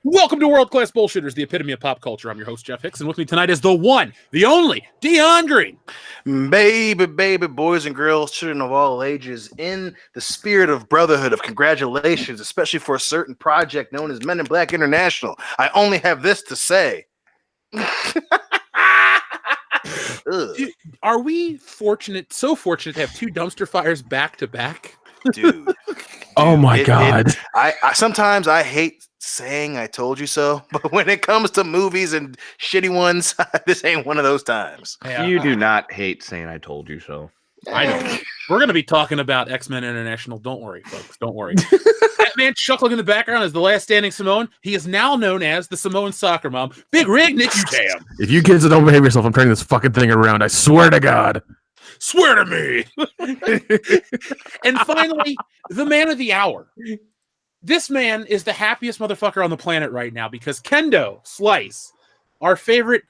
Welcome to World Class Bullshitters, the epitome of pop culture. I'm your host, Jeff Hicks, and with me tonight is the one, the only, Dion Green. Baby, boys and girls, children of all ages, in the spirit of brotherhood, of congratulations, especially for a certain project known as Men in Black International, I only have this to say. Dude, are we so fortunate to have two dumpster fires back to back? Dude. Oh my God. I sometimes I hate saying I told you so, but when it comes to movies and shitty ones, this ain't one of those times. Yeah. You do not hate saying I told you so. I know. We're going to be talking about X-Men International. Don't worry, folks. Don't worry. That man chuckling in the background is the last standing Samoan. He is now known as the Samoan soccer mom. Big Rig Nick Utam. If you kids don't behave yourself, I'm turning this fucking thing around. I swear to God. Swear to me. And finally, the man of the hour. This man is the happiest motherfucker on the planet right now because Kendo Slice, our favorite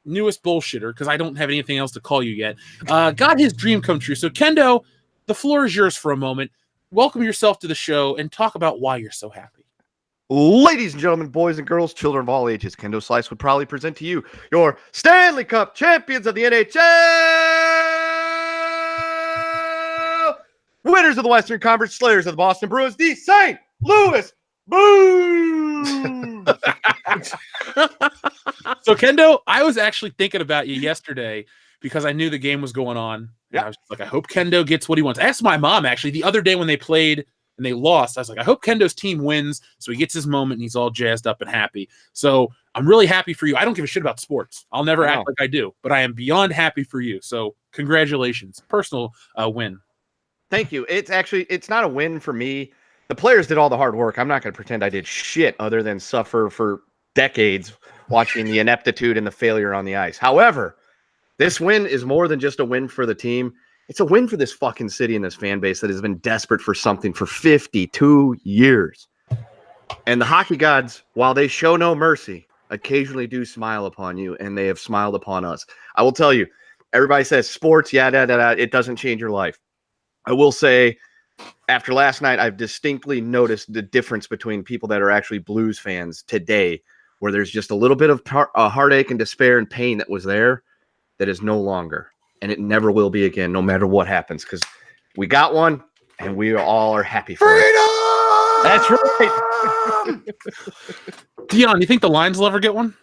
newest bullshitter, because I don't have anything else to call you yet, got his dream come true. So Kendo, the floor is yours for a moment. Welcome yourself to the show and talk about why you're so happy. Ladies and gentlemen, boys and girls, children of all ages, Kendo Slice would probably present to you your Stanley Cup champions of the NHL, winners of the Western Conference, slayers of the Boston Bruins, the St. Louis Blues. So Kendo, I was actually thinking about you yesterday because I knew the game was going on. Yeah. I was like, I hope Kendo gets what he wants. I asked my mom actually the other day when they played and they lost. I was like, I hope Kendo's team wins so he gets his moment and he's all jazzed up and happy. So I'm really happy for you. I don't give a shit about sports. I'll never act like I do, but I am beyond happy for you. So congratulations. Personal win. Thank you. It's not a win for me. The players did all the hard work. I'm not going to pretend I did shit other than suffer for decades watching the ineptitude and the failure on the ice. However, this win is more than just a win for the team. It's a win for this fucking city and this fan base that has been desperate for something for 52 years. And the hockey gods, while they show no mercy, occasionally do smile upon you, and they have smiled upon us. I will tell you, everybody says sports, it doesn't change your life. I will say, after last night, I've distinctly noticed the difference between people that are actually Blues fans today, where there's just a little bit of heartache and despair and pain that was there that is no longer. And it never will be again, no matter what happens, because we got one, and we all are happy for it. That's right. Dion, you think the Lions will ever get one?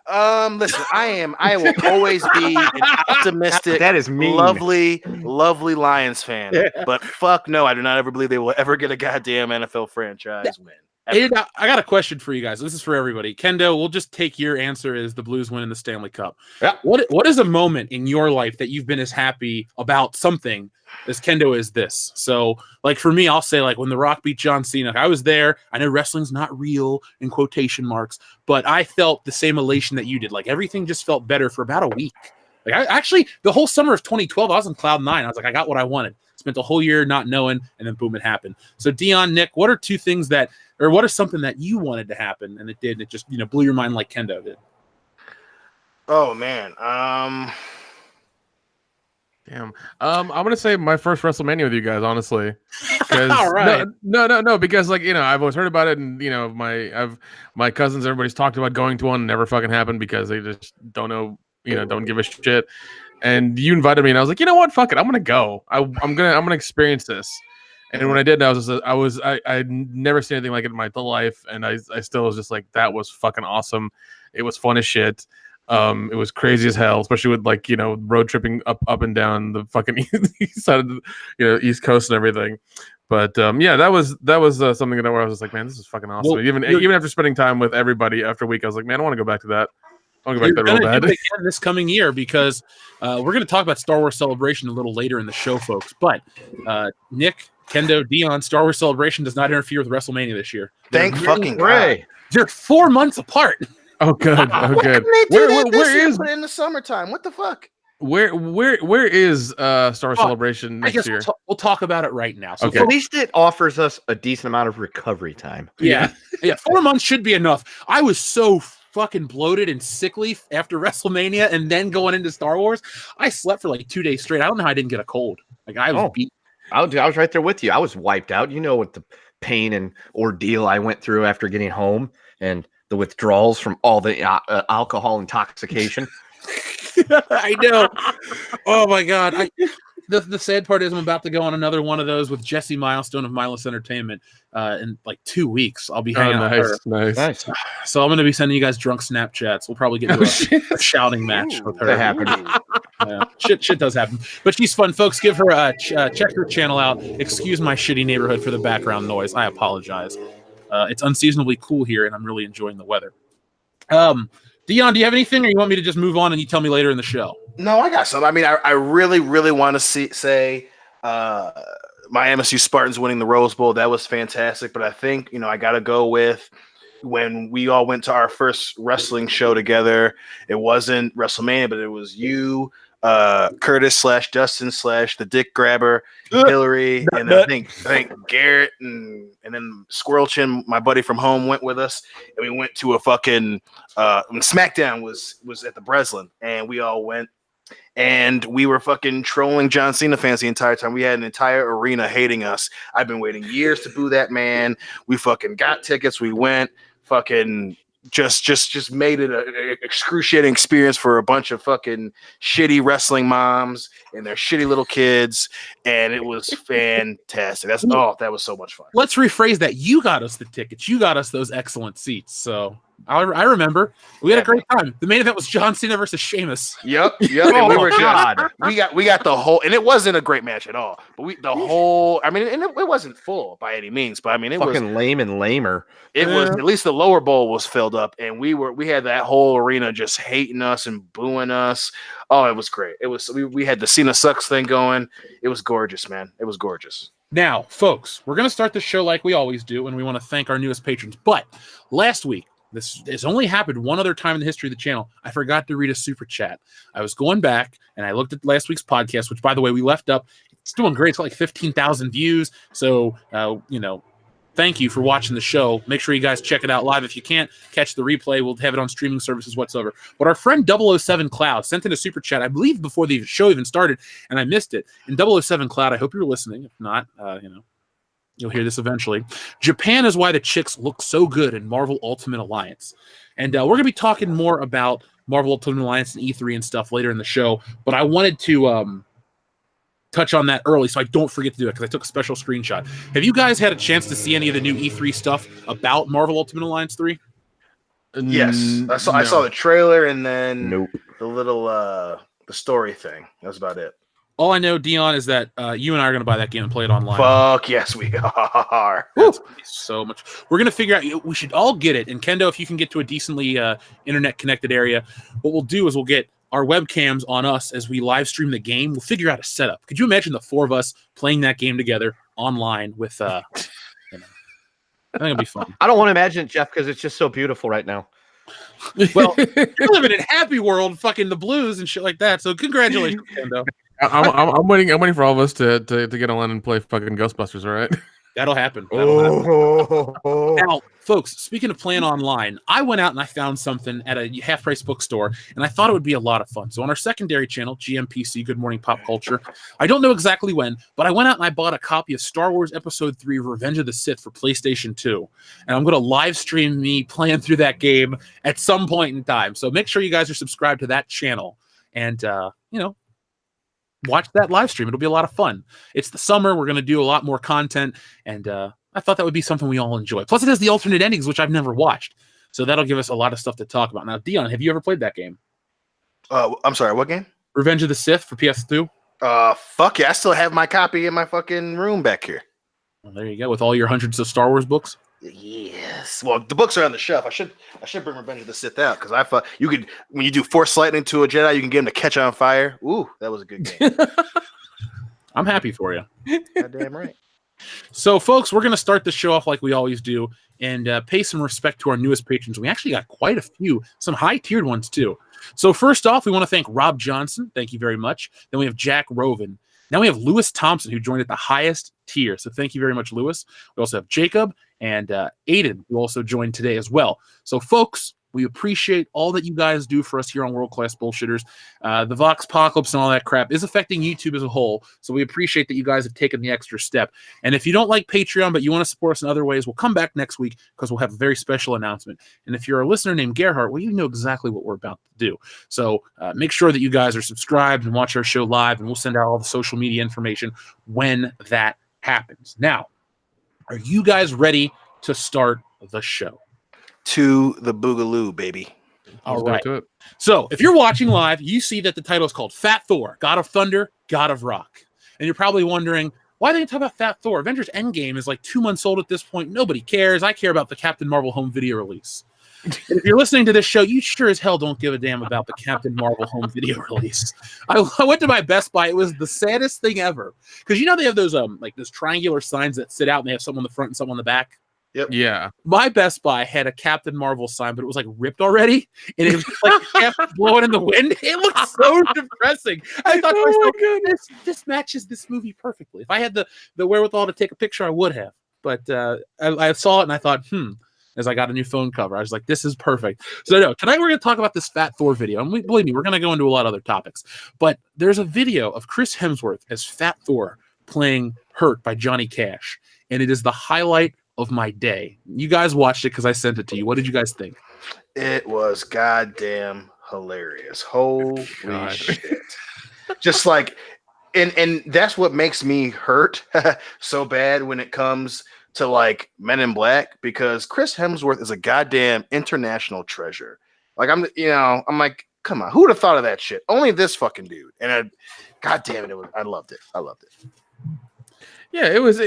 Listen, I will always be an optimistic, that is mean, lovely Lions fan. But fuck no, I do not ever believe they will ever get a goddamn NFL franchise win. I got a question for you guys. This is for everybody. Kendo, we'll just take your answer as the Blues winning the Stanley Cup. Yeah. What is a moment in your life that you've been as happy about something as Kendo is this? So, like for me, I'll say like when The Rock beat John Cena. I was there. I know wrestling's not real in quotation marks, but I felt the same elation that you did. Like everything just felt better for about a week. Like I actually, the whole summer of 2012, I was on cloud nine. I was like, I got what I wanted. Spent the whole year not knowing, and then boom, it happened. So Dion, Nick, what are two things that, or what is something that you wanted to happen and it did, and it just blew your mind like Kendo did? Oh man, damn. I'm gonna say my first WrestleMania with you guys, honestly. All right. No, because I've always heard about it, and my cousins, everybody's talked about going to one, never fucking happened because they just don't know, don't give a shit. And you invited me, and I was like, you know what, fuck it, I'm gonna go. I'm gonna experience this. And when I did, I'd never seen anything like it in my life, and I still was just like, that was fucking awesome. It was fun as shit. It was crazy as hell, especially with road tripping up and down the fucking east side of the East Coast and everything. But that was something where I was just like, man, this is fucking awesome. Well, even after spending time with everybody after a week, I was like, man, I want to go back to that. I want to go back to that real bad. Again this coming year because we're going to talk about Star Wars Celebration a little later in the show, folks. But Nick, Kendo, Dion, Star Wars Celebration does not interfere with WrestleMania this year. Thank fucking God. They're 4 months apart. Oh, good. Oh, good. Where is it in the summertime? What the fuck? Where is Star Wars Celebration next year? We'll talk about it right now. So at least it offers us a decent amount of recovery time. Yeah. 4 months should be enough. I was so fucking bloated and sickly after WrestleMania and then going into Star Wars. I slept for like 2 days straight. I don't know how I didn't get a cold. Like I was beat. I was right there with you. I was wiped out. What the pain and ordeal I went through after getting home and the withdrawals from all the alcohol intoxication. I know. Oh my God. The sad part is I'm about to go on another one of those with Jesse Milestone of Mindless Entertainment in like 2 weeks. I'll be hanging out with her. Nice. So I'm going to be sending you guys drunk Snapchats. We'll probably get into a shouting match with her. That happened. Yeah, shit does happen. But she's fun, folks. Give her a check her channel out. Excuse my shitty neighborhood for the background noise. I apologize. It's unseasonably cool here, and I'm really enjoying the weather. Dion, do you have anything, or you want me to just move on and you tell me later in the show? No, I got some. I mean, I really, really want to say my MSU Spartans winning the Rose Bowl. That was fantastic. But I think, I got to go with when we all went to our first wrestling show together. It wasn't WrestleMania, but it was you, Curtis / Dustin / the Dick Grabber, Hillary, and then I think Garrett and then Squirrel Chin, my buddy from home, went with us, and we went to a fucking Smackdown was at the Breslin, and we all went. And we were fucking trolling John Cena fans the entire time. We had an entire arena hating us. I've been waiting years to boo that man. We fucking got tickets. We went. Fucking just made it an excruciating experience for a bunch of fucking shitty wrestling moms and their shitty little kids, and it was fantastic. That was so much fun. Let's rephrase that. You got us the tickets. You got us those excellent seats. So I remember we had a great time. The main event was John Cena versus Sheamus. Yep. And we were we got the whole, and it wasn't a great match at all. But it wasn't full by any means. But I mean, it was fucking lame and lamer. It was, at least the lower bowl was filled up, and we had that whole arena just hating us and booing us. Oh, it was great. It was we had the Cena sucks thing going. It was gorgeous, man. It was gorgeous. Now, folks, we're gonna start the show like we always do, and we want to thank our newest patrons. But last week, this has only happened one other time in the history of the channel. I forgot to read a super chat. I was going back and I looked at last week's podcast, which, by the way, we left up. It's doing great. It's got like 15,000 views. So, thank you for watching the show. Make sure you guys check it out live. If you can't catch the replay, we'll have it on streaming services whatsoever. But our friend 007 Cloud sent in a super chat, I believe, before the show even started, and I missed it. And 007 Cloud, I hope you're listening. If not, you'll hear this eventually. Japan is why the chicks look so good in Marvel Ultimate Alliance. And we're going to be talking more about Marvel Ultimate Alliance and E3 and stuff later in the show. But I wanted to touch on that early so I don't forget to do it because I took a special screenshot. Have you guys had a chance to see any of the new E3 stuff about Marvel Ultimate Alliance 3? Yes. I saw the trailer and then the little the story thing. That's about it. All I know, Dion, is that you and I are going to buy that game and play it online. Fuck yes, we are. That's gonna be so much. We're going to figure out. We should all get it. And Kendo, if you can get to a decently internet-connected area, what we'll do is we'll get our webcams on us as we live stream the game. We'll figure out a setup. Could you imagine the four of us playing that game together online with? I think it'll be fun. I don't want to imagine it, Jeff, because it's just so beautiful right now. Well, you're living in happy world, fucking the blues and shit like that. So congratulations, Kendo. I'm waiting for all of us to get online and play fucking Ghostbusters. All right, that'll happen. Now, folks, speaking of playing online, I went out and I found something at a half-price bookstore, and I thought it would be a lot of fun. So on our secondary channel, GMPC, Good Morning Pop Culture, I don't know exactly when, but I went out and I bought a copy of Star Wars Episode 3 Revenge of the Sith for PlayStation 2, and I'm going to live stream me playing through that game at some point in time. So make sure you guys are subscribed to that channel, and watch that live stream. It'll be a lot of fun. It's the summer. We're going to do a lot more content, and I thought that would be something we all enjoy. Plus, it has the alternate endings, which I've never watched. So that'll give us a lot of stuff to talk about. Now, Dion, have you ever played that game? I'm sorry, what game? Revenge of the Sith for PS2? Fuck yeah. I still have my copy in my fucking room back here. Well, there you go, with all your hundreds of Star Wars books. Yes. Well, the books are on the shelf. I should bring Revenge of the Sith out because I thought you could, when you do Force Lightning to a Jedi, you can get him to catch on fire. Ooh, that was a good game. I'm happy for you. Goddamn right. So, folks, we're going to start the show off like we always do and pay some respect to our newest patrons. We actually got quite a few, some high-tiered ones, too. So, first off, we want to thank Rob Johnson. Thank you very much. Then we have Jack Roven. Now we have Lewis Thompson, who joined at the highest tier. So, thank you very much, Lewis. We also have Jacob and Aiden, who also joined today as well. So, folks, We appreciate all that you guys do for us here on World Class Bullshitters. The Vox Apocalypse and all that crap is affecting YouTube as a whole, so we appreciate that you guys have taken the extra step. And if you don't like Patreon, but you want to support us in other ways, we'll come back next week because we'll have a very special announcement. And if you're a listener named Gerhardt, well, you know exactly what we're about to do. So make sure that you guys are subscribed and watch our show live, and we'll send out all the social media information when that happens. Now, are you guys ready to start the show? To the boogaloo, baby. All right. So if you're watching live, you see that the title is called Fat Thor, God of Thunder, God of Rock. And you're probably wondering, why didn't you talk about Fat Thor? Avengers Endgame is like 2 months old at this point. Nobody cares. I care about the Captain Marvel home video release. And if you're listening to this show, you sure as hell don't give a damn about the Captain Marvel home video release. I went to my Best Buy. It was the saddest thing ever. Because you know they have those like those triangular signs that sit out and they have some on the front and some on the back? Yep. Yeah. My Best Buy had a Captain Marvel sign, but it was like ripped already, and it was like kept blowing in the wind. It looked so depressing. I thought to myself, this matches this movie perfectly. If I had the wherewithal to take a picture, I would have. But I saw it and I thought, as I got a new phone cover, I was like, this is perfect. So no, tonight we're going to talk about this Fat Thor video, and believe me, we're going to go into a lot of other topics. But there's a video of Chris Hemsworth as Fat Thor playing Hurt by Johnny Cash, and it is the highlight of my day. You guys watched it because I sent it to you. What did you guys think? It was goddamn hilarious. Holy shit. Just like, and that's what makes me hurt so bad when it comes to like Men in Black, because Chris Hemsworth is a goddamn international treasure. Like I'm like, come on, who would have thought of that shit? Only this fucking dude. And goddamn it, I loved it. I loved it. Yeah, it was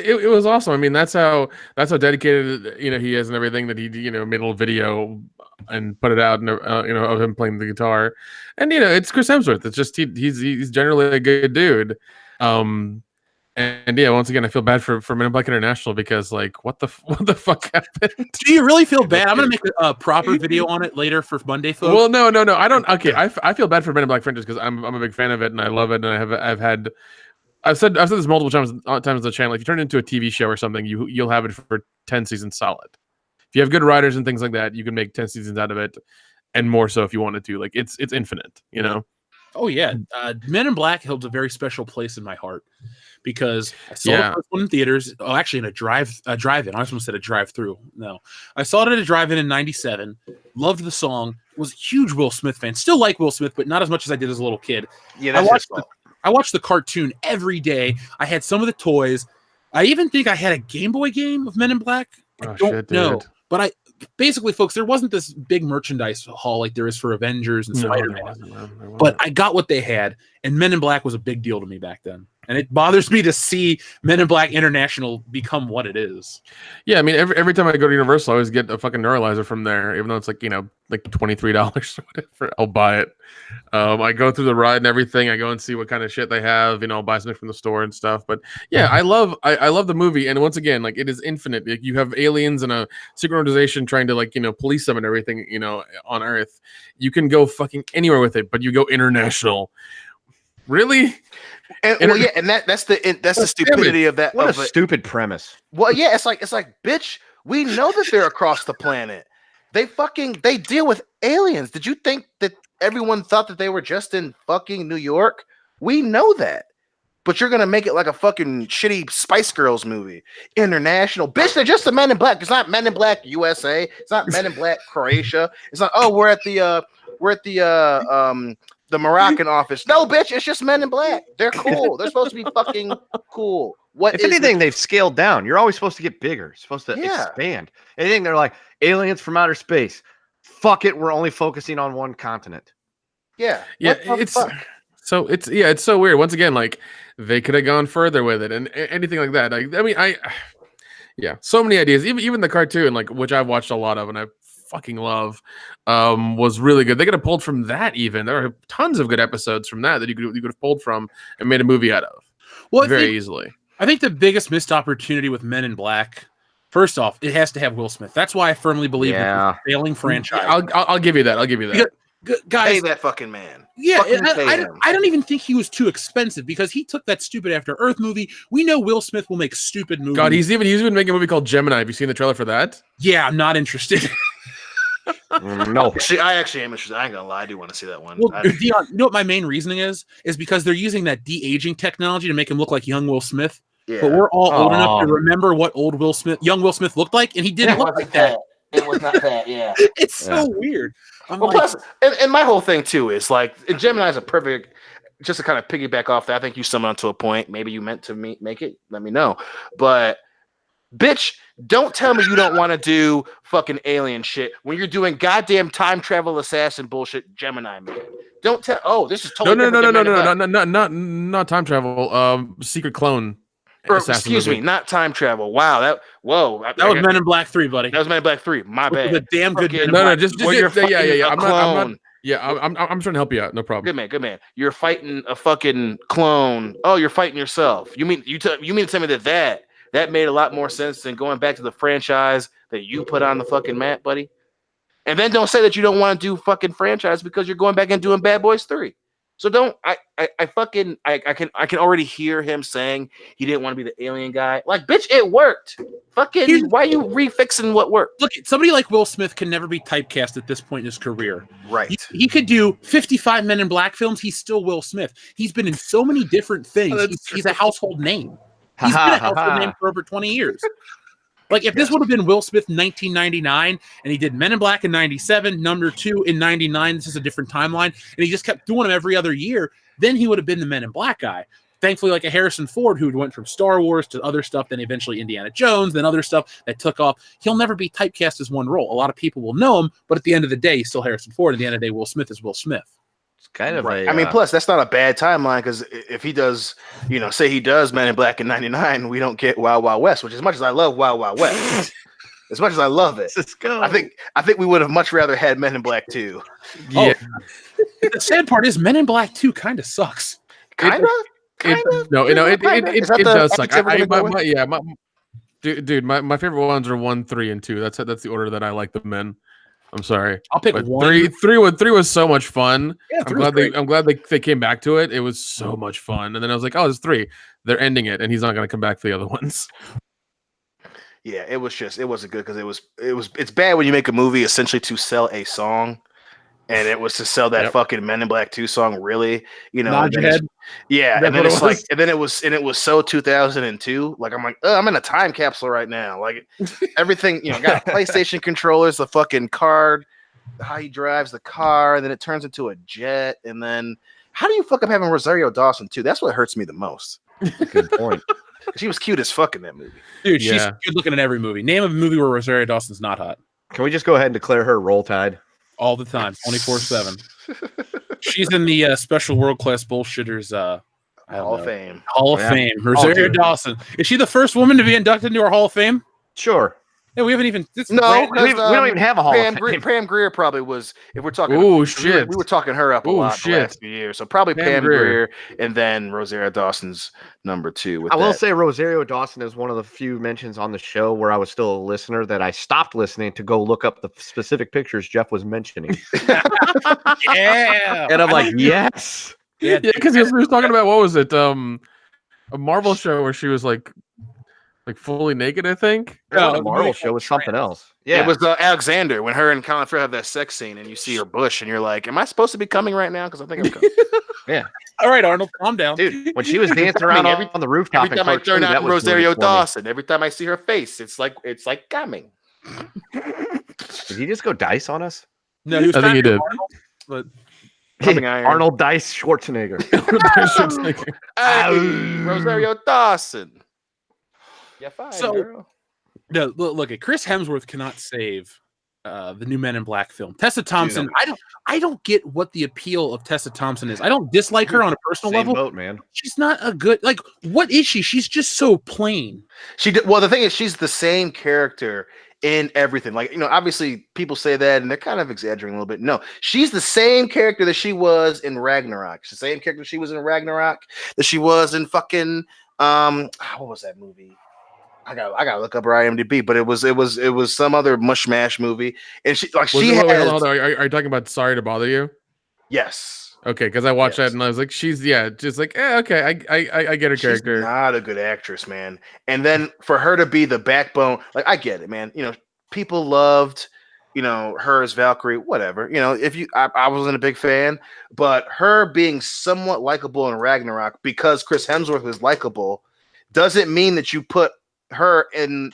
awesome. I mean, that's how dedicated he is and everything, that he made a little video and put it out, and of him playing the guitar. And it's Chris Hemsworth. It's just he's generally a good dude. And yeah, once again, I feel bad for Men in Black International, because like what the fuck happened? Do you really feel bad? I'm gonna make a proper video on it later for Monday, folks. Well, no, I don't. Okay, I feel bad for Men in Black franchise because I'm a big fan of it and I love it, and I've said this multiple times on the channel. If you turn it into a TV show or something, you'll have it for 10 seasons solid. If you have good writers and things like that, you can make 10 seasons out of it, and more so if you wanted to. Like it's infinite, Oh yeah, Men in Black holds a very special place in my heart, because I saw the first one in theaters. Oh, actually, in a drive-in. I almost said a drive-through. No, I saw it at a drive-in in '97. Loved the song. Was a huge Will Smith fan. Still like Will Smith, but not as much as I did as a little kid. Yeah, I watched the cartoon every day. I had some of the toys. I even think I had a Game Boy game of Men in Black. I don't know. But basically, folks, there wasn't this big merchandise haul like there is for Avengers and Spider-Man. But I got what they had, and Men in Black was a big deal to me back then. And it bothers me to see Men in Black International become what it is. Yeah, I mean, every time I go to Universal, I always get a fucking neuralizer from there, even though it's like, like $23 or whatever. I'll buy it. I go through the ride and everything. I go and see what kind of shit they have. I'll buy something from the store and stuff. But yeah, I love the movie. And once again, like, it is infinite. Like, you have aliens and a secret organization trying to, like, police them and everything, on Earth. You can go fucking anywhere with it, but you go international. Really? And, and that's the stupidity of that. What a stupid premise. Well, yeah, it's like, bitch, we know that they're across the planet. They deal with aliens. Did you think that everyone thought that they were just in fucking New York? We know that. But you're gonna make it like a fucking shitty Spice Girls movie. International. Bitch, they're just the Men in Black. It's not Men in Black USA. It's not Men in Black Croatia. It's not, we're at the Moroccan office. No, bitch, it's just Men in Black. They're cool. They're supposed to be fucking cool. If anything, they've scaled down. You're always supposed to get bigger. You're supposed to expand. Anything, they're like, aliens from outer space. Fuck it, we're only focusing on one continent. Yeah. Yeah, it's so weird. Once again, like, they could have gone further with it and anything like that. So many ideas. Even the cartoon, like, which I've watched a lot of and I fucking love, was really good. They could have pulled from that. Even there are tons of good episodes from that you could have pulled from and made a movie out of. Well, very easily. I think the biggest missed opportunity with Men in Black, first off, it has to have Will Smith. That's why I firmly believe it's a failing franchise. I'll give you that. Guys, pay that fucking man. Yeah, I don't even think he was too expensive, because he took that stupid After Earth movie. We know Will Smith will make stupid movies. God, he's even making a movie called Gemini. Have you seen the trailer for that? Yeah, I'm not interested. No. I actually am interested. I ain't gonna lie, I do want to see that one. Well, Dion, you know what my main reasoning is because they're using that de-aging technology to make him look like young Will Smith. Yeah. But we're all old enough to Aw. remember what young Will Smith looked like, and he didn't look like that. It was not that. Yeah. It's so weird. I'm Well, like, plus, and my whole thing too is like Gemini is a perfect. Just to kind of piggyback off that, I think you summed up to a point. Maybe you meant to make it. Let me know. But bitch, don't tell me you don't want to do fucking alien shit when you're doing goddamn time travel assassin bullshit. Gemini man, don't tell. Oh, this is totally not time travel. Secret clone. Or, assassin excuse movie. me, not time travel. Wow, that was Men in Black 3, buddy. That was Men in Black 3. My Which bad. was a damn good Fucking- Men in No, Black. just where you're yeah. fighting a clone. I'm trying to help you out. No problem. Good man. You're fighting a fucking clone. Oh, you're fighting yourself. You mean to tell me that made a lot more sense than going back to the franchise that you put on the fucking map, buddy? And then don't say that you don't want to do fucking franchise because you're going back and doing Bad Boys 3. So don't I can already hear him saying he didn't want to be the alien guy. Like, bitch, it worked. Fucking why are you refixing what worked? Look, somebody like Will Smith can never be typecast at this point in his career. Right. He could do 55 Men in Black films. He's still Will Smith. He's been in so many different things. He's a household name. He's been a household name for over 20 years. Like, if this would have been Will Smith in 1999, and he did Men in Black in 97, number 2 in 99, this is a different timeline, and he just kept doing them every other year, then he would have been the Men in Black guy. Thankfully, like a Harrison Ford who went from Star Wars to other stuff, then eventually Indiana Jones, then other stuff that took off, he'll never be typecast as one role. A lot of people will know him, but at the end of the day, he's still Harrison Ford. At the end of the day, Will Smith is Will Smith. It's kind of Right. I mean, plus that's not a bad timeline because if he does, say he does Men in Black in '99, we don't get Wild Wild West. Which, as much as I love Wild Wild West, as much as I love it, Let's go. I think we would have much rather had Men in Black 2. Yeah. The sad part is Men in Black 2 kind of sucks. Kind of. It does suck. Dude, my favorite ones are 1, 3, and 2. That's the order that I like the men. I'm sorry. I'll pick But 1. three was so much fun. Yeah, I'm glad they came back to it. It was so much fun. And then I was like, oh, there's 3. They're ending it, and he's not going to come back for the other ones. Yeah, it wasn't good because it's bad when you make a movie essentially to sell a song, and it was to sell that fucking Men in Black 2 song. Really, Nod your head. Yeah, That's and then what it's it like, was. and then it was so 2002. Like I'm like, I'm in a time capsule right now. Like everything, got PlayStation controllers, the fucking card, how he drives the car, and then it turns into a jet, and then how do you fuck up having Rosario Dawson too? That's what hurts me the most. Good point. She was cute as fuck in that movie. Dude, she's Yeah. good looking in every movie. Name a movie where Rosario Dawson's not hot. Can we just go ahead and declare her roll tide? All the time, 24/7. She's in the Special World Class Bullshitters Hall of Fame. Hall of Yeah. Fame. Rosario dude. Dawson. Is she the first woman to be inducted into our Hall of Fame? Sure. Yeah, we haven't even. No, We don't even have a Hall Pam, of Fame. Pam Grier probably was. If we're talking, Oh, we shit. were talking her up a Oh, lot the shit. last few years. So probably Pam Pam Grier. Grier, and then Rosario Dawson's number 2. With I will that. say Rosario Dawson is one of the few mentions on the show where I was still a listener that I stopped listening to go look up the specific pictures Jeff was mentioning. Yeah. And I'm like, yes. Yeah, Yeah, because he was talking about, what was it? A Marvel show where she was like fully naked, I think. No, The Marvel show was something else. Yeah. It was Alexander when her and Colin Firth have that sex scene, and you see her bush, and you're like, "Am I supposed to be coming right now?" Because I think I'm coming. All right, Arnold, calm down. Dude, when she was dancing around on the rooftop Every in time I cartoon, turn that on was Rosario doing it for me. Dawson, every time I see her face, it's like coming. Did he just go dice on us? No, he was I think trying he to be did. Arnold, but Coming iron. Arnold Dice Schwarzenegger. Hey, Rosario Dawson. Yeah, fine. So- girl. no, look at Chris Hemsworth cannot save the new Men in Black film. Tessa Thompson, I don't get what the appeal of Tessa Thompson is. I don't dislike her on a personal Same level. boat, man. She's not a good what is she? She's just so plain. She did well. The thing is, she's the same character in everything. Like, obviously people say that and they're kind of exaggerating a little bit. No, she's the same character that she was in Ragnarok. She's the same character she was in Ragnarok that she was in fucking what was that movie? I gotta look up her IMDb, but it was some other mush mash movie, and she Wait, hold on. Are you talking about Sorry to Bother You? yes. Okay, because I watched Yes. that and I was like, just like, okay, I get her She's character. not a good actress, man. And then for her to be the backbone, like I get it, man. People loved, her as Valkyrie, whatever. I wasn't a big fan, but her being somewhat likable in Ragnarok because Chris Hemsworth is likable doesn't mean that you put her in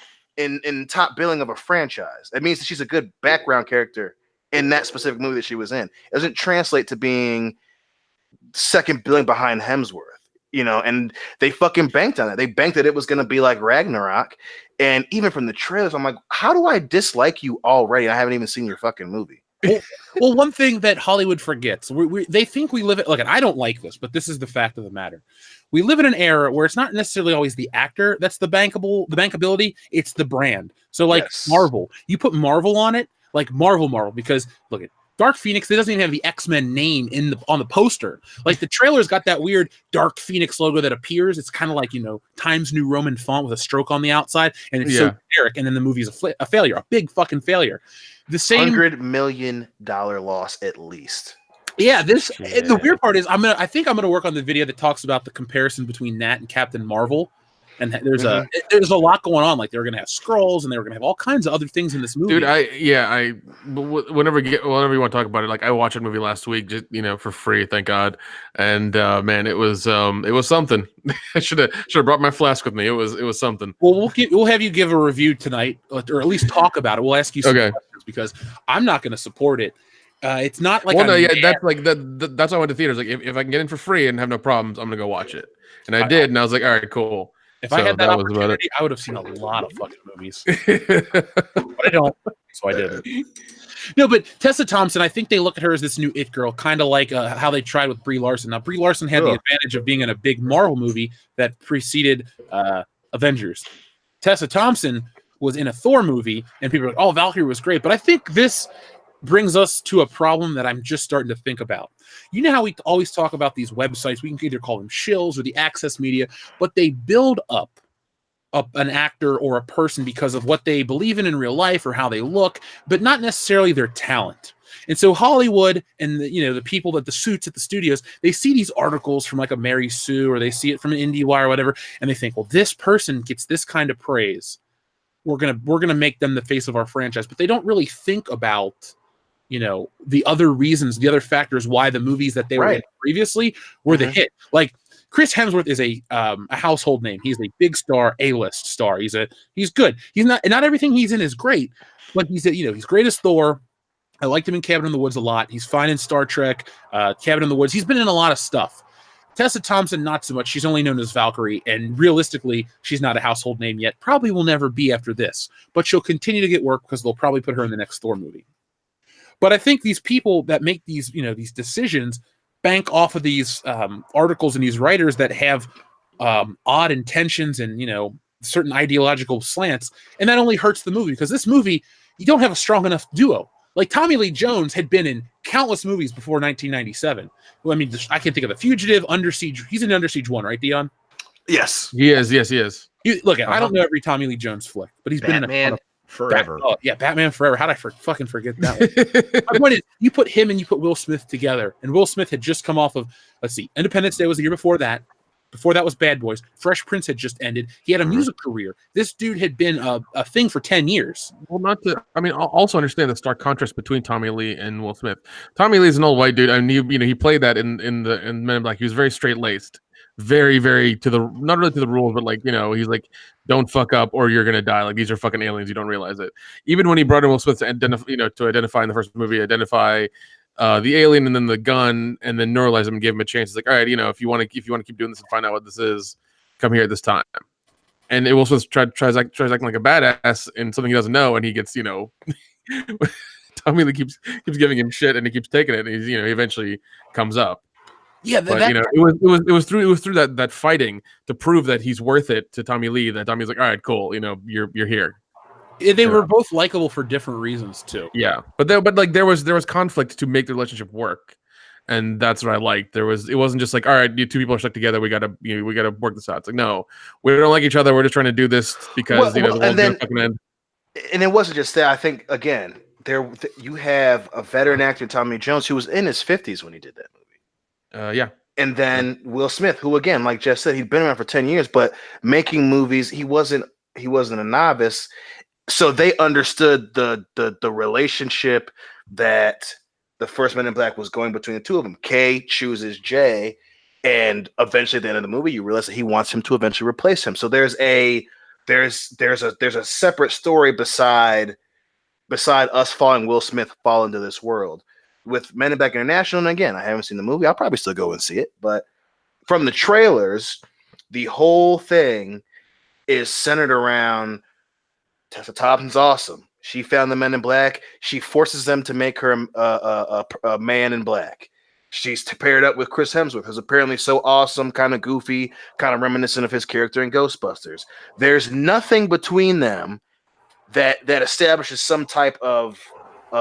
top billing of a franchise. It means that she's a good background character in that specific movie that she was in. It doesn't translate to being second billing behind Hemsworth. And they fucking banked on it. They banked that it was going to be like Ragnarok. And even from the trailers, I'm like, how do I dislike you already? I haven't even seen your fucking movie. Well, one thing that Hollywood forgets, they think we live and I don't like this, but this is the fact of the matter. We live in an era where it's not necessarily always the actor that's the bankability, it's the brand. So Yes. Marvel, you put Marvel on it, like Marvel, because look at Dark Phoenix, they doesn't even have the X-Men name on the poster. Like the trailer's got that weird Dark Phoenix logo that appears. It's kind of like, Times New Roman font with a stroke on the outside, and it's so generic, and then the movie's a failure, a big fucking failure. The same $100 million loss at least. Yeah, the weird part is I think I'm gonna work on the video that talks about the comparison between that and Captain Marvel. And there's a lot going on. Like they're gonna have scrolls, and they were gonna have all kinds of other things in this movie. Dude, whenever you want to talk about it, like I watched a movie last week, just for free, thank God. And man, it was something. I should have brought my flask with me. It was something. Well, we'll have you give a review tonight, or at least talk about it. We'll ask you some questions because I'm not gonna support it. It's not like that's like that's why I went to theaters. Like if I can get in for free and have no problems, I'm gonna go watch it. And I did, and I was like, all right, cool. If I had that opportunity, I would have seen a lot of fucking movies. But I don't, so I didn't. No, but Tessa Thompson, I think they look at her as this new it girl, kind of like how they tried with Brie Larson. Now, Brie Larson had the advantage of being in a big Marvel movie that preceded Avengers. Tessa Thompson was in a Thor movie, and people were like, oh, Valkyrie was great. But I think this brings us to a problem that I'm just starting to think about. You know how we always talk about these websites, we can either call them shills or the access media, but they build up an actor or a person because of what they believe in real life or how they look, but not necessarily their talent. And so Hollywood and the people that the suits at the studios, they see these articles from like a Mary Sue, or they see it from an IndieWire or whatever, and they think, well, this person gets this kind of praise. We're gonna make them the face of our franchise, but they don't really think about the other reasons, the other factors why the movies that they were in previously were the hit. Like Chris Hemsworth is a household name. He's a big star, A-list star. He's good. He's not everything he's in is great, but he's great as Thor. I liked him in Cabin in the Woods a lot. He's fine in Star Trek, Cabin in the Woods. He's been in a lot of stuff. Tessa Thompson, not so much. She's only known as Valkyrie, and realistically, she's not a household name yet. Probably will never be after this, but she'll continue to get work because they'll probably put her in the next Thor movie. But I think these people that make these decisions bank off of these articles and these writers that have odd intentions and certain ideological slants, and that only hurts the movie because this movie, you don't have a strong enough duo. Like Tommy Lee Jones had been in countless movies before 1997. Well, I mean, I can think of The Fugitive, Under Siege. He's in Under Siege 1, right, Dion? Yes. He is. Yes, he is. Look, I don't know every Tommy Lee Jones flick, but he's been in a ton of Forever. Batman Forever. How did I fucking forget that one? My point is, you put him and you put Will Smith together, and Will Smith had just come off of, let's see, Independence Day was the year before that. Before that was Bad Boys. Fresh Prince had just ended. He had a music career. This dude had been a thing for 10 years. Well, I'll also understand the stark contrast between Tommy Lee and Will Smith. Tommy Lee is an old white dude. I mean, he played that in Men in Black. He was very straight-laced. Very, very not really to the rules, but he's like, don't fuck up or you're gonna die. Like these are fucking aliens. You don't realize it. Even when he brought in Will Smith to identify in the first movie, the alien and then the gun and then neuralize him and give him a chance. It's like, all right, if you want to keep doing this and find out what this is, come here at this time. And Will Smith tries acting like a badass in something he doesn't know, and he gets Tommy Lee keeps giving him shit, and he keeps taking it, and he eventually comes up. Yeah, but it was through that fighting to prove that he's worth it to Tommy Lee that Tommy's like, all right, cool, you're here. They were both likable for different reasons too. Yeah, but there was conflict to make the relationship work, and that's what I liked. It wasn't just like, all right, you two people are stuck together, we gotta work this out. It's like, no, we don't like each other. We're just trying to do this because the world's gonna fucking end. And it wasn't just that. I think again, you have a veteran actor, Tommy Jones, who was in his 50s when he did that movie. Yeah. And then Will Smith, who again, like Jeff said, he'd been around for 10 years, but making movies, he wasn't a novice. so they understood the relationship that the first Men in Black was going between the two of them. K chooses J, and eventually at the end of the movie, you realize that he wants him to eventually replace him. So there's a separate story beside us following Will Smith fall into this world. With Men in Black International, and again, I haven't seen the movie. I'll probably still go and see it, but from the trailers, the whole thing is centered around Tessa Thompson's awesome. She found the Men in Black. She forces them to make her a man in black. She's paired up with Chris Hemsworth, who's apparently so awesome, kind of goofy, kind of reminiscent of his character in Ghostbusters. There's nothing between them that establishes some type of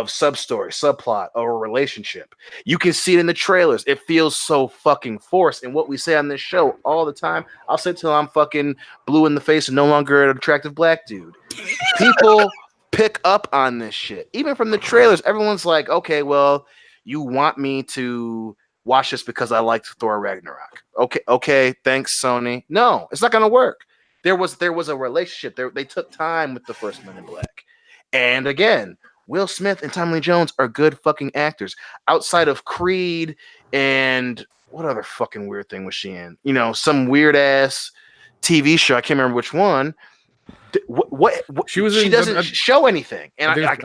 sub-story, subplot, or a relationship. You can see it in the trailers. It feels so fucking forced. And what we say on this show all the time, I'll say till I'm fucking blue in the face and no longer an attractive black dude. People pick up on this shit. Even from the trailers, everyone's like, okay, well, you want me to watch this because I liked Thor Ragnarok. Okay, thanks, Sony. No, it's not gonna work. There was a relationship. They took time with the first Men in Black. And again, Will Smith and Tommy Lee Jones are good fucking actors. Outside of Creed and what other fucking weird thing was she in? You know, some weird ass TV show. I can't remember which one. What she was in, she doesn't show anything. And I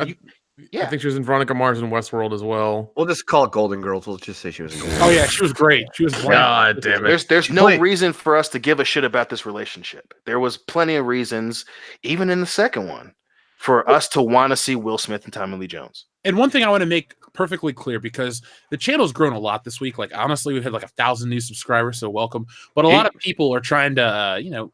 think she was in Veronica Mars in Westworld as well. We'll just call it Golden Girls. We'll just say she was in Golden Girls. Oh yeah, she was great. She was great. God damn it. There's no reason for us to give a shit about this relationship. There was plenty of reasons, even in the second one, for us to want to see Will Smith and Tommy Lee Jones. And one thing I want to make perfectly clear, because the channel's grown a lot this week. Like, honestly, we've had like 1,000 new subscribers, so welcome. But a lot of people are trying to,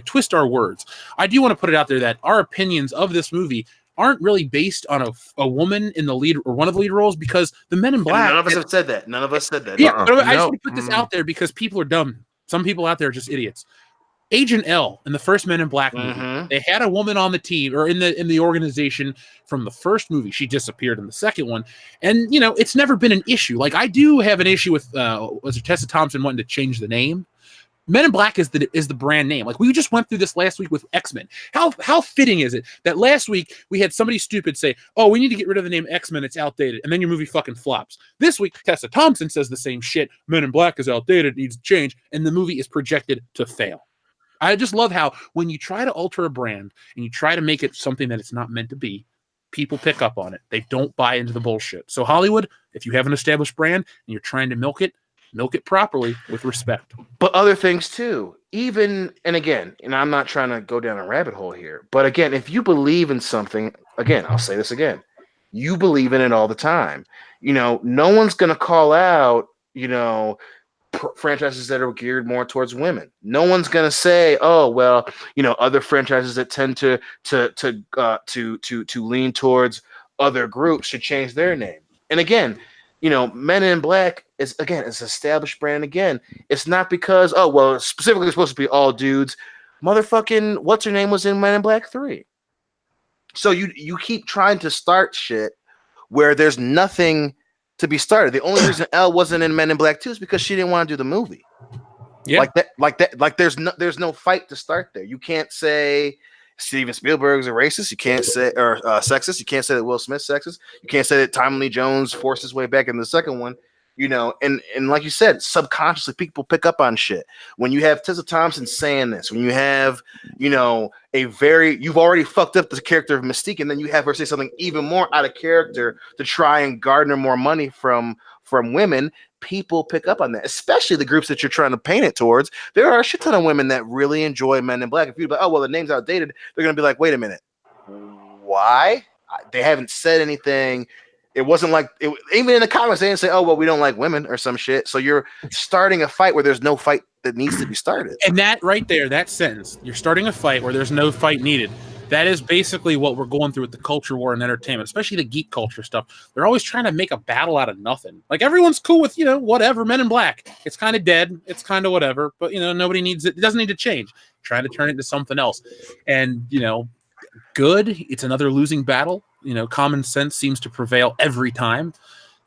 twist our words. I do want to put it out there that our opinions of this movie aren't really based on a woman in the lead or one of the lead roles, because the Men in Black. And none of us have said that. None of us said that. Yeah, but I just want to put this out there because people are dumb. Some people out there are just idiots. Agent L in the first Men in Black movie, they had a woman on the team or in the organization from the first movie. She disappeared in the second one, and it's never been an issue. Like, I do have an issue with was it Tessa Thompson wanting to change the name. Men in Black is the brand name. Like, we just went through this last week with X-Men. How fitting is it that last week we had somebody stupid say, "Oh, we need to get rid of the name X-Men. It's outdated," and then your movie fucking flops. This week, Tessa Thompson says the same shit. Men in Black is outdated, needs to change, and the movie is projected to fail. I just love how when you try to alter a brand and you try to make it something that it's not meant to be, people pick up on it. They don't buy into the bullshit. So Hollywood, if you have an established brand and you're trying to milk it properly with respect. But other things too. And again, and I'm not trying to go down a rabbit hole here, but again, if you believe in something, again, I'll say this again, you believe in it all the time. No one's going to call out, franchises that are geared more towards women. No one's gonna say, "Oh, well, other franchises that tend to lean towards other groups should change their name." And again, Men in Black is established brand. Again, it's not because it's specifically supposed to be all dudes. Motherfucking what's her name was in Men in Black 3. So you keep trying to start shit where there's nothing to be started. The only reason Elle wasn't in Men in Black 2 is because she didn't want to do the movie. Yeah. Like there's no fight to start there. You can't say Steven Spielberg's a racist. You can't say or sexist. You can't say that Will Smith's sexist. You can't say that Tommy Lee Jones forced his way back in the second one. And like you said, subconsciously people pick up on shit. When you have Tessa Thompson saying this, when you have, you've already fucked up the character of Mystique, and then you have her say something even more out of character to try and garner more money from women, people pick up on that, especially the groups that you're trying to paint it towards. There are a shit ton of women that really enjoy Men in Black. If you're like, "Oh, well, the name's outdated," they're going to be like, "Wait a minute. Why?" They haven't said anything. It wasn't like even in the comments they didn't say, "Oh, well, we don't like women" or some shit. So you're starting a fight where there's no fight that needs to be started. And that right there, that sentence, you're starting a fight where there's no fight needed. That is basically what we're going through with the culture war and entertainment, especially the geek culture stuff. They're always trying to make a battle out of nothing. Like, everyone's cool with, whatever, Men in Black. It's kind of dead. It's kind of whatever. But, nobody needs it. It doesn't need to change. Trying to turn it into something else. And, good. It's another losing battle. Common sense seems to prevail every time.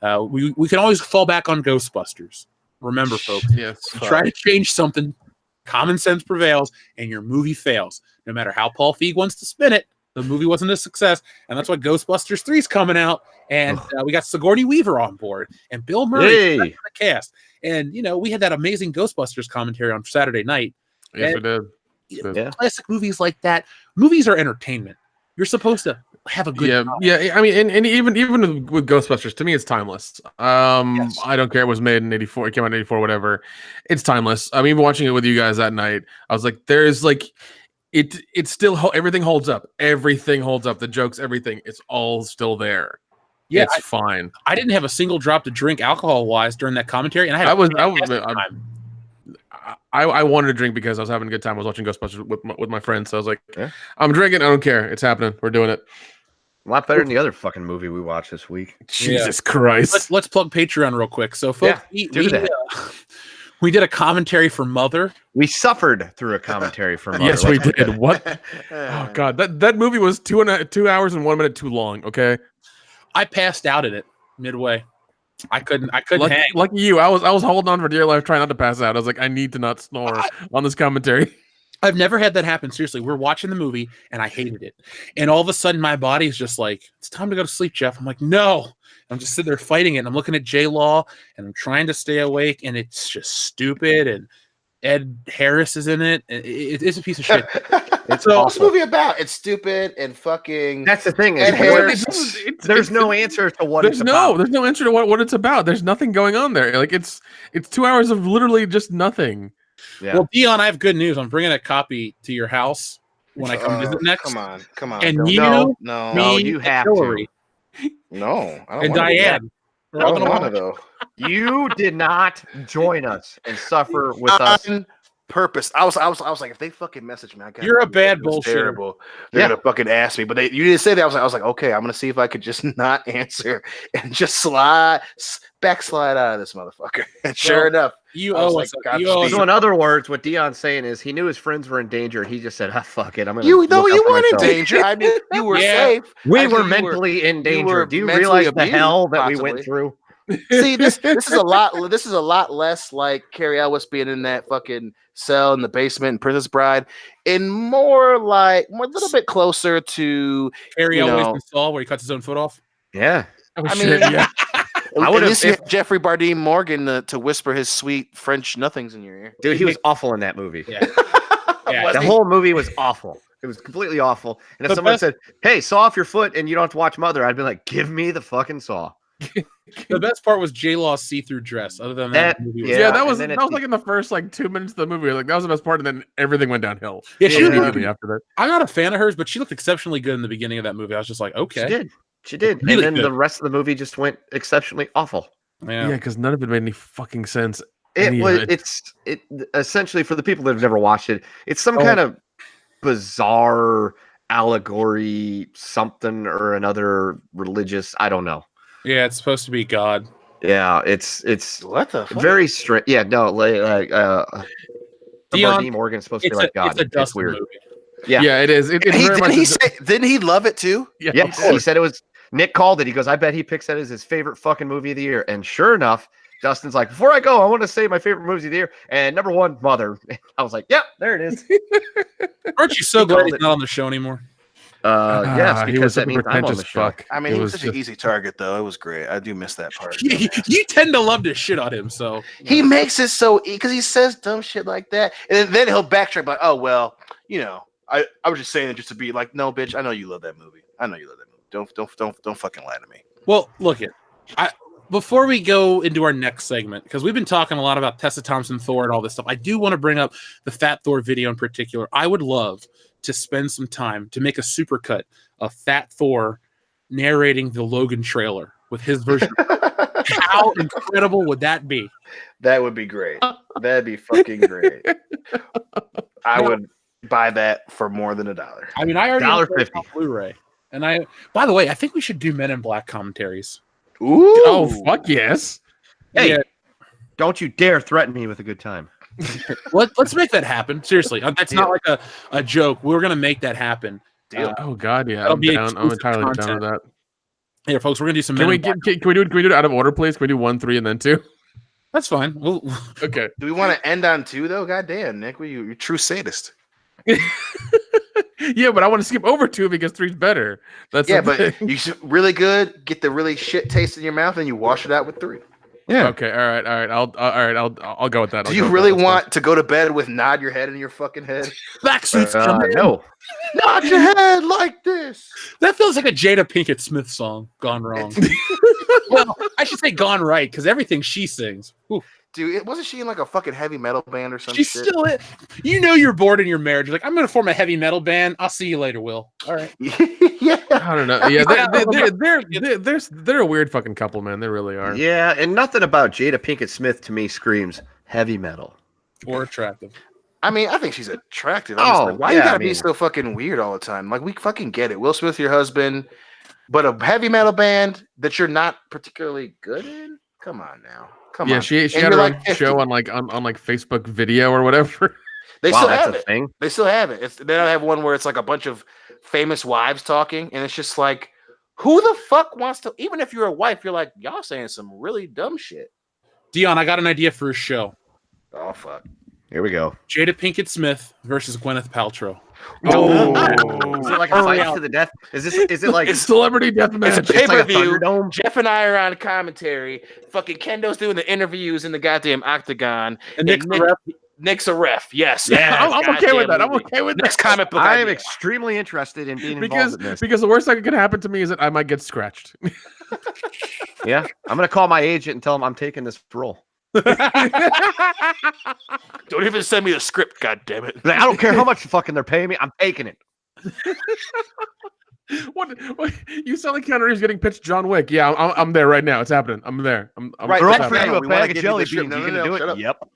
We can always fall back on Ghostbusters. Remember, folks, yes, try to change something, common sense prevails, and your movie fails. No matter how Paul Feig wants to spin it, the movie wasn't a success, and that's why Ghostbusters 3 is coming out, and we got Sigourney Weaver on board, and Bill Murray in the cast, and we had that amazing Ghostbusters commentary on Saturday night. Yes, we did. Yeah. Classic movies like that. Movies are entertainment. You're supposed to have a good time. Yeah. I mean, and even with Ghostbusters, to me, it's timeless. I don't care. It was made in '84. It came out in '84. Whatever. It's timeless. I mean, even watching it with you guys that night, I was like, there's like, it's still everything holds up. Everything holds up. The jokes, everything. It's all still there. Yeah, it's fine. I didn't have a single drop to drink alcohol wise during that commentary, and I wanted to drink because I was having a good time. I was watching Ghostbusters with my friends, so I was like, I'm drinking. I don't care. It's happening. We're doing it. A lot better than the other fucking movie we watched this week. Jesus Christ. Let's plug Patreon real quick. So, folks, we did a commentary for Mother. We suffered through a commentary for Mother. Yes, we did. What? Oh God, that movie was 2 hours and 1 minute too long. Okay, I passed out at it midway. I couldn't hang. Lucky you. I was holding on for dear life, trying not to pass out. I was like, I need to not snore on this commentary. I've never had that happen. Seriously, we're watching the movie and I hated it. And all of a sudden my body's just like, it's time to go to sleep, Jeff. I'm like, no. I'm just sitting there fighting it. And I'm looking at J-Law and I'm trying to stay awake and it's just stupid. And Ed Harris is in it. It's a piece of shit. What's the movie about? It's stupid and fucking. That's the thing. Ed Harris. There's no answer to what it's about. There's no answer to what it's about. There's nothing going on there. Like it's 2 hours of literally just nothing. Yeah. Well, Dion, I have good news. I'm bringing a copy to your house when I come visit next. Come on. And no, you have Hillary. To. No, I don't and Diane. I don't want to though. You did not join us and suffer with us. Purpose. I was like, if they fucking message me, you're a bad bullshit. Terrible. They're gonna fucking ask me, but you didn't say that. I was like, okay, I'm gonna see if I could just not answer and just backslide out of this motherfucker. And sure enough, you owe us. So in other words, what Dion's saying is he knew his friends were in danger. He just said, fuck it. I'm gonna. You weren't in danger. I mean, you were safe. We were mentally in danger. Do you realize the hell that we went through? See, this is a lot less like Carrie Ellis being in that fucking cell in the basement in Princess Bride, and more a little bit closer to Carrie Ellis in Saw, where he cuts his own foot off. Yeah, I would have Jeffrey Bardem Morgan to whisper his sweet French nothings in your ear. Dude, he was awful in that movie. Yeah, the whole movie was awful. It was completely awful. And if someone said, "Hey, saw off your foot," and you don't have to watch Mother, I'd be like, "Give me the fucking saw." The best part was J-Law's see-through dress. Other than that movie was that was like in the first 2 minutes of the movie. Like that was the best part, and then everything went downhill. Yeah, she immediately after that. I'm not a fan of hers, but she looked exceptionally good in the beginning of that movie. I was just like, okay, she did, really and then the rest of the movie just went exceptionally awful. Yeah, because none of it made any fucking sense. It's essentially, for the people that have never watched it, it's some kind of bizarre allegory, something or another religious. I don't know. Yeah, it's supposed to be God. Yeah, it's what the fuck? Very strange. Yeah, no, Dion Morgan's supposed to be like God. It's weird. Movie. Yeah, it is. Didn't he love it too? Yeah, he said it was. Nick called it. He goes, I bet he picks that as his favorite fucking movie of the year. And sure enough, Justin's like, before I go, I want to say my favorite movies of the year. And number one, Mother. I was like, yep, there it is. Aren't you so glad he's not on the show anymore? Yes, because that means I'm on the show. I mean, he was such an easy target, though. It was great. I do miss that part. You tend to love to shit on him, so he makes it so because he says dumb shit like that, and then he'll backtrack like, "Oh well, I was just saying it just to be like, no, bitch, I know you love that movie. I know you love that movie. Don't fucking lie to me." Well, look it. Before we go into our next segment, because we've been talking a lot about Tessa Thompson, Thor, and all this stuff, I do want to bring up the Fat Thor video in particular. I would love to spend some time to make a supercut of Fat Thor narrating the Logan trailer with his version. How incredible would that be? That would be great. That'd be fucking great. I would buy that for more than $1. I mean, I already $1.50 on Blu-ray. And by the way, I think we should do Men in Black commentaries. Ooh. Oh, fuck yes. Hey, don't you dare threaten me with a good time. Let's make that happen. Seriously. That's not like a joke. We're going to make that happen. Oh, God, yeah. I'm entirely down with that. Yeah, folks, we're going to do some Can we do it out of order, please? Can we do 1, 3, and then 2? That's fine. Okay. Do we want to end on 2, though? God damn, Nick. You're a true sadist. Yeah, but I want to skip over 2 because 3's better. That's Yeah, the but thing. you should really good, get the really shit taste in your mouth, and you wash it out with 3. Yeah. Okay, all right. I'll go with that. Do you really want to go to bed with nod your head in your fucking head? Backsuits come in. No. Nod your head like this. That feels like a Jada Pinkett Smith song gone wrong. Well, I should say gone right because everything she sings. Ooh, Dude, wasn't she in like a fucking heavy metal band or something? she's still it. You know you're bored in your marriage. You're like, I'm going to form a heavy metal band. I'll see you later, Will. All right. Yeah. I don't know. Yeah, they're a weird fucking couple, man. They really are. Yeah, and nothing about Jada Pinkett Smith to me screams heavy metal. Or attractive. I mean, I think she's attractive. I'm just like, why you yeah, gotta I be mean- so fucking weird all the time? Like, we fucking get it. Will Smith, your husband, but a heavy metal band that you're not particularly good in? Come on now. Come Yeah, on. she And had you're her like own 50. show on like Facebook video or whatever. They Wow, still that's have a it. thing. They still have it. They don't have one where it's like a bunch of famous wives talking, and it's just like, who the fuck wants to? Even if you're a wife, you're like, y'all saying some really dumb shit. Dion, I got an idea for a show. Oh fuck. Here we go. Jada Pinkett Smith versus Gwyneth Paltrow. Oh, Is it like a fight to the death? Is it like It's- celebrity It's a deathmatch. pay per like a view. Thunderdome? Jeff and I are on commentary. Fucking Kendo's doing the interviews in the goddamn octagon. And Nick's the ref. Nick's a ref. Yes. I'm okay with that. I'm goddamn okay with Next that. comic book. I am idea. extremely interested in being Because involved in this. because the worst that could happen to me is that I might get scratched. Yeah, I'm gonna call my agent and tell him I'm taking this role. Don't even send me the script. God damn it. Like, I don't care how much fucking they're paying me. I'm taking it. what you sound like Keanu Reeves getting pitched John Wick. Yeah, I'm there right now. It's happening. I'm there. I'm Right, They're right, offering right. you a We wanna bag of give you jelly the script. beans. No, You no, gonna no, do shut it? up. Yep.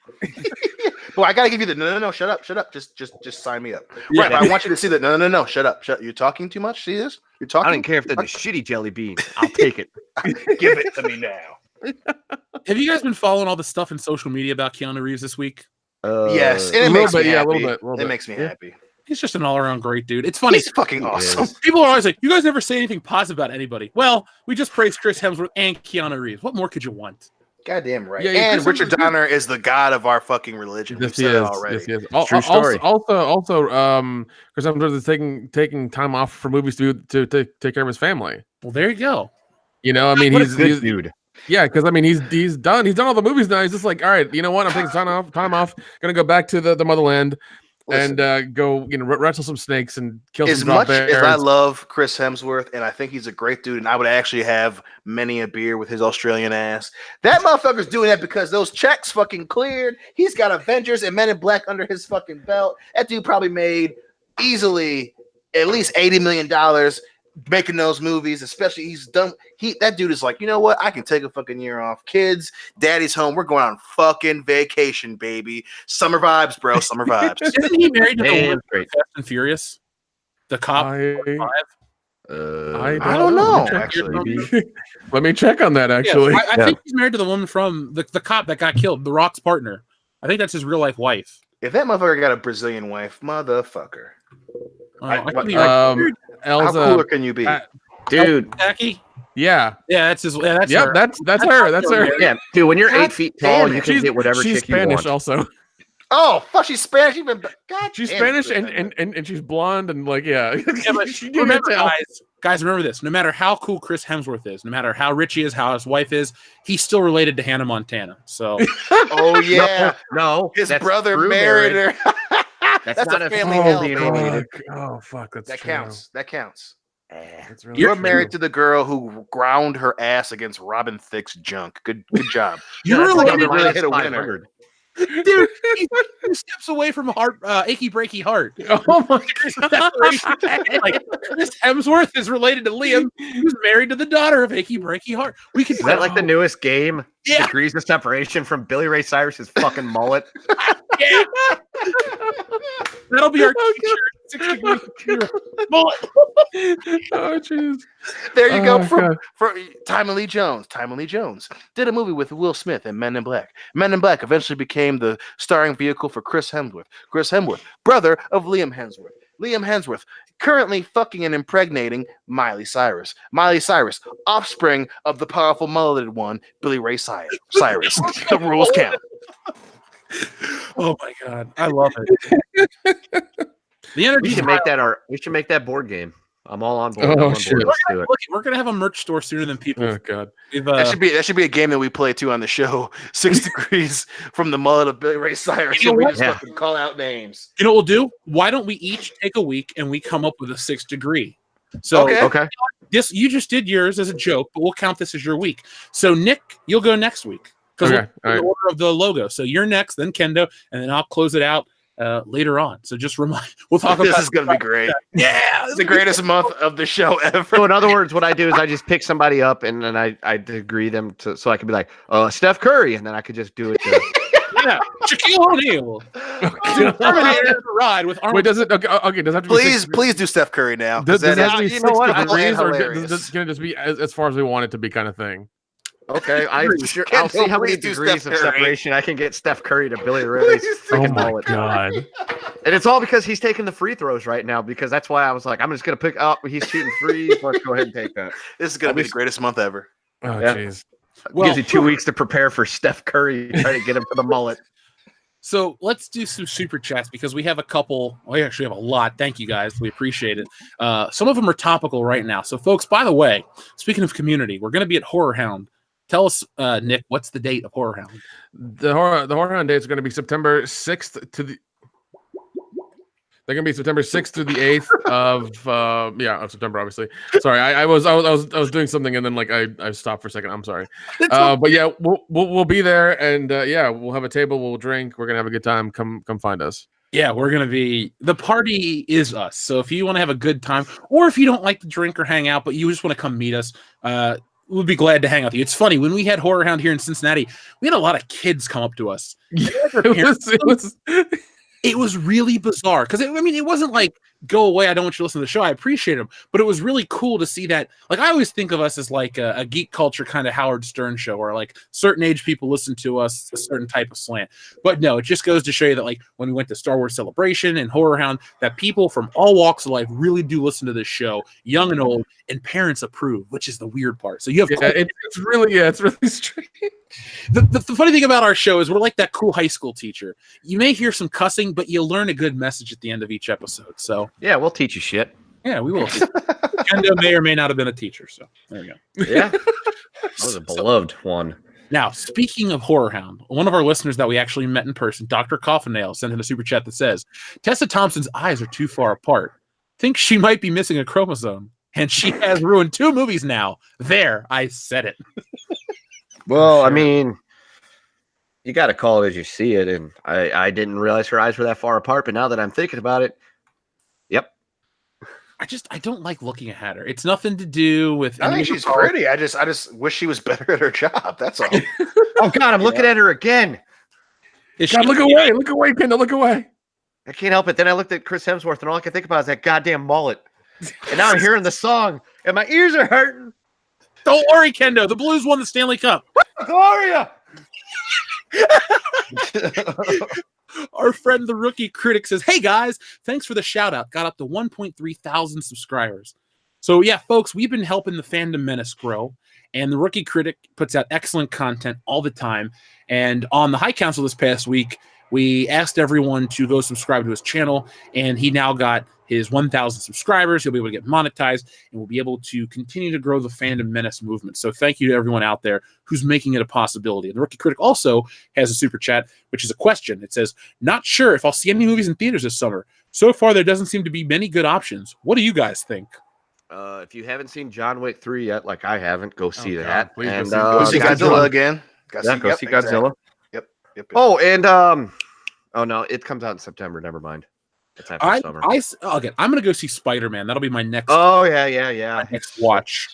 Well, I gotta give you the no. Shut up. Just sign me up. Yeah. Right, but I want you to see that. No. Shut up. You're talking too much. See this? You're talking. I don't care if they're the shitty jelly beans. I'll take it. Give it to me now. Have you guys been following all the stuff in social media about Keanu Reeves this week? Yes, and a it little makes bit, me yeah, a happy. little bit, a little It bit. makes me Yeah. happy. He's just an all-around great dude. It's funny. He's fucking awesome. People are always like, you guys never say anything positive about anybody. Well, we just praised Chris Hemsworth and Keanu Reeves. What more could you want? Goddamn right. Yeah, yeah, and Chris Richard Hemsworth- Donner is the god of our fucking religion. We've Yes, he said it is. already. Yes, he is. True story. Also, Chris Hemsworth is taking time off for movies to take care of his family. Well, there you go. You know, I mean, What a he's good dude. yeah, because I mean, he's done all the movies now. He's just like, all right, you know what? I'm taking time off. Gonna go back to the motherland Listen, and go, wrestle some snakes and kill as some drop much bears. as I love Chris Hemsworth, and I think he's a great dude, and I would actually have many a beer with his Australian ass. That motherfucker's doing that because those checks fucking cleared. He's got Avengers and Men in Black under his fucking belt. That dude probably made easily at least $80 million making those movies, especially he's done. That dude is like, you know what? I can take a fucking year off. Kids, daddy's home. We're going on fucking vacation, baby. Summer vibes, bro. Summer vibes. Isn't he married to the Damn woman straight. from Fast and Furious? The cop. I I don't know, actually. Let me check on that. Actually, I think he's married to the woman from the cop that got killed, The Rock's partner. I think that's his real life wife. If that motherfucker got a Brazilian wife, motherfucker. I could be How Elza, cooler can you be? Dude. Jackie. yeah, Yeah, that's his. Yeah, that's yep, her. that's her. That's her. Yeah, dude, when you're God 8 feet tall, damn you it. can get whatever she's chick you Spanish want. also. Oh, fuck, she's Spanish. Even God, She's damn it, Spanish and she's blonde and like yeah. Yeah, but She- you can remember, tell. guys, remember this. No matter how cool Chris Hemsworth is, no matter how rich he is, how his wife is, he's still related to Hannah Montana. So Oh yeah, No, his that's brother true married marriage. her. That's not a a family Oh, hell, being baby. related. oh fuck, that's That true. counts. That counts. That's really You're true. married to the girl who ground her ass against Robin Thicke's junk. Good job. you're That's like related, a really minus hit a winner. 500. dude. He's 2 steps away from achy breaky heart. Oh my Like Chris Hemsworth is related to Liam, who's married to the daughter of achy breaky heart. We can Is that like the newest game? Yeah. Degrees of separation from Billy Ray Cyrus's fucking mullet. Yeah. That'll be our Oh, t-shirt. 6 degrees of zero. Mullet. Oh jeez. There you go. Oh, From God. for Timon Lee Jones. Timon Lee Jones did a movie with Will Smith and Men in Black. Men in Black eventually became the starring vehicle for Chris Hemsworth. Chris Hemsworth, brother of Liam Hemsworth. Liam Hemsworth, currently fucking and impregnating Miley Cyrus. Miley Cyrus, offspring of the powerful mulleted one, Billy Ray Cyrus. The rules count. Oh my god, I love it. The energy. We should make that board game. I'm all on board. Oh, I'm on shit. board. Let's do it. Look, we're gonna have a merch store sooner than people. Oh god. That should be a game that we play too on the show. 6 degrees from the mullet of Billy Ray Cyrus. You know We what? just fucking call out names. You know what we'll do? Why don't we each take a week and we come up with a 6 degree? So Okay. this you just did yours as a joke, but we'll count this as your week. So Nick, you'll go next week because Okay, we'll the order of the logo. So you're next, then Kendo, and then I'll close it out later on. So just remind. We'll talk about This is going to be great. Yeah, It's the greatest month of the show ever. So in other words, what I do is I just pick somebody up and then I degree them to so I could be like, Steph Curry, and then I could just do it. Yeah, Shaquille O'Neal. Terminator ride with Arnold. Wait, does it? Okay. Does it have to be Please do Steph Curry now. Does it have to be you 6 know what? I degrees, or hilarious. can it just be as far as we want it to be, kind of thing? Okay, I'll see how many Please do degrees Steph of Curry. separation I can get Steph Curry to Billy Ray's Oh freaking my mullet. god! And it's all because he's taking the free throws right now. Because that's why I was like, I'm just gonna pick up. He's shooting free. Let's go ahead and take that. This is going to be the greatest month ever. Oh Yeah. jeez. Well, Gives you 2 weeks to prepare for Steph Curry, trying to get him to the mullet. So let's do some super chats because we have a couple. We actually have a lot. Thank you guys. We appreciate it. Some of them are topical right now. So, folks, by the way, speaking of community, we're going to be at Horror Hound. Tell us, Nick, what's the date of Horror Hound? The horror hunt dates are going to be September 6th to the. They're going to be September 6th to the 8th of September, obviously. Sorry, I was doing something and then like I stopped for a second. I'm sorry. But yeah, we'll be there and we'll have a table. We'll drink. We're gonna have a good time. Come find us. Yeah, we're going to be. The party is us. So if you want to have a good time, or if you don't like to drink or hang out, but you just want to come meet us, we'll be glad to hang out with you. It's funny when we had Horror Hound here in Cincinnati, we had a lot of kids come up to us. It was really bizarre because it wasn't like go away. I don't want you to listen to the show. I appreciate them, but it was really cool to see that. Like I always think of us as like a geek culture kind of Howard Stern show, where like certain age people listen to us a certain type of slant. But no, it just goes to show you that like when we went to Star Wars Celebration and Horror Hound, that people from all walks of life really do listen to this show, young and old, and parents approve, which is the weird part. So you have it's really strange. The funny thing about our show is we're like that cool high school teacher. You may hear some cussing, but you'll learn a good message at the end of each episode. So Yeah, we'll teach you shit. yeah, we will. Kendo may or may not have been a teacher. So there we go. Yeah, that was a beloved one. Now, speaking of Horror Hound, one of our listeners that we actually met in person, Dr. Coffinail, sent in a super chat that says, Tessa Thompson's eyes are too far apart. Think she might be missing a chromosome. And she has ruined 2 movies now. There, I said it. Well, I mean, you got to call it as you see it, and I didn't realize her eyes were that far apart. But now that I'm thinking about it, yep. I don't like looking at her. It's nothing to do with. I think she's pretty. I just wish she was better at her job. That's all. Oh God, I'm looking at her again. God, look away, Kendall, look away. I can't help it. Then I looked at Chris Hemsworth, and all I could think about is that goddamn mullet. And now I'm hearing the song, and my ears are hurting. Don't worry, Kendo. The Blues won the Stanley Cup. Gloria. Our friend, the Rookie Critic, says, hey, guys, thanks for the shout-out. Got up to 1.3 thousand subscribers. So, yeah, folks, we've been helping the Fandom Menace grow, and the Rookie Critic puts out excellent content all the time. And on the High Council this past week, we asked everyone to go subscribe to his channel, and he now got his 1,000 subscribers. He'll be able to get monetized, and we'll be able to continue to grow the Fandom Menace movement. So thank you to everyone out there who's making it a possibility. And the Rookie Critic also has a super chat, which is a question. It says, not sure if I'll see any movies in theaters this summer. So far, there doesn't seem to be many good options. What do you guys think? If you haven't seen John Wick 3 yet, like I haven't, go see God, that. please And Go see Godzilla again. Go see Godzilla. Yep. Oh, and oh no, it comes out in September. Never mind. It's after summer. Okay, I'm going to go see Spider-Man. That'll be my next. Oh yeah. Next watch.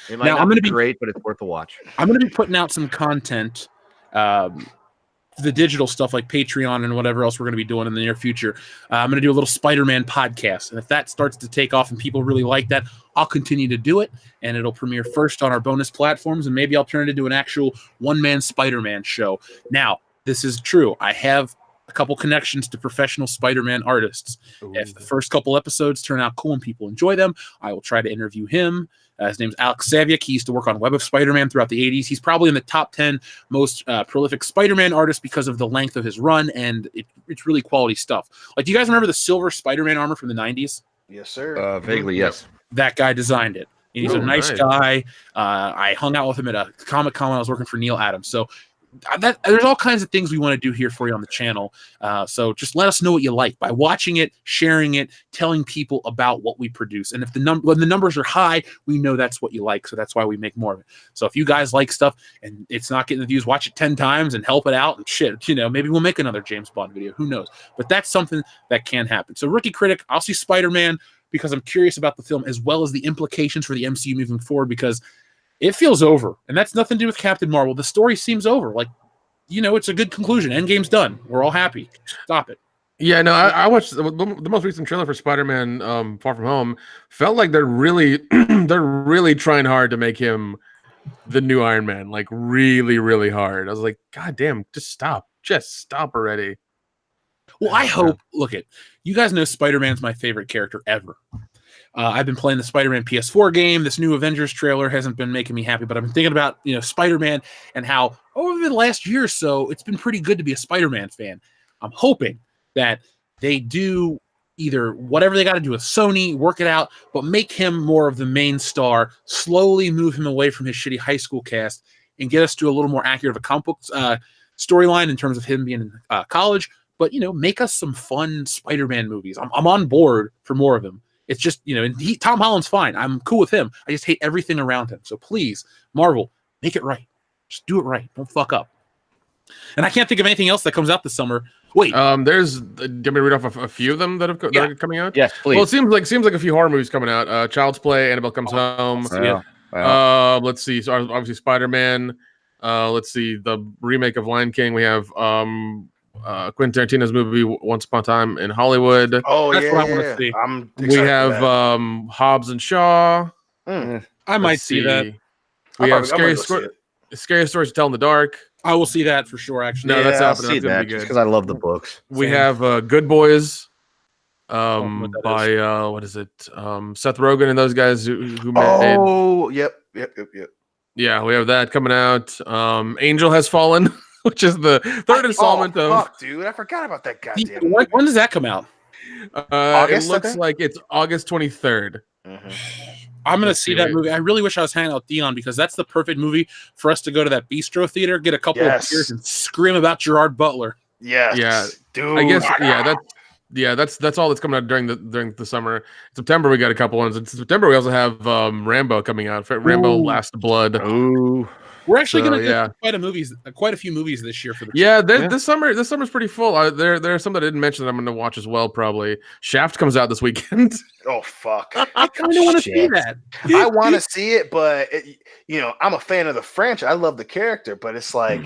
It might Now, not I'm gonna be be- great, but it's worth a watch. I'm going to be putting out some content, the digital stuff like Patreon and whatever else we're going to be doing in the near future. I'm going to do a little Spider-Man podcast. And if that starts to take off and people really like that, I'll continue to do it. And it'll premiere first on our bonus platforms. And maybe I'll turn it into an actual one-man Spider-Man show. Now, this is true. I have a couple connections to professional Spider-Man artists. If the first couple episodes turn out cool and people enjoy them, I will try to interview him. His name's Alex Saviuk. He used to work on Web of Spider-Man throughout the 80s. He's probably in the top 10 most prolific Spider-Man artists because of the length of his run, and it's really quality stuff. Like, do you guys remember the silver Spider-Man armor from the 90s? Yes, sir. Vaguely, yes. That guy designed it. And he's a nice nice guy. I hung out with him at a Comic-Con when I was working for Neil Adams. So there's all kinds of things we want to do here for you on the channel. So just let us know what you like by watching it, sharing it, telling people about what we produce. And if when the numbers are high, we know that's what you like. So that's why we make more of it. So if you guys like stuff and it's not getting the views, watch it 10 times and help it out and shit. Maybe we'll make another James Bond video. Who knows? But that's something that can happen. So Rookie Critic, I'll see Spider-Man because I'm curious about the film as well as the implications for the MCU moving forward, because it feels over. And that's nothing to do with Captain Marvel. The story seems over. Like, it's a good conclusion. Endgame's done. We're all happy. Stop it. Yeah, no, I watched the most recent trailer for Spider-Man Far From Home. Felt like they're really trying hard to make him the new Iron Man. Like, really, really hard. I was like, God damn, just stop. Just stop already. Well, I hope, you guys know Spider-Man's my favorite character ever. I've been playing the Spider-Man PS4 game. This new Avengers trailer hasn't been making me happy, but I've been thinking about, Spider-Man and how over the last year or so, it's been pretty good to be a Spider-Man fan. I'm hoping that they do either whatever they got to do with Sony, work it out, but make him more of the main star, slowly move him away from his shitty high school cast and get us to a little more accurate of a comic book storyline in terms of him being in college. But, make us some fun Spider-Man movies. I'm on board for more of them. It's just, and Tom Holland's fine. I'm cool with him. I just hate everything around him. So please, Marvel, make it right. Just do it right. Don't fuck up. And I can't think of anything else that comes out this summer. Wait. Do you want me to read off a few of them that are coming out? Yes, please. Well, it seems like a few horror movies coming out. Child's Play, Annabelle Comes Home. Let's see. So obviously Spider-Man. Let's see the remake of Lion King. We have Quentin Tarantino's movie Once Upon a Time in Hollywood. Oh, that's yeah, what I want to see. We have Hobbs and Shaw. I might see that. We have Scary Stories to Tell in the Dark. I will see that for sure, actually. No, that's I'll happening. see That's gonna that be good. because I love the books. We have Good Boys. By what is it? Seth Rogen and those guys who made. Oh, yep. Yeah, we have that coming out. Angel Has Fallen, which is the third installment of. Fuck, dude, I forgot about that goddamn. When does that come out? August, it looks like it's August 23rd. Mm-hmm. I'm going to see that movie. I really wish I was hanging out with Dion because that's the perfect movie for us to go to that bistro theater, get a couple of beers, and scream about Gerard Butler. Yes. Yeah, dude. I guess that's all that's coming out during the summer. In September we got a couple ones. In September we also have Rambo coming out. Rambo Last Blood. Ooh. We're actually going to get quite a few movies this year for the This summer's pretty full. There are some that I didn't mention that I'm going to watch as well. Probably Shaft comes out this weekend. Oh fuck! I kind of want to see that. I want to see it, but I'm a fan of the franchise. I love the character, but it's like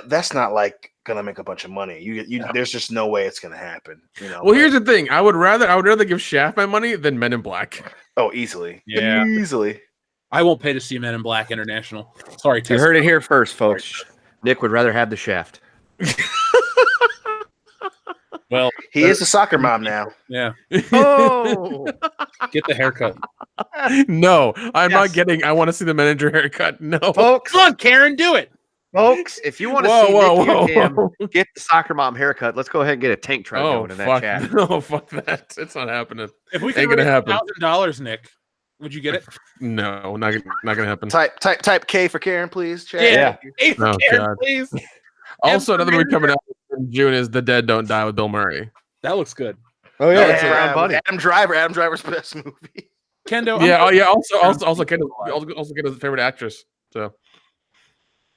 that's not like gonna make a bunch of money. There's just no way it's gonna happen. Well, here's the thing. I would rather give Shaft my money than Men in Black. Oh, easily. Yeah, easily. I won't pay to see Men in Black International. Sorry, you heard it here first, folks. Nick would rather have the Shaft. Well, he is a soccer mom now. Yeah. Oh, get the haircut. No, I'm not getting. I want to see the manager haircut. No, folks. Come on, Karen, do it. Folks, if you want to see Nick get the soccer mom haircut, let's go ahead and get a tank truck going in that chat. No, fuck that. It's not happening. If we could raise $1,000, Nick, would you get it? No, not gonna happen. Type K for Karen, please. Chat. Yeah. K for Karen, God. please. Also, another movie coming out in June is The Dead Don't Die with Bill Murray. That looks good. Oh yeah, Brown Bunny. Adam Driver's best movie. Kendo. Yeah. Also Kendo's favorite actress. So.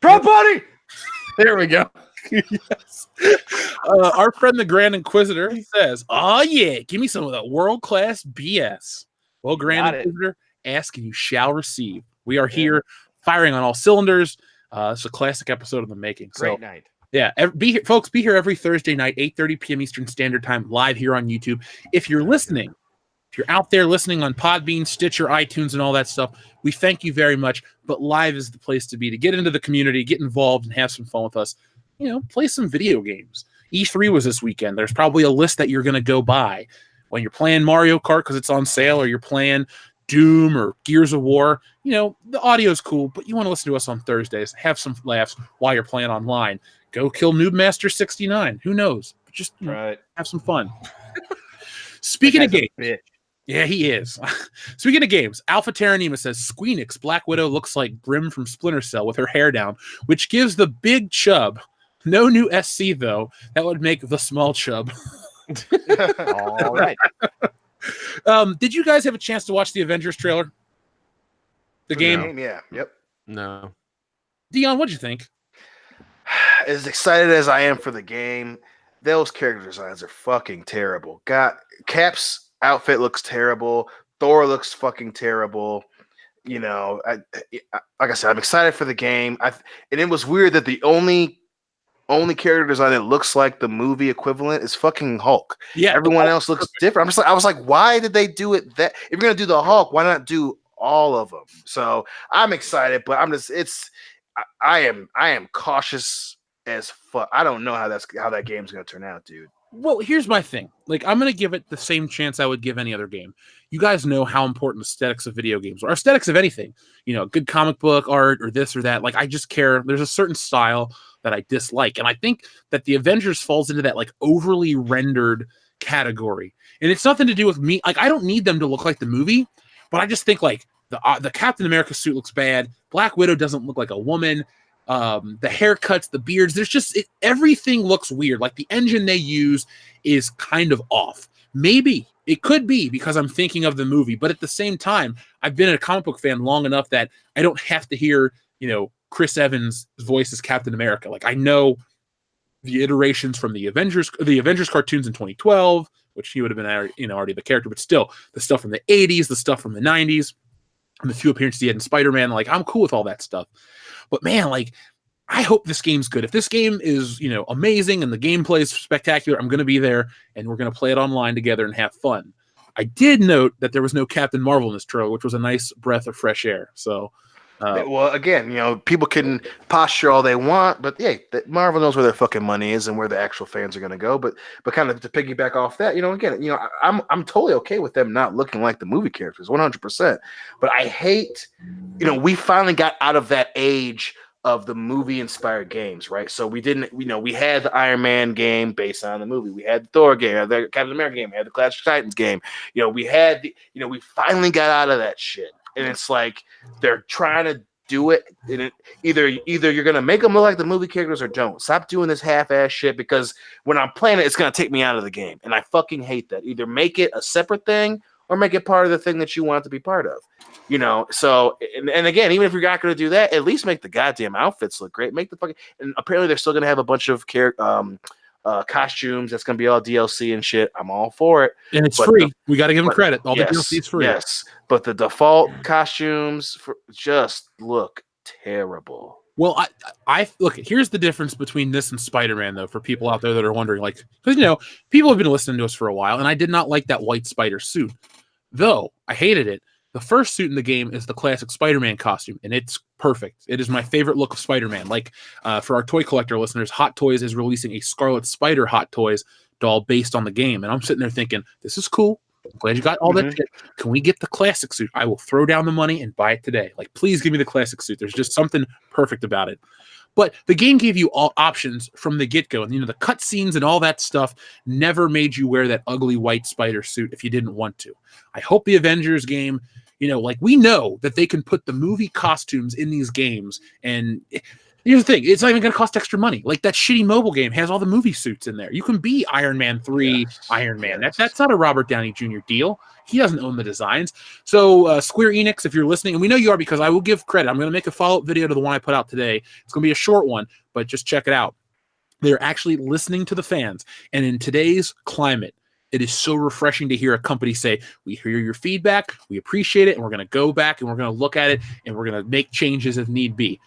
Brown Bunny. There we go. Yes. Our friend the Grand Inquisitor says, "Oh yeah, give me some of that world-class BS." Well, Grand Inquisitor, ask and you shall receive. We are here firing on all cylinders. It's a classic episode of the making. Great night. Yeah, folks, be here every Thursday night, 8:30 p.m. Eastern Standard Time, live here on YouTube. If you're listening, if you're out there listening on Podbean, Stitcher, iTunes, and all that stuff, we thank you very much. But live is the place to be, to get into the community, get involved, and have some fun with us. Play some video games. E3 was this weekend. There's probably a list that you're going to go buy when you're playing Mario Kart because it's on sale, or you're playing Doom or Gears of War, the audio is cool, but you want to listen to us on Thursdays, have some laughs while you're playing online. Go kill Noobmaster 69. Who knows? Just have some fun. Speaking of games, yeah, he is. Speaking of games, Alpha Terranema says Squeenix Black Widow looks like Grim from Splinter Cell with her hair down, which gives the big chub. No new SC though. That would make the small chub. All right. Did you guys have a chance to watch the Avengers trailer? The game? Yeah. Yep. No. Dion, what'd you think? As excited as I am for the game, those character designs are fucking terrible. Cap's outfit looks terrible. Thor looks fucking terrible. Like I said, I'm excited for the game. And it was weird that the only character design that looks like the movie equivalent is fucking Hulk. Yeah, everyone else looks different. I was like, why did they do it that? If you're gonna do the Hulk, why not do all of them? So I'm excited, but I am cautious as fuck. I don't know how that game's gonna turn out, dude. Well, here's my thing. Like, I'm going to give it the same chance I would give any other game. You guys know how important aesthetics of video games are. Aesthetics of anything. Good comic book art or this or that. Like, I just care. There's a certain style that I dislike. And I think that the Avengers falls into that, like, overly rendered category. And it's nothing to do with me. Like, I don't need them to look like the movie. But I just think, like, the Captain America suit looks bad. Black Widow doesn't look like a woman. The haircuts, the beards, there's just everything looks weird. Like the engine they use is kind of off. Maybe it could be because I'm thinking of the movie, but at the same time, I've been a comic book fan long enough that I don't have to hear, Chris Evans' voice as Captain America. Like I know the iterations from the Avengers cartoons in 2012, which he would have been, already the character, but still the stuff from the 80s, the stuff from the 90s, and the few appearances he had in Spider-Man. Like I'm cool with all that stuff. But man, like, I hope this game's good. If this game is, amazing and the gameplay is spectacular, I'm going to be there and we're going to play it online together and have fun. I did note that there was no Captain Marvel in this trailer, which was a nice breath of fresh air. So, well, again, people can posture all they want, but yeah, Marvel knows where their fucking money is and where the actual fans are going to go. But kind of to piggyback off that, I'm totally okay with them not looking like the movie characters, 100%. But I hate, we finally got out of that age of the movie inspired games, right? So we didn't, we had the Iron Man game based on the movie. We had the Thor game, the Captain America game, we had the Clash of Titans game. We had we finally got out of that shit. And it's like they're trying to do it. And either you're gonna make them look like the movie characters or don't. Stop doing this half-ass shit because when I'm playing it, it's gonna take me out of the game, and I fucking hate that. Either make it a separate thing or make it part of the thing that you want it to be part of. So and again, even if you're not gonna do that, at least make the goddamn outfits look great. Make the fucking and apparently they're still gonna have a bunch of costumes. That's gonna be all DLC and shit. I'm all for it, and it's free. We got to give them credit. All the DLC is free. Yes, but the default costumes just look terrible. Well, I look. Here's the difference between this and Spider-Man, though, for people out there that are wondering, like, because people have been listening to us for a while, and I did not like that white spider suit, though I hated it. The first suit in the game is the classic Spider-Man costume, and it's perfect. It is my favorite look of Spider-Man. Like, for our toy collector listeners, Hot Toys is releasing a Scarlet Spider Hot Toys doll based on the game, and I'm sitting there thinking, this is cool. I'm glad you got all that shit. Can we get the classic suit? I will throw down the money and buy it today. Like, please give me the classic suit. There's just something perfect about it. But the game gave you all options from the get-go. And, the cutscenes and all that stuff never made you wear that ugly white spider suit if you didn't want to. I hope the Avengers game, we know that they can put the movie costumes in these games. And here's the thing. It's not even going to cost extra money. Like, that shitty mobile game has all the movie suits in there. You can be Iron Man 3 Iron Man. That's not a Robert Downey Jr. deal. He doesn't own the designs. So Square Enix, if you're listening, and we know you are because I will give credit. I'm going to make a follow-up video to the one I put out today. It's going to be a short one, but just check it out. They're actually listening to the fans. And in today's climate, it is so refreshing to hear a company say, we hear your feedback, we appreciate it, and we're going to go back and we're going to look at it, and we're going to make changes if need be.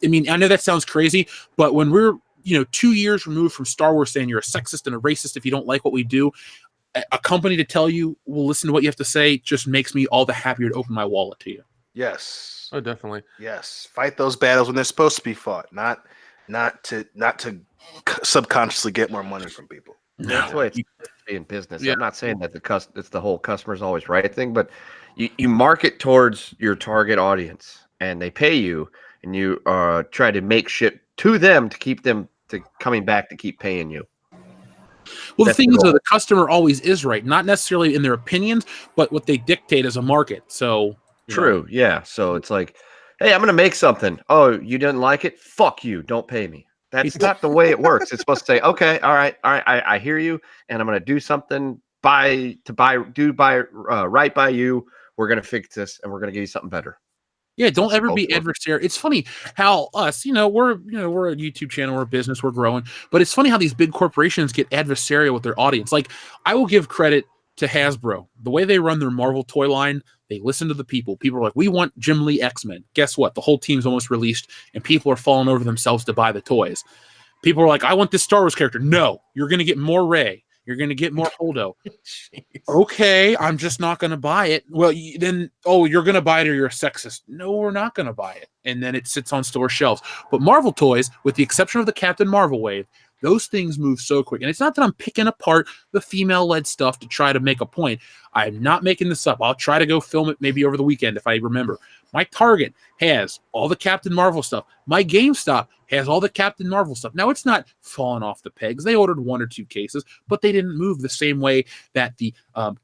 I mean, I know that sounds crazy, but when we're 2 years removed from Star Wars saying you're a sexist and a racist if you don't like what we do, a company to tell you we'll listen to what you have to say just makes me all the happier to open my wallet to you. Yes. Oh, definitely. Yes. Fight those battles when they're supposed to be fought, not to subconsciously get more money from people. That's the way it's supposed to be in business. I'm not saying that it's the whole customer's always right thing, but you market towards your target audience, and they pay you, and you try to make shit to them to keep them to coming back to keep paying you. Well, the thing is, though, the customer always is right, not necessarily in their opinions, but what they dictate as a market. So true, yeah. So it's like, hey, I'm going to make something. Oh, you didn't like it? Fuck you. Don't pay me. That's not the way it works. It's supposed to say, okay, all right, I hear you, and I'm going to do something right by you. We're going to fix this, and we're going to give you something better. Yeah, don't ever be adversarial. It's funny how us, we're a YouTube channel, we're a business, we're growing, but it's funny how these big corporations get adversarial with their audience. Like, I will give credit to Hasbro. The way they run their Marvel toy line, they listen to the people. People are like, we want Jim Lee X-Men. Guess what? The whole team's almost released, and people are falling over themselves to buy the toys. People are like, I want this Star Wars character. No, you're going to get more Rey. You're going to get more Holdo. Okay, I'm just not going to buy it. Well, then, you're going to buy it or you're a sexist. No, we're not going to buy it. And then it sits on store shelves. But Marvel toys, with the exception of the Captain Marvel wave, those things move so quick. And it's not that I'm picking apart the female-led stuff to try to make a point. I'm not making this up. I'll try to go film it maybe over the weekend if I remember. My Target has all the Captain Marvel stuff. My GameStop has all the Captain Marvel stuff. Now, it's not falling off the pegs. They ordered 1 or 2 cases, but they didn't move the same way that the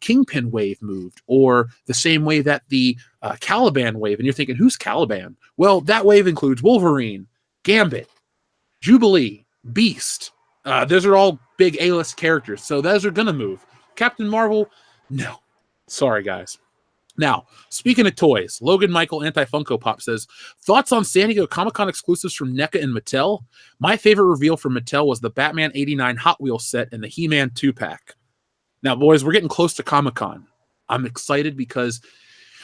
Kingpin wave moved, or the same way that the Caliban wave. And you're thinking, who's Caliban? Well, that wave includes Wolverine, Gambit, Jubilee, Beast. Those are all big A-list characters, so those are going to move. Captain Marvel, no. Sorry, guys. Now, speaking of toys, Logan Michael Anti-Funko Pop says, thoughts on San Diego Comic-Con exclusives from NECA and Mattel? My favorite reveal from Mattel was the Batman 89 Hot Wheels set and the He-Man 2-pack. Now, boys, we're getting close to Comic-Con. I'm excited because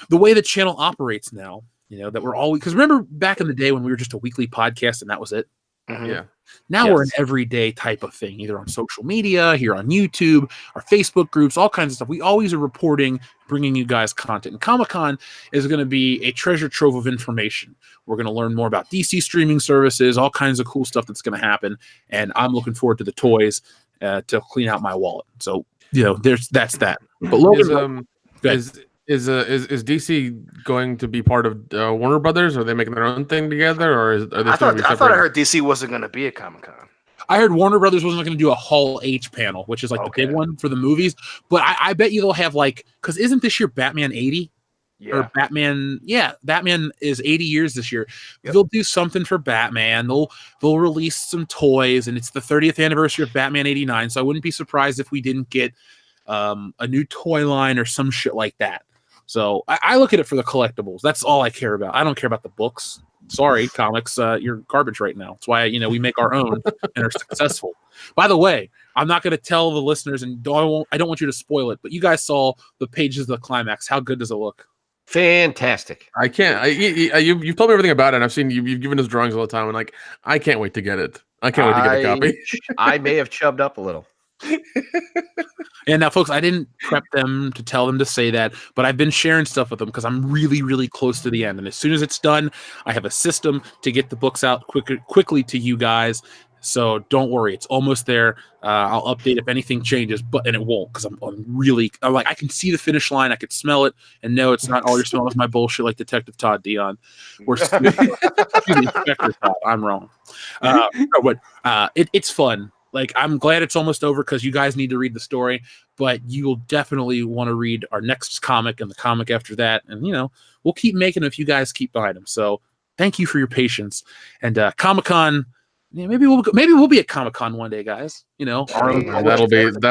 the way the channel operates now, that we're always... Because remember back in the day when we were just a weekly podcast and that was it? Mm-hmm. Yeah. Now we're an everyday type of thing, either on social media, here on YouTube, our Facebook groups, all kinds of stuff. We always are reporting, bringing you guys content. And Comic-Con is going to be a treasure trove of information. We're going to learn more about DC streaming services, all kinds of cool stuff that's going to happen. And I'm looking forward to the toys to clean out my wallet. So, that's that. But Logan, is DC going to be part of Warner Brothers? Are they making their own thing together, or are they? I thought I heard DC wasn't going to be at Comic-Con. I heard Warner Brothers wasn't going to do a Hall H panel, which is like the big one for the movies. But I bet you they'll have because isn't this year Batman 80? Yeah. Or Batman? Yeah, Batman is 80 years this year. Yep. They'll do something for Batman. They'll release some toys, and it's the 30th anniversary of Batman 89. So I wouldn't be surprised if we didn't get a new toy line or some shit like that. So I look at it for the collectibles. That's all I care about. I don't care about the books. Sorry, comics, you're garbage right now. That's why we make our own and are successful. By the way, I'm not going to tell the listeners, and I don't want you to spoil it. But you guys saw the pages of the climax. How good does it look? Fantastic. I can't. You've told me everything about it. And I've seen you've given us drawings all the time, and I can't wait to get it. I can't wait to get the copy. I may have chubbed up a little. And now, folks, I didn't prep them to tell them to say that, but I've been sharing stuff with them because I'm really, really close to the end. And as soon as it's done, I have a system to get the books out quickly to you guys. So don't worry, it's almost there. I'll update if anything changes, and it won't, because I'm like, I can see the finish line, I can smell it, and no, it's not all you're smelling is my bullshit like Detective Todd Dion. Excuse me, Inspector Todd. I'm wrong. It's fun. Like, I'm glad it's almost over because you guys need to read the story, but you will definitely want to read our next comic and the comic after that. And, we'll keep making them if you guys keep buying them. So thank you for your patience. And Comic-Con, maybe we'll be at Comic-Con one day, guys. That'll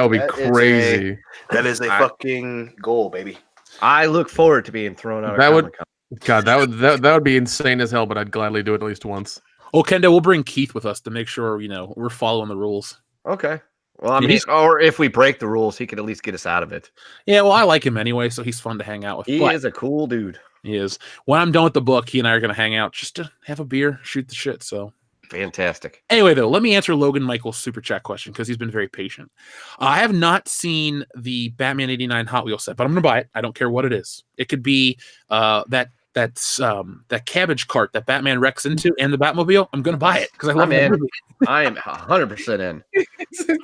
be crazy. That is a fucking goal, baby. I look forward to being thrown out of Comic-Con. God, that would be insane as hell, but I'd gladly do it at least once. Oh, Kendo, we'll bring Keith with us to make sure, we're following the rules. Okay. Well, I mean, or if we break the rules, he could at least get us out of it. Yeah, well, I like him anyway, so he's fun to hang out with. He is a cool dude. He is. When I'm done with the book, he and I are going to hang out just to have a beer, shoot the shit, so. Fantastic. Anyway, though, let me answer Logan Michael's super chat question because he's been very patient. I have not seen the Batman 89 Hot Wheels set, but I'm going to buy it. I don't care what it is. It could be that that cabbage cart that Batman wrecks into and the Batmobile, I'm gonna buy it because I love that movie. I am 100% in.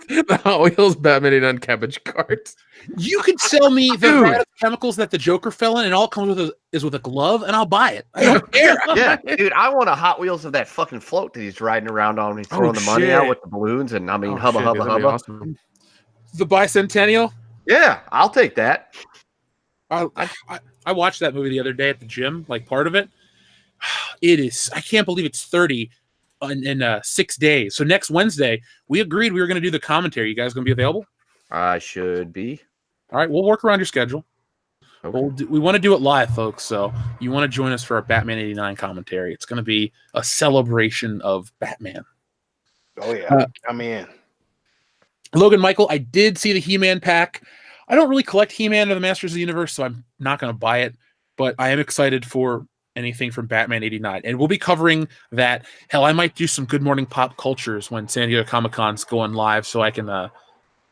The Hot Wheels Batman on cabbage cart. You could sell me the vat of chemicals that the Joker fell in, and all it comes with is with a glove, and I'll buy it. I don't care. Yeah, dude, I want a Hot Wheels of that fucking float that he's riding around on. He's throwing the money out with the balloons, and I mean, hubba. Awesome. The Bicentennial. Yeah, I'll take that. I watched that movie the other day at the gym, like part of it. It is, I can't believe it's 30 in 6 days. So next Wednesday, we agreed we were going to do the commentary. You guys going to be available? I should be. All right, we'll work around your schedule. Okay. We want to do it live, folks. So you want to join us for our Batman 89 commentary. It's going to be a celebration of Batman. Oh, yeah. I'm in. Logan Michael, I did see the He-Man pack. I don't really collect He-Man or the Masters of the Universe, so I'm not going to buy it. But I am excited for anything from Batman 89. And we'll be covering that. Hell, I might do some Good Morning Pop Cultures when San Diego Comic-Con's going live so I can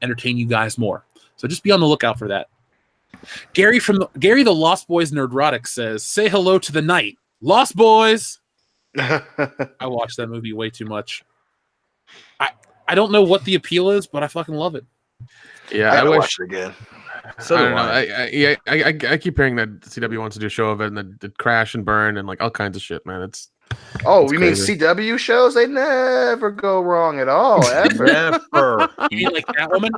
entertain you guys more. So just be on the lookout for that. Gary the Lost Boys Nerdrotic says, say hello to the night. Lost Boys! I watched that movie way too much. I don't know what the appeal is, but I fucking love it. Yeah, I wish watch it again. So I don't know. I keep hearing that CW wants to do a show of it, and that crash and burn and like all kinds of shit, man. It's you crazy. mean CW shows? They never go wrong at all, ever. Never. You mean like Catwoman?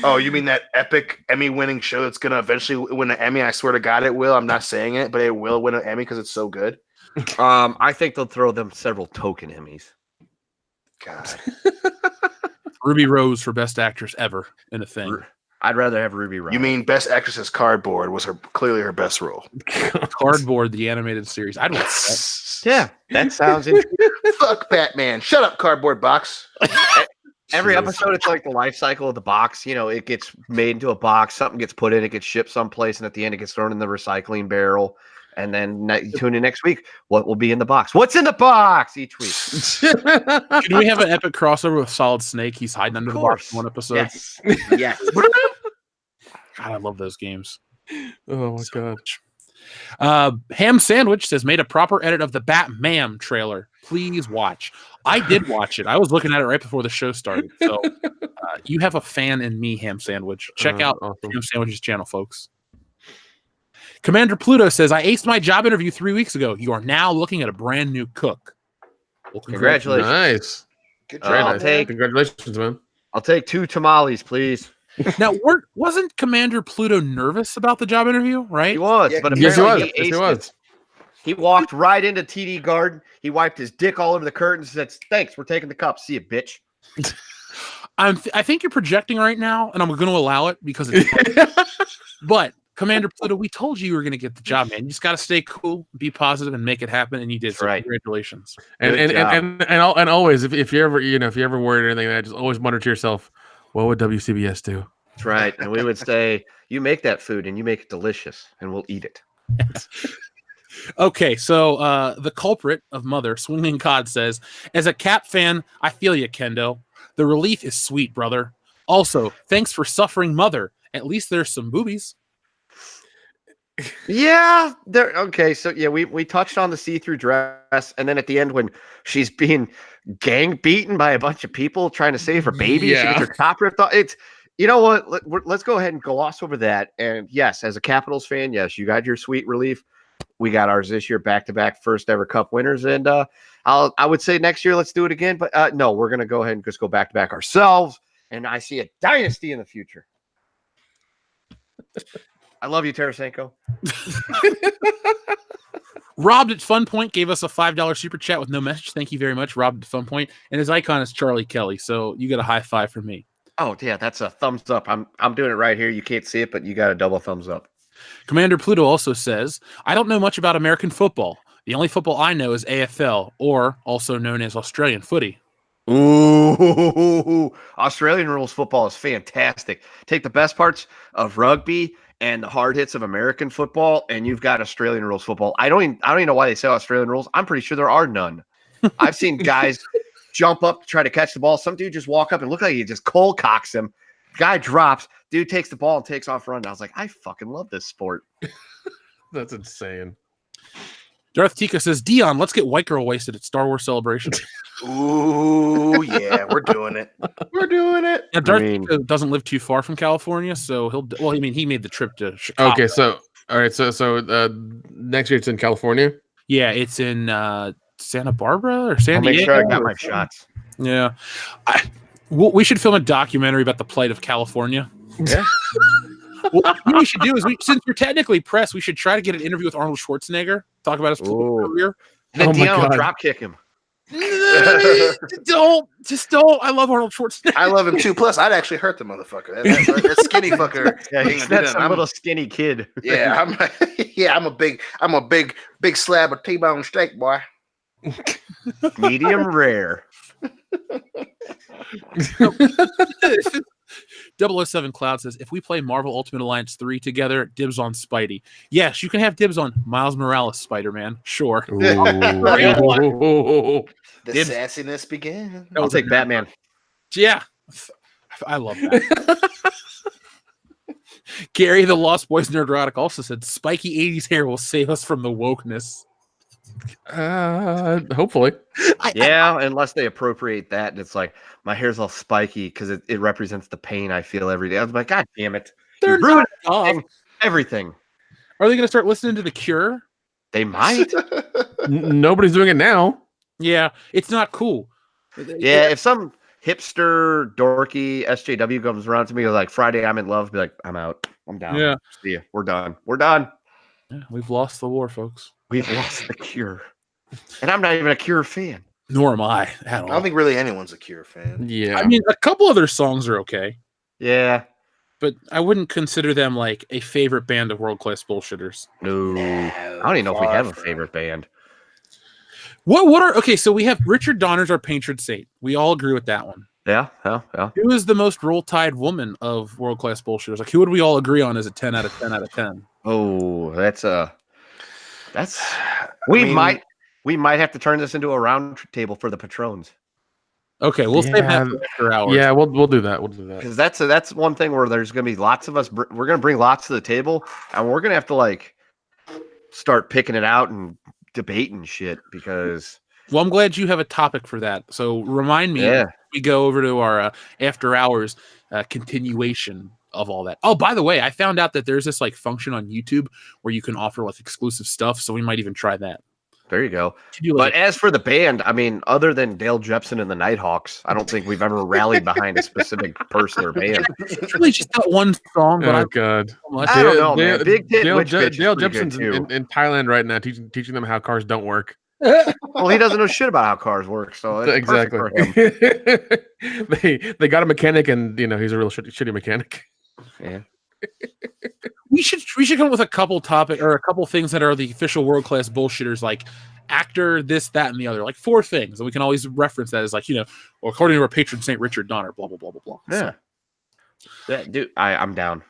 Oh, you mean that epic Emmy-winning show that's gonna eventually win an Emmy? I swear to God, it will. I'm not saying it, but it will win an Emmy because it's so good. I think they'll throw them several token Emmys. God. Ruby Rose for Best Actress ever in a thing. I'd rather have Ruby Rose. You mean Best Actress's Cardboard was clearly her best role? Cardboard, the animated series. I'd watch that. Yeah, that sounds interesting. Fuck Batman. Shut up, Cardboard Box. Every episode, it's like the life cycle of the box. You know, it gets made into a box, something gets put in, it gets shipped someplace, and at the end, it gets thrown in the recycling barrel. And then tune in next week. What will be in the box? What's in the box each week? Can we have an epic crossover with Solid Snake? He's hiding under the box in one episode. Yes. Yes. God, I love those games. Oh my god. Ham Sandwich says, made a proper edit of the Batman trailer. Please watch. I did watch it. I was looking at it right before the show started. So you have a fan in me, Ham Sandwich. Check out awesome. Ham Sandwich's channel, folks. Commander Pluto says, I aced my job interview 3 weeks ago. You are now looking at a brand new cook. Well, Congratulations. Nice. Good Very job. nice. Congratulations, man. I'll take 2 tamales, please. Now, wasn't Commander Pluto nervous about the job interview, right? He was, Yeah, but Yes, he apparently was. Yes, he he aced was. it. He walked right into TD Garden. He wiped his dick all over the curtains and said, thanks, we're taking the cup. See you, bitch. I think you're projecting right now, and I'm going to allow it because it's but Commander Pluto, we told you were going to get the job, man. You just got to stay cool, be positive, and make it happen, and you did. That's So right. Congratulations. And always, if you're ever if you're ever worried or anything, like that, just always mutter to yourself, what would WCBS do? That's right. And we would say, you make that food and you make it delicious and we'll eat it. Okay, so the culprit of Mother, Swinging Cod, says, as a Cap fan, I feel you, Kendo. The relief is sweet, brother. Also, thanks for suffering, Mother. At least there's some boobies. Yeah, there. Okay, so yeah, we touched on the see-through dress, and then at the end when she's being gang beaten by a bunch of people trying to save her baby, she gets her top ripped off. It's, you know what? Let's go ahead and gloss over that. And yes, as a Capitals fan, yes, you got your sweet relief. We got ours this year, back-to-back first ever Cup winners, and I would say next year let's do it again. But no, we're gonna go ahead and just go back-to-back ourselves. And I see a dynasty in the future. I love you, Tarasenko. Robbed at Fun Point gave us a $5 super chat with no message. Thank you very much, Robbed at Fun Point. And his icon is Charlie Kelly, so you get a high five from me. Oh yeah, that's a thumbs up. I'm doing it right here. You can't see it, but you got a double thumbs up. Commander Pluto also says, I don't know much about American football. The only football I know is AFL, or also known as Australian footy. Ooh, Australian rules football is fantastic. Take the best parts of rugby and the hard hits of American football, and you've got Australian rules football. I don't even know why they say Australian rules. I'm pretty sure there are none. I've seen guys jump up to try to catch the ball. Some dude just walk up and look like he just cold cocks him. Guy drops. Dude takes the ball and takes off running. I was like, I fucking love this sport. That's insane. Darth Tika says, Dion, let's get white girl wasted at Star Wars Celebration. Ooh, yeah, we're doing it. We're doing it. Now, Darth Tika doesn't live too far from California, so he made the trip to Chicago. Okay, so all right, so next year it's in California. Yeah, it's in Santa Barbara or San Diego. I'll make sure I got my shots. Yeah, we should film a documentary about the plight of California. Yeah. What we should do is, since we're technically press, we should try to get an interview with Arnold Schwarzenegger. Talk about his career. And then Dion will drop kick him. Just don't. I love Arnold Schwarzenegger. I love him too. Plus, I'd actually hurt the motherfucker. That skinny fucker. Yeah, he's that some little skinny kid. Yeah, I'm a big slab of T-bone steak, boy. Medium rare. 007 Cloud says, if we play Marvel Ultimate Alliance 3 together, dibs on Spidey. Yes, you can have dibs on Miles Morales Spider-Man. Sure. The sassiness began. I'll take Batman. Yeah. I love that. Gary, the Lost Boys Nerdrotic, also said, spiky 80s hair will save us from the wokeness. Hopefully. Yeah, unless they appropriate that and it's like my hair's all spiky because it represents the pain I feel every day. I was like, God damn it. They're ruining everything. Are they going to start listening to The Cure? They might. Nobody's doing it now. Yeah, it's not cool. Yeah, if some hipster dorky SJW comes around to me like Friday I'm in love, be like, I'm out. I'm down. Yeah. See ya. We're done. We're done. Yeah, we've lost the war, folks. We've lost the Cure. And I'm not even a Cure fan. Nor am I. At all. I don't think really anyone's a Cure fan. Yeah. I mean, a couple of their songs are okay. Yeah. But I wouldn't consider them like a favorite band of world-class bullshitters. No. I don't even know if we have a favorite band. Okay, so we have Richard Donner's our patron saint. We all agree with that one. Yeah. Who is the most Roll Tide woman of world-class bullshitters? Like, who would we all agree on as a 10 out of 10 out of 10? Oh, we might have to turn this into a round table for the patrons. Okay, we'll save that for after hours. Yeah, we'll do that. We'll do that because that's one thing where there's going to be lots of us. We're going to bring lots to the table, and we're going to have to like start picking it out and debating shit. Because well, I'm glad you have a topic for that. So remind me. Yeah. We go over to our after hours continuation of all that. Oh, by the way, I found out that there's this like function on YouTube where you can offer like exclusive stuff. So we might even try that. There you go. But as for the band, I mean, other than Dale Jepsen and the Nighthawks, I don't think we've ever rallied behind a specific person or band. It's really just that one song. But God. I don't know, man. Big Tit Dale Witch Bitch Dale Jepsen's in Thailand right now teaching them how cars don't work. Well, he doesn't know shit about how cars work, so it's exactly for him. They got a mechanic, and he's a real shitty mechanic. Yeah. We should come up with a couple topic or a couple things that are the official world class bullshitters, like actor, this, that, and the other, like 4 things, and we can always reference that as like according to our patron Saint Richard Donner, blah blah blah blah blah. Yeah. Yeah, dude, I'm down.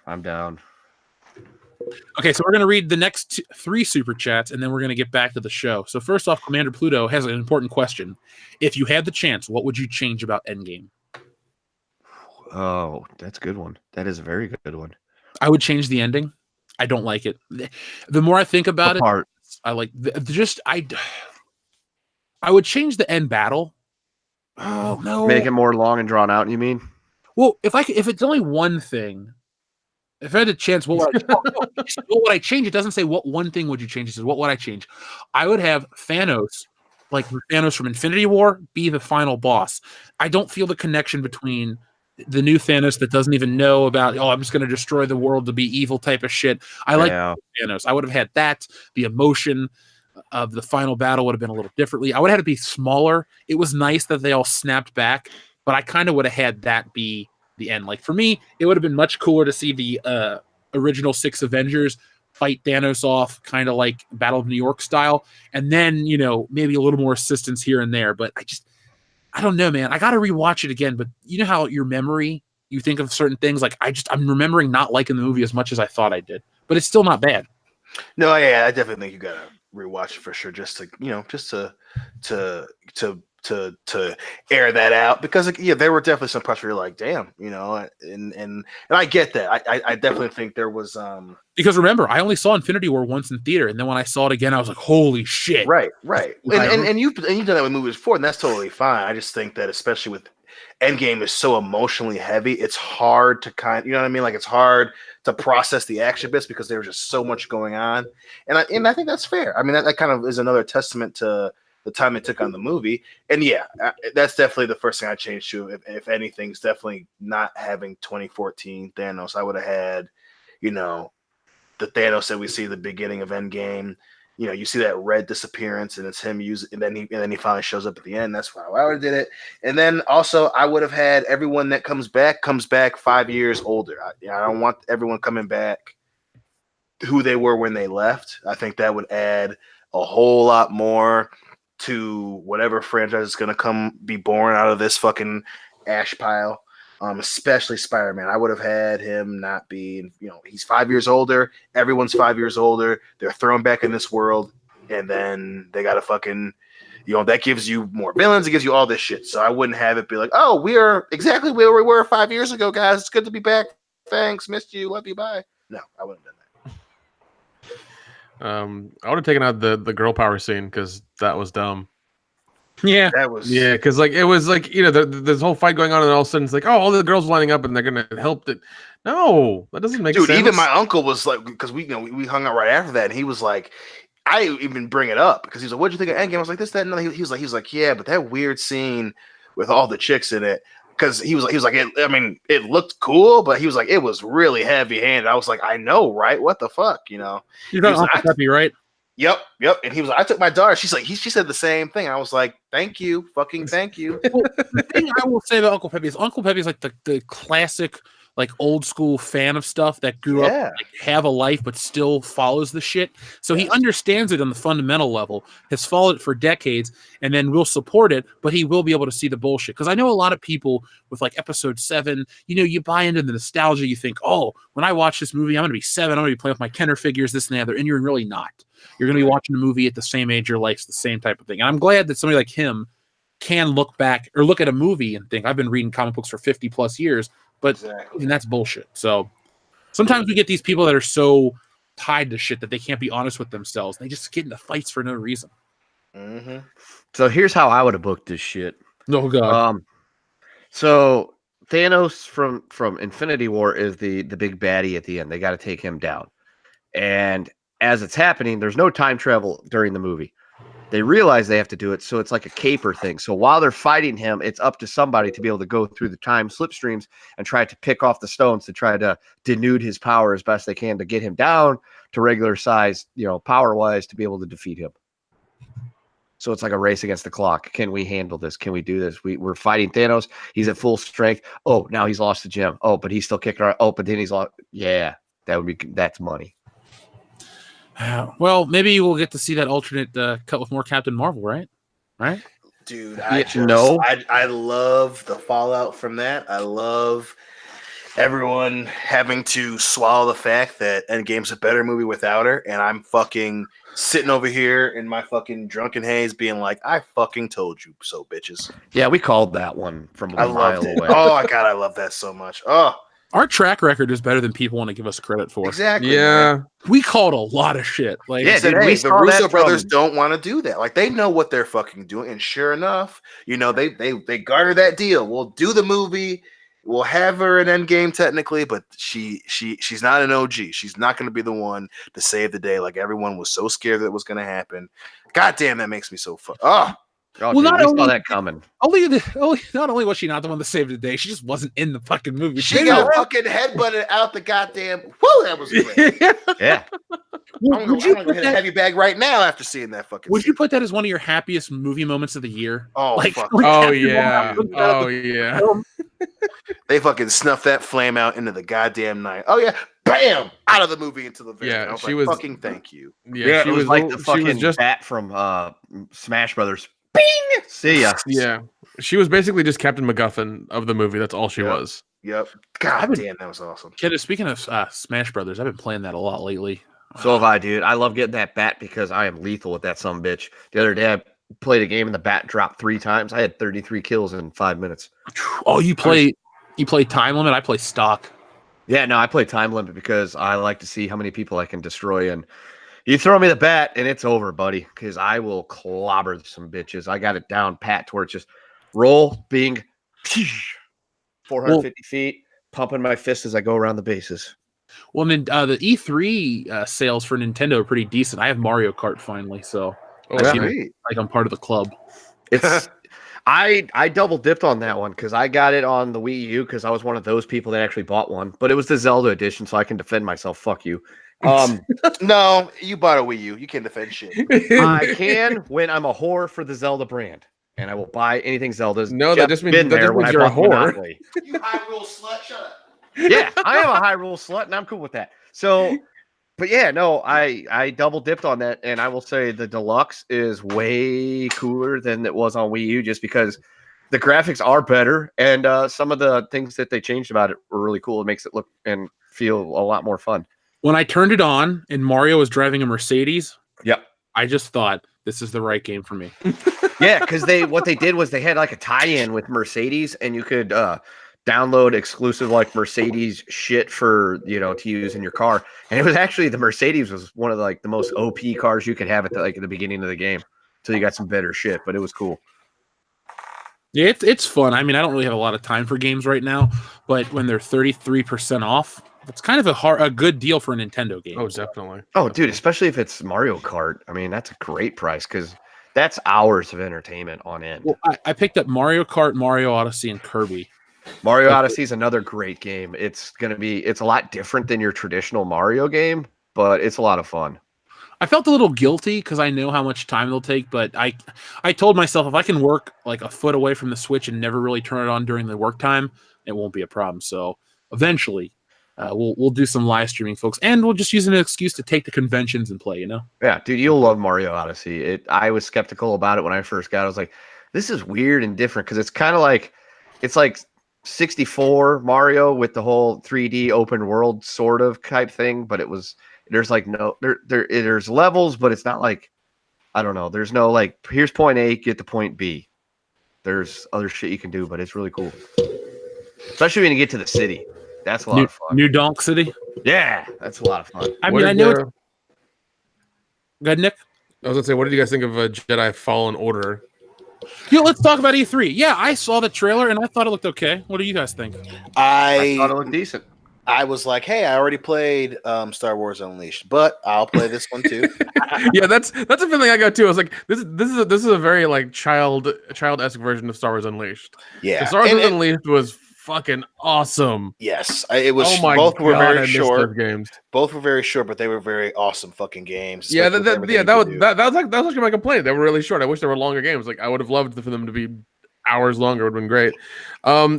Okay, so we're going to read the next 3 super chats, and then we're going to get back to the show. So first off, Commander Pluto has an important question. If you had the chance, what would you change about Endgame? Oh, that's a good one. That is a very good one. I would change the ending. I don't like it. The more I think about it, I like I would change the end battle. Oh no! Make it more long and drawn out. You mean? Well, if it's only one thing, if I had a chance, what would I change? It doesn't say what one thing would you change. It says what would I change? I would have Thanos, like Thanos from Infinity War, be the final boss. I don't feel the connection between the new Thanos that doesn't even know about, I'm just going to destroy the world to be evil type of shit. I like Thanos. I would have had that. The emotion of the final battle would have been a little differently. I would have had to be smaller. It was nice that they all snapped back, but I kind of would have had that be the end. Like for me, it would have been much cooler to see the original 6 Avengers fight Thanos off, kind of like Battle of New York style, and then maybe a little more assistance here and there. But I don't know, man. I got to rewatch it again, but you know how your memory, you think of certain things. Like I'm remembering not liking the movie as much as I thought I did, but it's still not bad. No, yeah, I definitely think you got to rewatch it for sure. Just to to air that out, because there were definitely some parts where you're like, damn, and I get that. I definitely think there was because remember, I only saw Infinity War once in theater, and then when I saw it again, I was like, holy shit. Right. And you've done that with movies before, and that's totally fine. I just think that especially with Endgame is so emotionally heavy, it's hard to you know what I mean? Like, it's hard to process the action bits because there was just so much going on. And I think that's fair. I mean, that kind of is another testament to the time it took on the movie. And yeah, that's definitely the first thing I changed to. If anything's definitely not having 2014 Thanos. I would have had, the Thanos that we see at the beginning of Endgame. You see that red disappearance, and it's him using, and then he finally shows up at the end. That's why I would have did it. And then also, I would have had everyone that comes back 5 years older. I don't want everyone coming back who they were when they left. I think that would add a whole lot more to whatever franchise is going to be born out of this fucking ash pile. Especially Spider-Man. I would have had him not be, he's 5 years older. Everyone's 5 years older. They're thrown back in this world, and then they got to fucking, that gives you more villains. It gives you all this shit. So I wouldn't have it be like, oh, we are exactly where we were 5 years ago, guys. It's good to be back. Thanks. Missed you. Love you. Bye. No, I wouldn't have done that. I would have taken out the girl power scene because that was dumb. Yeah, that was because it was this whole fight going on, and all of a sudden it's like, oh, all the girls lining up and they're gonna help it. No, that doesn't make sense. Dude, even my uncle was like, because we hung out right after that, and he was like, I even bring it up because he's like, what'd you think of Endgame? I was like, this, that, and another. He was like, yeah, but that weird scene with all the chicks in it, because he was like, it looked cool, but he was like, it was really heavy handed. I was like, I know, right? What the fuck, You're not Uncle Peppy, right? Yep. And he was like, I took my daughter. She's like, she said the same thing. I was like, thank you, fucking thank you. Well, the thing I will say about Uncle Peppy is like the classic, like old school fan of stuff that grew up, like, have a life but still follows the shit. So he understands it on the fundamental level, has followed it for decades, and then will support it, but he will be able to see the bullshit. Because I know a lot of people with like episode 7, you buy into the nostalgia. You think, oh, when I watch this movie, I'm going to be 7. I'm going to be playing with my Kenner figures, this and the other. And you're really not. You're going to be watching a movie at the same age your life's the same type of thing. And I'm glad that somebody like him can look back or look at a movie and think, I've been reading comic books for 50 plus years, but and that's bullshit. So sometimes we get these people that are so tied to shit that they can't be honest with themselves. They just get into fights for no reason. Mm-hmm. So here's how I would have booked this shit. Oh God. So Thanos from Infinity War is the big baddie at the end. They got to take him down. And as it's happening, there's no time travel during the movie. They realize they have to do it, so it's like a caper thing. So while they're fighting him, it's up to somebody to be able to go through the time slipstreams and try to pick off the stones to try to denude his power as best they can to get him down to regular size, power-wise, to be able to defeat him. So it's like a race against the clock. Can we handle this? Can we do this? We're fighting Thanos. He's at full strength. Oh, now he's lost the gem. Oh, but he's still kicking around. Oh, but then he's lost. Yeah, that's money. Well, maybe we'll get to see that alternate cut with more Captain Marvel, right? Dude, I love the fallout from that. I love everyone having to swallow the fact that Endgame's a better movie without her, and I'm fucking sitting over here in my fucking drunken haze being like, I fucking told you so, bitches. Yeah, we called that one from a mile away. Oh, my God, I love that so much. Oh, our track record is better than people want to give us credit for. Exactly. Yeah. Man. We called a lot of shit. Like, dude, the Russo brothers don't want to do that. Like, they know what they're fucking doing. And sure enough, they garner that deal. We'll do the movie. We'll have her in Endgame technically, but she's not an OG. She's not going to be the one to save the day. Like, everyone was so scared that it was going to happen. God damn, that makes me so well, dude, we saw that coming. Not only was she not the one to save the day, she just wasn't in the fucking movie. She got fucking headbutted out the goddamn. Whoa, that was great. Yeah. I'm going to hit a heavy bag right now after seeing that fucking. Would you put that as one of your happiest movie moments of the year? Oh, fuck. Oh, yeah. Oh, yeah. They fucking snuffed that flame out into the goddamn night. Oh, yeah. Bam! Out of the movie into the video. Yeah, I was like, fucking thank you. Yeah, she was like the fucking bat from Smash Brothers. Bing! See ya. Yeah. She was basically just Captain MacGuffin of the movie. That's all she was. Yep. God damn, that was awesome. Kid, speaking of Smash Brothers, I've been playing that a lot lately. So have I, dude. I love getting that bat because I am lethal with that son of a bitch. The other day, played a game and the bat dropped 3 times. I had 33 kills in 5 minutes. Oh, you play time limit? I play stock. Yeah, no, I play time limit because I like to see how many people I can destroy. And you throw me the bat and it's over, buddy, because I will clobber some bitches. I got it down pat to where it's just roll, bing, 450 feet, pumping my fist as I go around the bases. Well, then the E3 sales for Nintendo are pretty decent. I have Mario Kart finally, so like I'm part of the club. It's I double dipped on that one because I got it on the Wii U because I was one of those people that actually bought one, but it was the Zelda edition, so I can defend myself. Fuck you. No, you bought a Wii U. You can't defend shit. I can when I'm a whore for the Zelda brand, and I will buy anything Zelda's. No, that just means you're a whore. You Hyrule slut, shut up. Yeah, I am a Hyrule slut, and I'm cool with that. So, but yeah, no, I double dipped on that, and I will say the deluxe is way cooler than it was on Wii U, just because the graphics are better, and some of the things that they changed about it were really cool. It makes it look and feel a lot more fun. When I turned it on and Mario was driving a Mercedes, yep, I just thought this is the right game for me. Yeah, because what they did was they had like a tie-in with Mercedes, and you could download exclusive like Mercedes shit for to use in your car. And it was actually the Mercedes was one of the most OP cars you could have at the beginning of the game. So you got some better shit, but it was cool. Yeah, it's fun. I mean, I don't really have a lot of time for games right now, but when they're 33% off, it's kind of a good deal for a Nintendo game. Oh, definitely. Oh, dude, especially if it's Mario Kart. I mean, that's a great price because that's hours of entertainment on end. Well, I picked up Mario Kart, Mario Odyssey, and Kirby. Mario Odyssey is another great game. It's a lot different than your traditional Mario game, but it's a lot of fun. I felt a little guilty because I know how much time it'll take, but I told myself if I can work like a foot away from the Switch and never really turn it on during the work time, it won't be a problem. So eventually, we'll do some live streaming, folks, and we'll just use an excuse to take the conventions and play. Yeah, dude, you'll love Mario Odyssey. I was skeptical about it when I first got it. I was like, this is weird and different because it's kind of like 64 Mario with the whole 3D open world sort of type thing, but there's there's levels, but it's not like, I don't know. There's no here's point A, get to point B. There's other shit you can do, but it's really cool. Especially when you get to the city. That's a lot of fun. New Donk City? Yeah, that's a lot of fun. I mean, I know Go ahead, Nick. I was going to say, what did you guys think of Jedi Fallen Order? Let's talk about E3. Yeah, I saw the trailer and I thought it looked okay. What do you guys think? I thought it looked decent. I was like, hey, I already played Star Wars Unleashed, but I'll play this one too. Yeah, that's a feeling I got too. I was like, this is a very child-esque version of Star Wars Unleashed. Yeah, Star Wars Unleashed was fucking awesome. Yes, it was. Oh my both were God, very short games. Both were very short, but they were very awesome fucking games. Yeah, that was actually my complaint. They were really short. I wish there were longer games. I would have loved for them to be hours longer. It would have been great.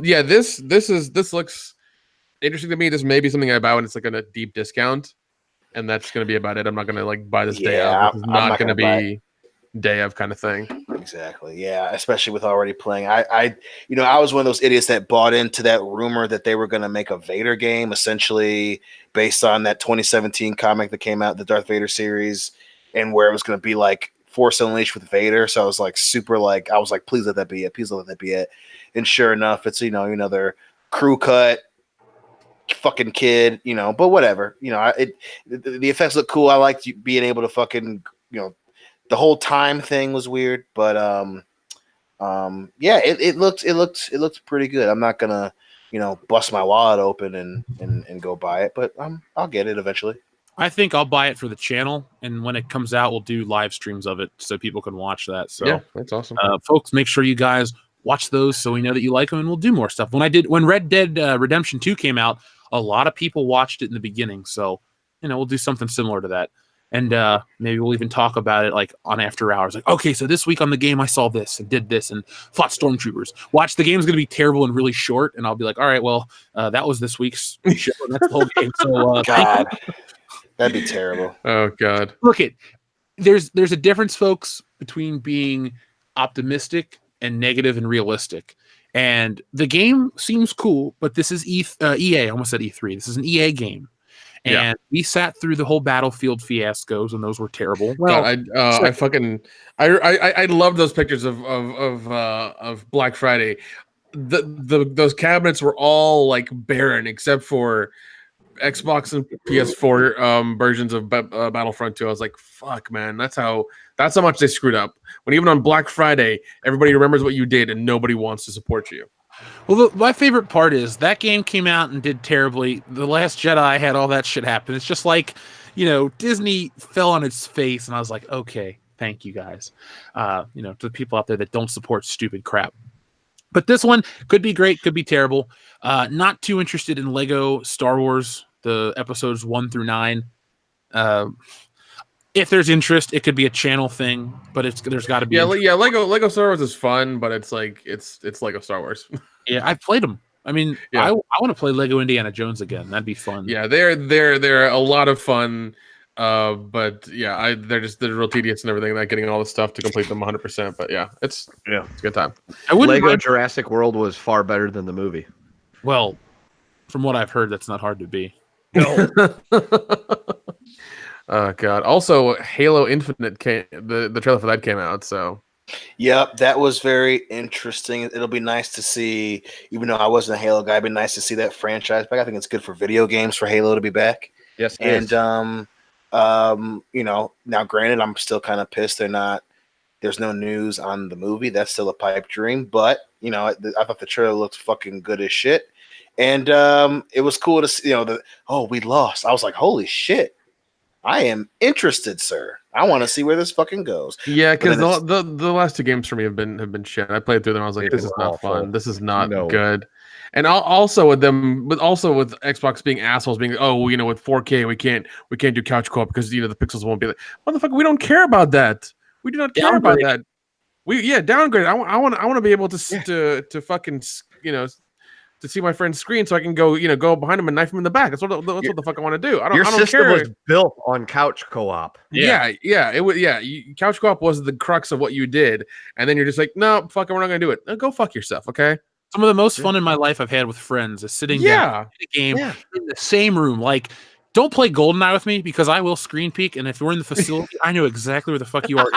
Yeah, this looks interesting to me. This may be something I buy when it's a deep discount, and that's going to be about it. I'm not going to buy this day of. This is not going to be day of kind of thing. Exactly. Yeah, especially with already playing. I was one of those idiots that bought into that rumor that they were going to make a Vader game, essentially based on that 2017 comic that came out, the Darth Vader series, and where it was going to be like Force Unleashed with Vader. So I was please let that be it. Please let that be it. And sure enough, it's another crew cut fucking kid, but whatever. The effects look cool. I liked being able to fucking, the whole time thing was weird, but yeah, it looked pretty good. I'm not gonna, bust my wallet open and go buy it, but I'll get it eventually. I think I'll buy it for the channel, and when it comes out, we'll do live streams of it so people can watch that. So yeah, that's awesome. Folks, make sure you guys watch those so we know that you like them, and we'll do more stuff. When Red Dead Redemption 2 came out, a lot of people watched it in the beginning, so we'll do something similar to that. And maybe we'll even talk about it on After Hours. Okay, so this week on the game, I saw this and did this and fought stormtroopers. Watch, the game's going to be terrible and really short, and I'll be like, all right, well, that was this week's show, and that's the whole game. So, God, that'd be terrible. Oh, God. Look, there's a difference, folks, between being optimistic and negative and realistic. And the game seems cool, but this is EA. I almost said E3. This is an EA game. And we sat through the whole Battlefield fiascos, and those were terrible. Well, God, I love those pictures of Black Friday. Those cabinets were all like barren except for Xbox and PS4 versions of Battlefront 2. I was like, fuck, man, that's how much they screwed up. When even on Black Friday, everybody remembers what you did and nobody wants to support you. Well, my favorite part is that game came out and did terribly. The Last Jedi had all that shit happen. It's just like, Disney fell on its face, and I was like, okay, thank you guys. To the people out there that don't support stupid crap. But this one could be great, could be terrible. Not too interested in Lego Star Wars, the episodes 1 through 9. If there's interest, it could be a channel thing, but there's got to be. Lego Star Wars is fun, but it's like it's Lego Star Wars. Yeah, I've played them. I mean, I want to play Lego Indiana Jones again. That'd be fun. Yeah, they're a lot of fun. But yeah, they're real tedious and everything. Not getting all the stuff to complete them 100%. But yeah, it's a good time. Lego Jurassic World was far better than the movie. Well, from what I've heard, that's not hard to be. No. Oh God! Also, Halo Infinite the trailer for that came out. So, yep, that was very interesting. It'll be nice to see. Even though I wasn't a Halo guy, it'd be nice to see that franchise back. I think it's good for video games for Halo to be back. Yes, and now granted, I'm still kind of pissed there's no news on the movie. That's still a pipe dream, but I thought the trailer looked fucking good as shit, and it was cool to see. We lost. I was like, holy shit. I am interested, sir. I want to see where this fucking goes. Yeah, because the last 2 games for me have been shit. I played through them. I was like, this is not fun. This is not good. And also with Xbox being assholes, being with 4K we can't do couch co-op because the pixels won't be like, motherfucker. We don't care about that. We do not care about that. Downgrade. I want to be able to fucking to see my friend's screen so I can go behind him and knife him in the back. That's what the fuck I want to do. I don't system care. was built on couch co-op. Yeah. It was. Yeah, couch co-op was the crux of what you did, and then you're just like, no, fuck it, we're not gonna do it. Go fuck yourself, okay? Some of the most fun in my life I've had with friends is sitting down in a game in the same room. Like, don't play GoldenEye with me because I will screen peek, and if we're in the facility, I know exactly where the fuck you are.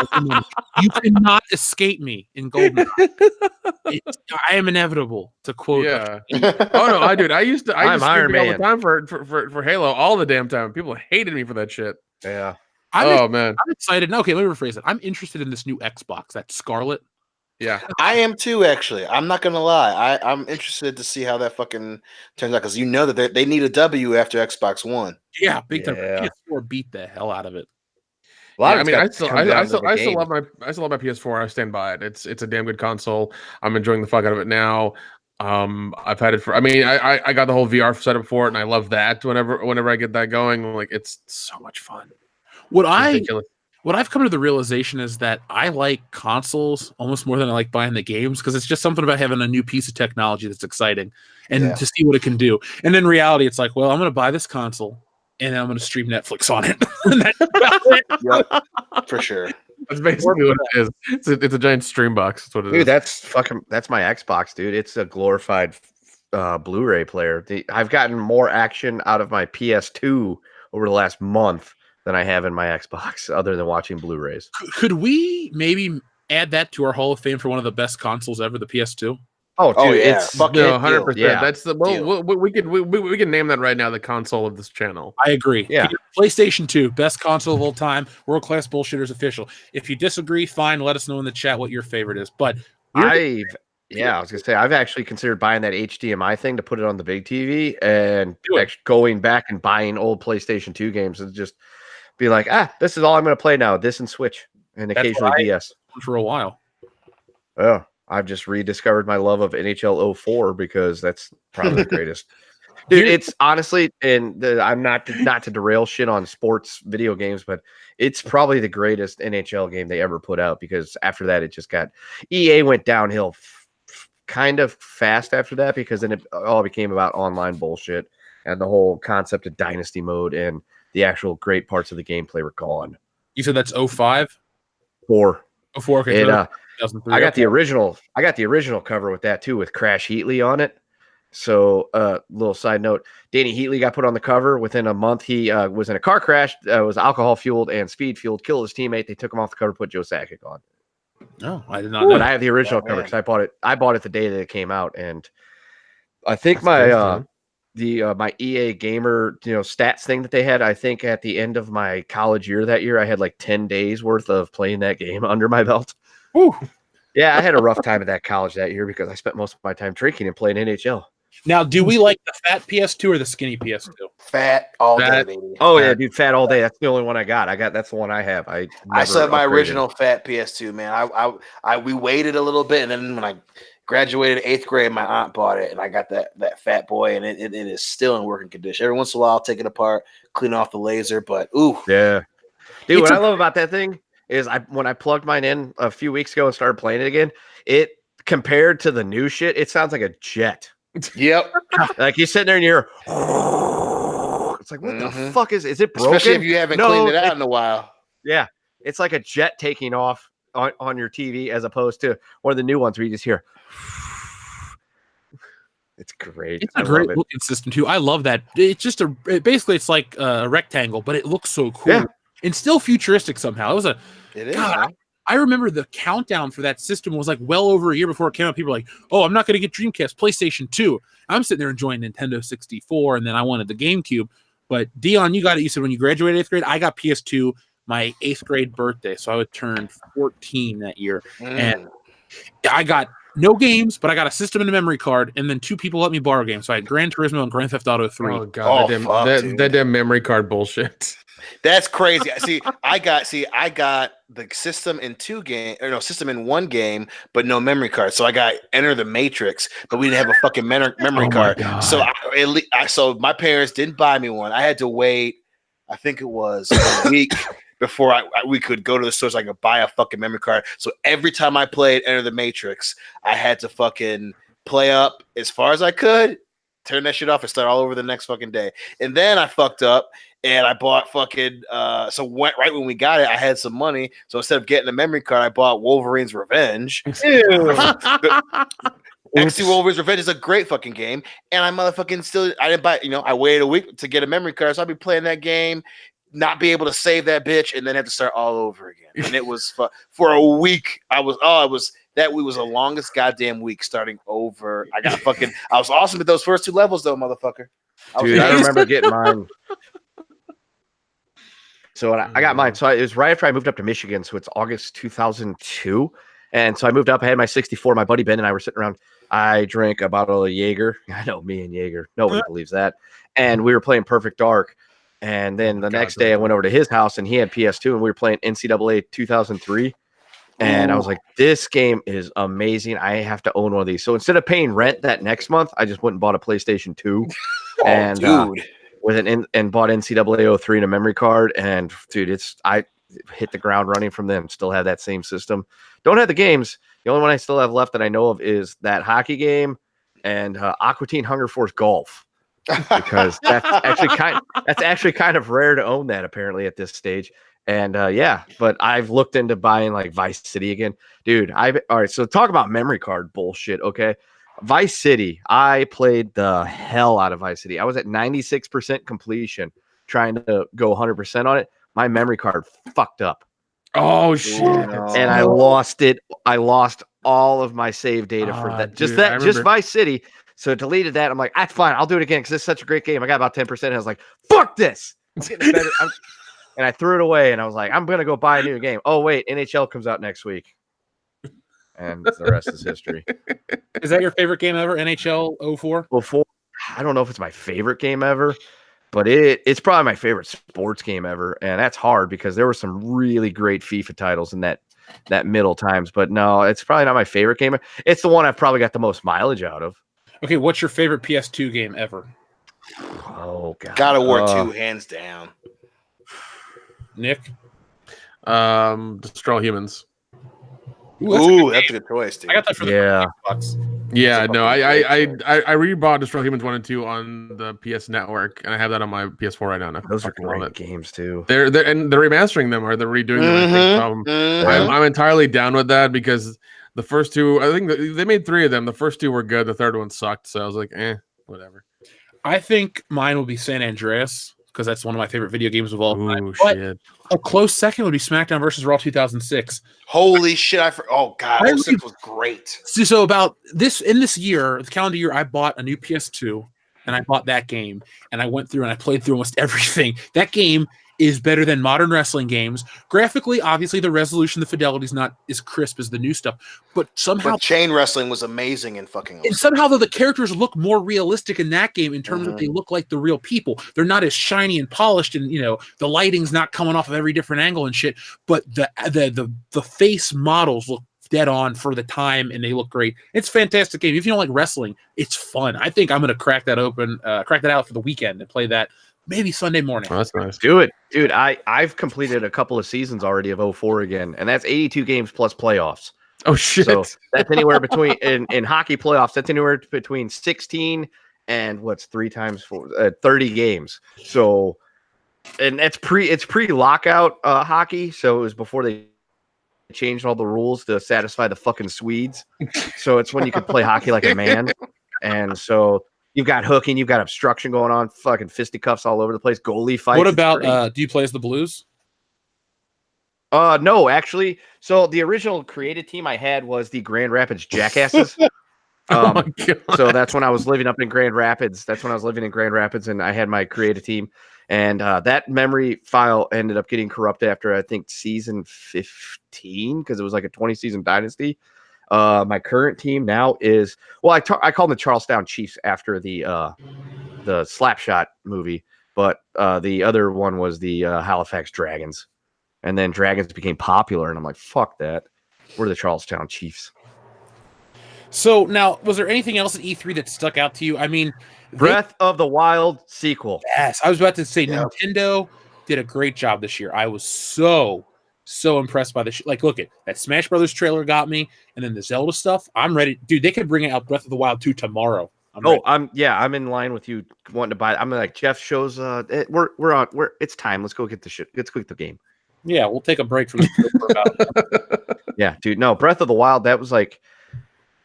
You cannot escape me in GoldenEye. I am inevitable, to quote. Yeah. Oh no, I used to Iron Man all the time for Halo all the damn time. People hated me for that shit. Yeah. Man, I'm excited. Okay, let me rephrase it. I'm interested in this new Xbox, that Scarlet. Yeah, I am too. Actually, I'm not gonna lie. I'm interested to see how that fucking turns out because that they need a W after Xbox One. Yeah, big time. PS4 beat the hell out of it. I still love my PS4. I stand by it. It's a damn good console. I'm enjoying the fuck out of it now. I've had it for. I got the whole VR setup for it, and I love that. Whenever I get that going, like it's so much fun. What I've come to the realization is that I like consoles almost more than I like buying the games because it's just something about having a new piece of technology that's exciting and to see what it can do. And in reality, it's like, well, I'm going to buy this console and then I'm going to stream Netflix on it. Yep, for sure. That's basically what it is. It's a giant stream box. That's what it is. That's my Xbox, dude. It's a glorified Blu-ray player. I've gotten more action out of my PS2 over the last month than I have in my Xbox, other than watching Blu-rays. Could we maybe add that to our Hall of Fame for one of the best consoles ever, the PS2? Oh, dude, yeah. it's 100%. Yeah. That's the we can name that right now. The console of this channel. I agree. Yeah, PlayStation 2, best console of all time. World Class Bullshitters official. If you disagree, fine. Let us know in the chat what your favorite is. But I was gonna say I've actually considered buying that HDMI thing to put it on the big TV and going back and buying old PlayStation 2 games and just be like, this is all I'm going to play now. This and Switch and occasionally DS for a while. Oh, I've just rediscovered my love of NHL 04 because that's probably the greatest. Dude, it's honestly, and I'm not to derail shit on sports video games, but it's probably the greatest NHL game they ever put out because after that, it just got EA went downhill kind of fast after that because then it all became about online bullshit and the whole concept of dynasty mode and the actual great parts of the gameplay were gone. You said that's 05? 04. 04, okay. And, I got the original. I got the original cover with that too, with Crash Heatley on it. So, little side note: Danny Heatley got put on the cover. Within a month, he was in a car crash. Was alcohol fueled and speed fueled. Killed his teammate. They took him off the cover. Put Joe Sakic on. No, I did not know. But I have the original cover because I bought it. I bought it the day that it came out, and I think my EA Gamer stats thing that they had. I think at the end of my college year that year, I had like 10 days worth of playing that game under my belt. Whew. Yeah, I had a rough time at that college that year because I spent most of my time drinking and playing NHL. Now, do we like the fat PS2 or the skinny PS2? Fat all day, baby. Oh yeah, dude, fat all day. That's the only one I got. That's the one I have. I said my original fat PS2, man. We waited a little bit, and then when I graduated 8th grade, my aunt bought it, and I got that fat boy, and it is still in working condition. Every once in a while, I'll take it apart, clean off the laser, but ooh, yeah, dude. What I love about that thing is when I plugged mine in a few weeks ago and started playing it again, it compared to the new shit, it sounds like a jet. Yep. Like you're sitting there and you're it's like, what the fuck is it broken? Especially if you haven't cleaned it out in a while. Yeah. It's like a jet taking off on your TV as opposed to one of the new ones where you just hear it's great. It's a great looking system too. I love that. It's just basically it's like a rectangle, but it looks so cool. Yeah. And still futuristic somehow. It is. God, I remember the countdown for that system was like well over a year before it came out. People were like, oh, I'm not going to get Dreamcast, PlayStation 2. I'm sitting there enjoying Nintendo 64, and then I wanted the GameCube. But Dion, you got it. You said when you graduated 8th grade, I got PS2 my 8th grade birthday. So I would turn 14 that year. And I got no games, but I got a system and a memory card, and then 2 people let me borrow games. So I had Gran Turismo and Grand Theft Auto 3. Oh, God. That damn memory card bullshit. That's crazy. I got the system in 2 game, or no, system in 1 game, but no memory card. So I got Enter the Matrix, but we didn't have a fucking memory card. So so my parents didn't buy me one. I had to wait. I think it was a week before we could go to the store so I could buy a fucking memory card. So every time I played Enter the Matrix, I had to fucking play up as far as I could, turn that shit off, and start all over the next fucking day. And then I fucked up. And I bought fucking right when we got it, I had some money. So instead of getting a memory card, I bought Wolverine's Revenge. Actually, Wolverine's Revenge is a great fucking game. And I motherfucking I didn't buy, I waited a week to get a memory card. So I'd be playing that game, not be able to save that bitch, and then have to start all over again. And it was for a week. That week was the longest goddamn week starting over. I was awesome at those first 2 levels though, motherfucker. Dude, I remember getting mine. So I got mine. So it was right after I moved up to Michigan. So it's August 2002. And so I moved up. I had my 64. My buddy Ben and I were sitting around. I drank a bottle of Jaeger. I know, me and Jaeger. Nobody believes that. And we were playing Perfect Dark. And then the next day I went over to his house and he had PS2 and we were playing NCAA 2003. And I was like, this game is amazing. I have to own one of these. So instead of paying rent that next month, I just went and bought a PlayStation 2. Dude. And bought NCAA 03 and a memory card, and dude, I hit the ground running from them. Still have that same system. Don't have the games. The only one I still have left that I know of is that hockey game and Aqua Teen Hunger Force Golf, because that's actually kind of rare to own that apparently at this stage. And but I've looked into buying like Vice City again, dude. All right. So talk about memory card bullshit. Okay. Vice City, I played the hell out of Vice City. I was at 96% completion trying to go 100% on it. My memory card fucked up. Oh, shit. And I lost it. I lost all of my save data for that. Dude, just Vice City. So I deleted that. I'm like, that's fine. I'll do it again because it's such a great game. I got about 10%. And I was like, fuck this. It's getting better. And I threw it away. And I was like, I'm going to go buy a new game. Oh, wait. NHL comes out next week. And the rest is history. Is that your favorite game ever, NHL 04? Well, I don't know if it's my favorite game ever, but it's probably my favorite sports game ever. And that's hard because there were some really great FIFA titles in that middle times. But no, it's probably not my favorite game. It's the one I've probably got the most mileage out of. Okay, what's your favorite PS2 game ever? Oh, God. God of War 2, hands down. Nick? Destroy All Humans. Ooh, that's a good choice, dude. I got that for the Xbox. Yeah, no, I rebought Destroy Humans 1 and 2 on the PS Network, and I have that on my PS4 right now. And those are great games too. They're remastering them, or they're redoing them. I think. I'm entirely down with that because The first two, I think they made 3 of them. The first 2 were good. The third one sucked. So I was like, whatever. I think mine will be San Andreas because that's one of my favorite video games of all time. Ooh, But shit. a close second would be SmackDown versus Raw 2006. Holy shit! Oh god, 06 was great. So about this in this year, the calendar year, I bought a new PS2 and I bought that game and I went through and I played through almost everything. That game is better than modern wrestling games. Graphically, obviously, the resolution, the fidelity is not as crisp as the new stuff, but somehow chain wrestling was amazing in fucking. And somehow, though, the characters look more realistic in that game in terms of they look like the real people. They're not as shiny and polished, and the lighting's not coming off of every different angle and shit. But the face models look dead on for the time, and they look great. It's a fantastic game. If you don't like wrestling, it's fun. I think I'm gonna crack that out for the weekend and play that. Maybe Sunday morning. Oh, that's nice. Do it, dude. I've completed a couple of seasons already of 04 again, and that's 82 games plus playoffs. Oh shit! So that's anywhere between in hockey playoffs. That's anywhere between 16 and what's 3 times 4, 30 games. So, and it's pre-lockout hockey. So it was before they changed all the rules to satisfy the fucking Swedes. So it's when you could play hockey like a man, and so. You've got hooking, you've got obstruction going on, fucking fisticuffs all over the place, goalie fights. What about, do you play as the Blues? No, actually. So the original created team I had was the Grand Rapids Jackasses. Oh my God. So that's when I was living up in Grand Rapids. And I had my creative team. And that memory file ended up getting corrupted after, I think, season 15, because it was like a 20-season dynasty. My current team now is I call them the Charlestown Chiefs after the Slapshot movie, but the other one was the Halifax Dragons, and then Dragons became popular, and I'm like, fuck that, we're the Charlestown Chiefs. So now, was there anything else at E3 that stuck out to you? I mean, Breath of the Wild sequel. Yes, I was about to say Nintendo did a great job this year. I was so impressed by this. Like, look at that Smash Brothers trailer got me, and then the Zelda stuff. I'm ready, dude. They could bring out Breath of the Wild 2 tomorrow. I'm in line with you wanting to buy it. I'm like, Jeff shows it's time. Let's go get the shit. Let's go get the game. Yeah, we'll take a break from the show for about Yeah, dude. No, Breath of the Wild, that was like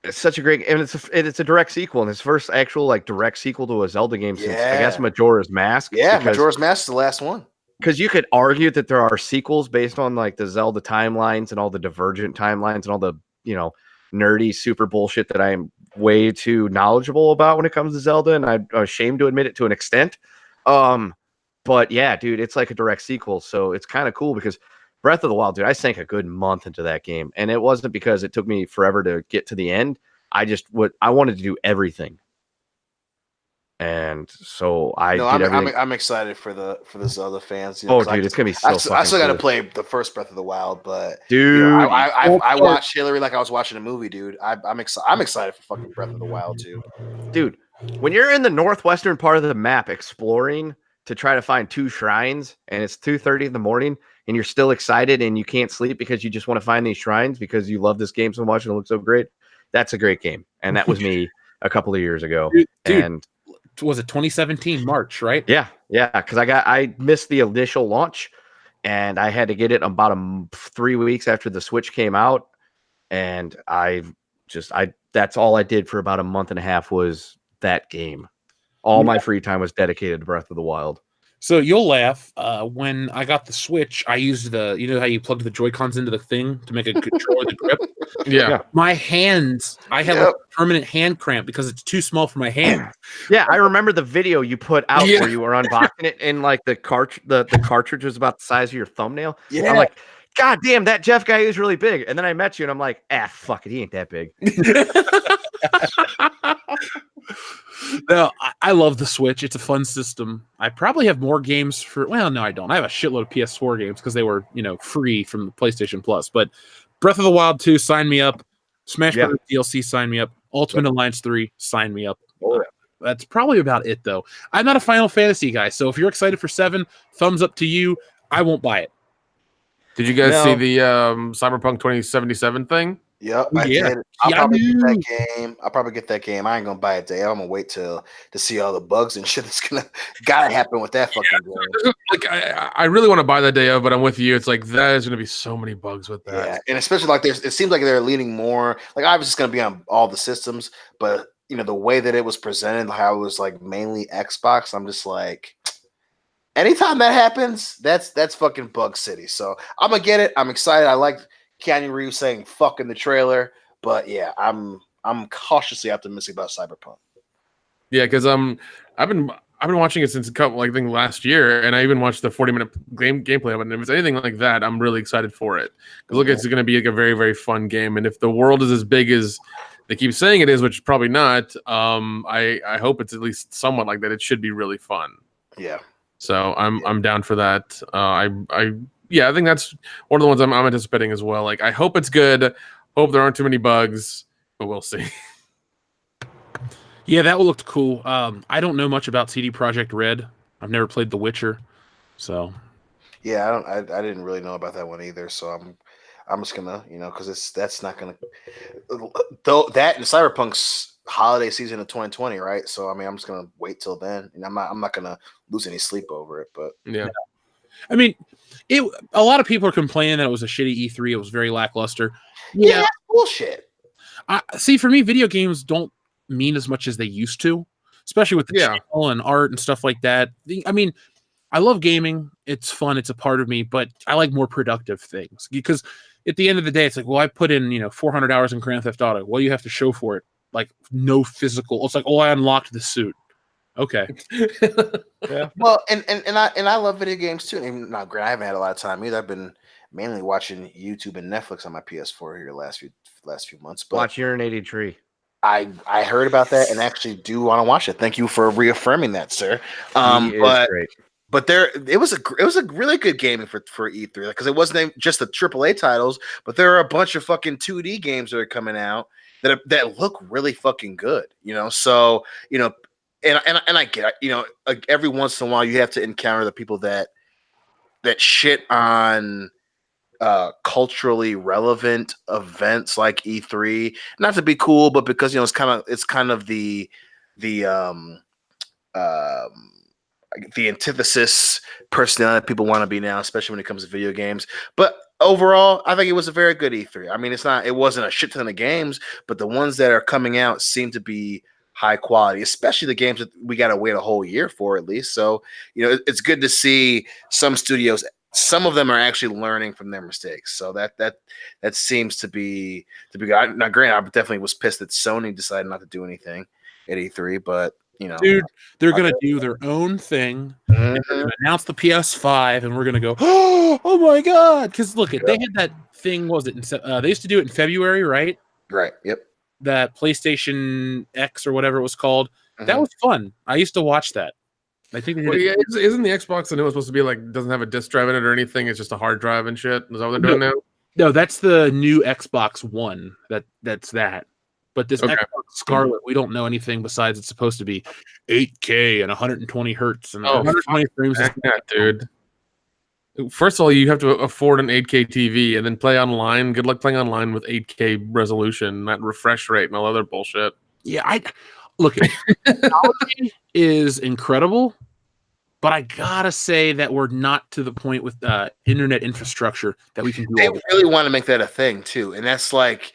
it's such a great, and it's a direct sequel, and it's first actual like direct sequel to a Zelda game since I guess Majora's Mask. Yeah, Majora's Mask is the last one. Because you could argue that there are sequels based on like the Zelda timelines and all the divergent timelines and all the, nerdy super bullshit that I am way too knowledgeable about when it comes to Zelda. And I'm ashamed to admit it to an extent. But yeah, dude, it's like a direct sequel. So it's kind of cool because Breath of the Wild, dude, I sank a good month into that game. And it wasn't because it took me forever to get to the end. I wanted to do everything. And so I'm excited for the Zelda fans. Dude, it's gonna be so. I still got to play the first Breath of the Wild, but dude, I watched Hillary like I was watching a movie, dude. I'm excited for fucking Breath of the Wild too, dude. When you're in the northwestern part of the map exploring to try to find 2 shrines, and it's 2:30 in the morning, and you're still excited and you can't sleep because you just want to find these shrines because you love this game so much and it looks so great. That's a great game, and that was me a couple of years ago, dude. And. Was it 2017 March, right? Yeah, because I missed the initial launch, and I had to get it about 3 weeks after the Switch came out, and that's all I did for about a month and a half was that game. All my free time was dedicated to Breath of the Wild. So you'll laugh. When I got the Switch, I used how you plug the Joy-Cons into the thing to make a controller the grip. Yeah. My hands, I have a permanent hand cramp because it's too small for my hand. Yeah, I remember the video you put out where you were unboxing it, and like the cartridge was about the size of your thumbnail. Yeah. I'm like, God damn, that Jeff guy is really big. And then I met you, and I'm like, fuck it, he ain't that big. No, I love the Switch. It's a fun system. I probably have more games no, I don't. I have a shitload of PS4 games because they were, free from the PlayStation Plus. But Breath of the Wild 2, sign me up. Smash Brothers DLC, sign me up. Ultimate Alliance 3, sign me up. That's probably about it, though. I'm not a Final Fantasy guy, so if you're excited for 7, thumbs up to you. I won't buy it. Did you guys see the Cyberpunk 2077 thing? Yep, I Yeah. did. I'll probably get Keanu. that game. I'll probably get that game. I ain't gonna buy it today. I'm gonna wait to see all the bugs and shit that's gotta happen with that fucking game. Like I really want to buy that day of, but I'm with you. It's like there's gonna be so many bugs with that. Yeah, and especially like it seems like they're leaning more like obviously it's gonna be on all the systems, but the way that it was presented, how it was like mainly Xbox, I'm just like, anytime that happens, that's fucking bug city. So I'm gonna get it. I'm excited. I like Keanu Reeves saying "fuck" in the trailer, but yeah, I'm cautiously optimistic about Cyberpunk. Yeah, because I've been watching it since a couple, like, I think last year, and I even watched the 40-minute gameplay of it. And if it's anything like that, I'm really excited for it. Because look, it's going to be like a very, very fun game. And if the world is as big as they keep saying it is, which is probably not, I hope it's at least somewhat like that. It should be really fun. Yeah. So I'm down for that. I think that's one of the ones I'm anticipating as well. Like, I hope it's good. Hope there aren't too many bugs, but we'll see. Yeah, that looked cool. I don't know much about CD Projekt Red. I've never played The Witcher, so yeah, I didn't really know about that one either. So I'm just gonna because that's not gonna though that and Cyberpunk's holiday season of 2020, right? So I mean, I'm just gonna wait till then, and I'm not gonna lose any sleep over it. But yeah. I mean, a lot of people are complaining that it was a shitty E3. It was very lackluster. Yeah, that's bullshit. See, for me, video games don't mean as much as they used to, especially with the channel and art and stuff like that. I mean, I love gaming. It's fun. It's a part of me, but I like more productive things because at the end of the day, it's like, well, I put in, 400 hours in Grand Theft Auto. What do you have to show for it? Like no physical. It's like, oh, I unlocked the suit. Okay. Yeah. Well, and I love video games too. And now, granted, I haven't had a lot of time either. I've been mainly watching YouTube and Netflix on my PS4 here last few months. But watch Urinating Tree. I heard about that and actually do want to watch it. Thank you for reaffirming that, sir. Great. But it was a really good gaming for E3 because it wasn't just the AAA titles, but there are a bunch of fucking 2D games that are coming out that look really fucking good. So and I get like every once in a while you have to encounter the people that shit on culturally relevant events like E3, not to be cool, but because it's kind of the antithesis personality people want to be now, especially when it comes to video games. But overall, I think it was a very good E3. I mean, it wasn't a shit ton of games, but the ones that are coming out seem to be high quality, especially the games that we got to wait a whole year for at least. So, it's good to see some studios. Some of them are actually learning from their mistakes, so that seems to be good. Now, granted, I definitely was pissed that Sony decided not to do anything at E3, but dude, they're gonna do their own thing. And they're gonna announce the PS5, and we're gonna go, oh my god! Because look, they had that thing. What was it? They used to do it in February, right? Right. Yep. That PlayStation X or whatever it was called. That was fun. I used to watch that. I think isn't the Xbox the new one supposed to be like doesn't have a disc drive in it or anything? It's just a hard drive and shit. Is that what they're doing now? No, that's the new Xbox One. That's that. But this Xbox Scarlet, we don't know anything besides it's supposed to be 8K and 120 hertz and 120 frames. Dude. First of all, you have to afford an 8K TV and then play online. Good luck playing online with 8K resolution, not refresh rate and all other bullshit. Yeah, look, technology is incredible, but I gotta say that we're not to the point with internet infrastructure that we can do. They really want to make that a thing too, and that's like,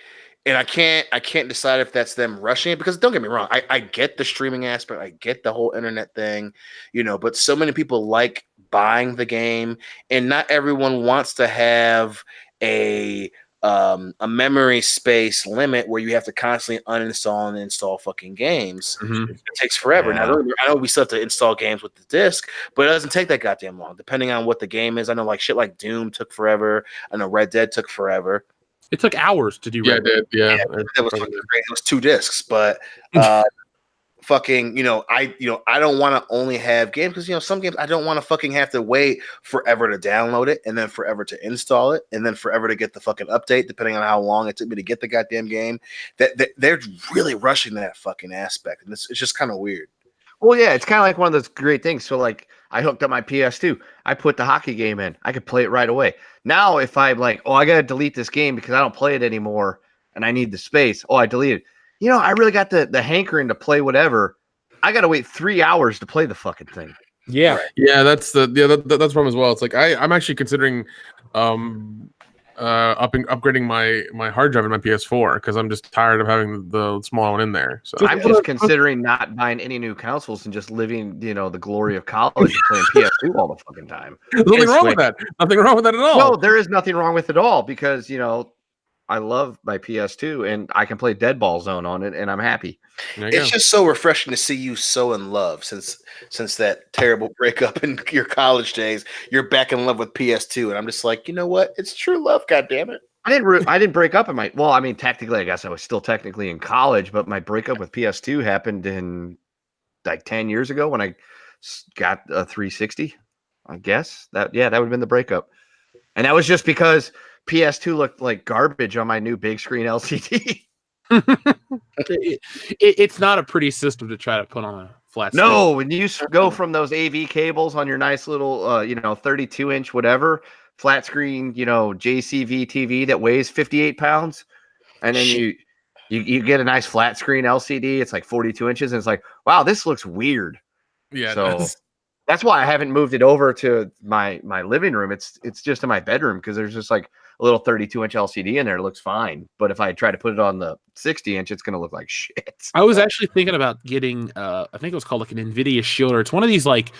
and I can't decide if that's them rushing it because don't get me wrong, I get the streaming aspect, I get the whole internet thing, but so many people like buying the game, and not everyone wants to have a memory space limit where you have to constantly uninstall and install fucking games. It takes forever. Yeah. Now, I know we still have to install games with the disc, but it doesn't take that goddamn long, depending on what the game is. I know shit like Doom took forever. I know Red Dead took forever. It took hours to do. Yeah, it did. Yeah. It was fucking great. It was 2 discs, but fucking, I don't want to only have games because some games I don't want to fucking have to wait forever to download it and then forever to install it and then forever to get the fucking update, depending on how long it took me to get the goddamn game. That they're really rushing that fucking aspect, and it's just kind of weird. Well, yeah, it's kind of like one of those great things. So, like, I hooked up my PS2. I put the hockey game in. I could play it right away. Now, if I'm like, oh, I got to delete this game because I don't play it anymore, and I need the space. Oh, I deleted. I really got the hankering to play whatever. I got to wait 3 hours to play the fucking thing. Yeah. That's the problem as well. It's like I'm actually considering upgrading my hard drive in my PS4 because I'm just tired of having the small one in there. So I'm just considering not buying any new consoles and just living, the glory of college and playing PS2 all the fucking time. There's nothing wrong with that. Nothing wrong with that at all. No, there is nothing wrong with it all because I love my PS2 and I can play Dead Ball Zone on it and I'm happy. It's just so refreshing to see you so in love since that terrible breakup in your college days. You're back in love with PS2, and I'm just like, you know what? It's true love. God damn it! I didn't break up in my. Well, I mean, technically, I guess I was still technically in college, but my breakup with PS2 happened in like 10 years ago when I got a 360. I guess that would have been the breakup, and that was just because PS2 looked like garbage on my new big screen LCD. It's not a pretty system to try to put on a flat screen. No, when you go from those AV cables on your nice little 32-inch whatever flat screen, JCV TV that weighs 58 pounds, and then you get a nice flat screen LCD. It's like 42 inches, and it's like, wow, this looks weird. Yeah, so that's why I haven't moved it over to my living room. It's just in my bedroom because there's just like a little 32-inch LCD in there. It looks fine. But if I try to put it on the 60-inch, it's going to look like shit. I was actually thinking about getting, I think it was called like an NVIDIA Shield, or it's one of these like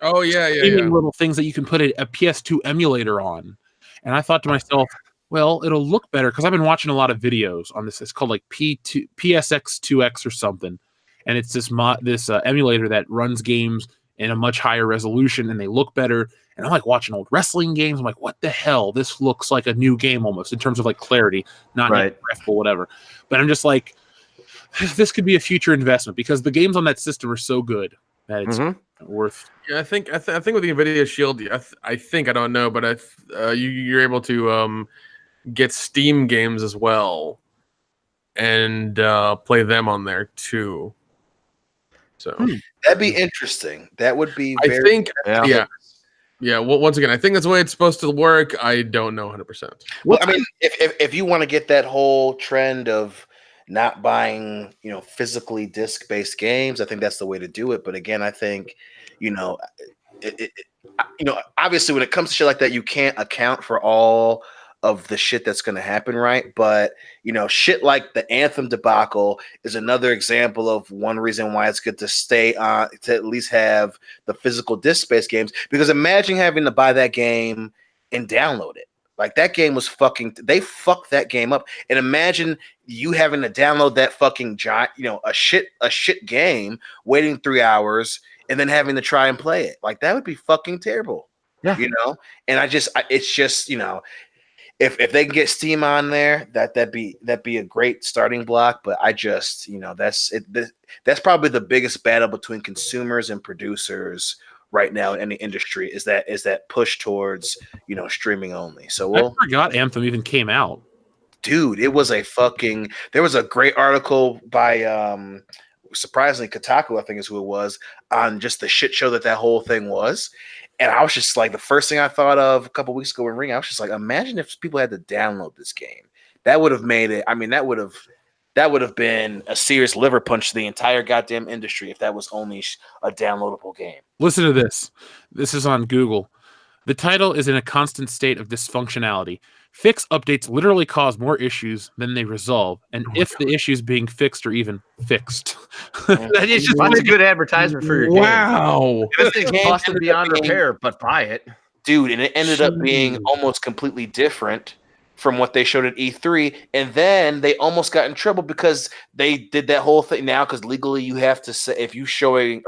little things that you can put a PS2 emulator on. And I thought to myself, well, it'll look better because I've been watching a lot of videos on this. It's called like PSX2X or something. And it's this emulator that runs games in a much higher resolution and they look better. And I'm like watching old wrestling games. I'm like, what the hell? This looks like a new game almost in terms of like clarity, not graphical, whatever. But I'm just like, this could be a future investment because the games on that system are so good that it's worth. Yeah, I think with the NVIDIA Shield, I think I don't know, but you're able to get Steam games as well and play them on there too. So that'd be interesting. That would be. Yeah. Well, once again, I think that's the way it's supposed to work. I don't know 100%. Well, I mean, if you want to get that whole trend of not buying, physically disc-based games, I think that's the way to do it. But again, I think, obviously when it comes to shit like that, you can't account for all of the shit that's going to happen, right? But shit like the Anthem debacle is another example of one reason why it's good to stay on, to at least have the physical disc-based games, because imagine having to buy that game and download it. Like that game was they fucked that game up. And imagine you having to download that fucking giant, a shit game, waiting 3 hours and then having to try and play it. Like that would be fucking terrible. Yeah. And it's just, if they can get Steam on there, that'd be a great starting block. But I just, that's probably the biggest battle between consumers and producers right now in the industry is that push towards streaming only. So I forgot Anthem even came out. Dude, it was there was a great article by surprisingly Kotaku, I think is who it was, on just the shit show that whole thing was. And I was just like, the first thing I thought of a couple weeks ago in Ring, I was just like, imagine if people had to download this game. That would have made it. I mean, that would have been a serious liver punch to the entire goddamn industry if that was only a downloadable game. Listen to this. This is on Google. The title is in a constant state of dysfunctionality. Fix updates literally cause more issues than they resolve, and if the issues being fixed are even fixed. That's a good advertisement for your game. Wow. This thing's busted beyond repair, but buy it. Dude, and it ended up being almost completely different from what they showed at E3, and then they almost got in trouble because they did that whole thing now, because legally you have to say, if you're showing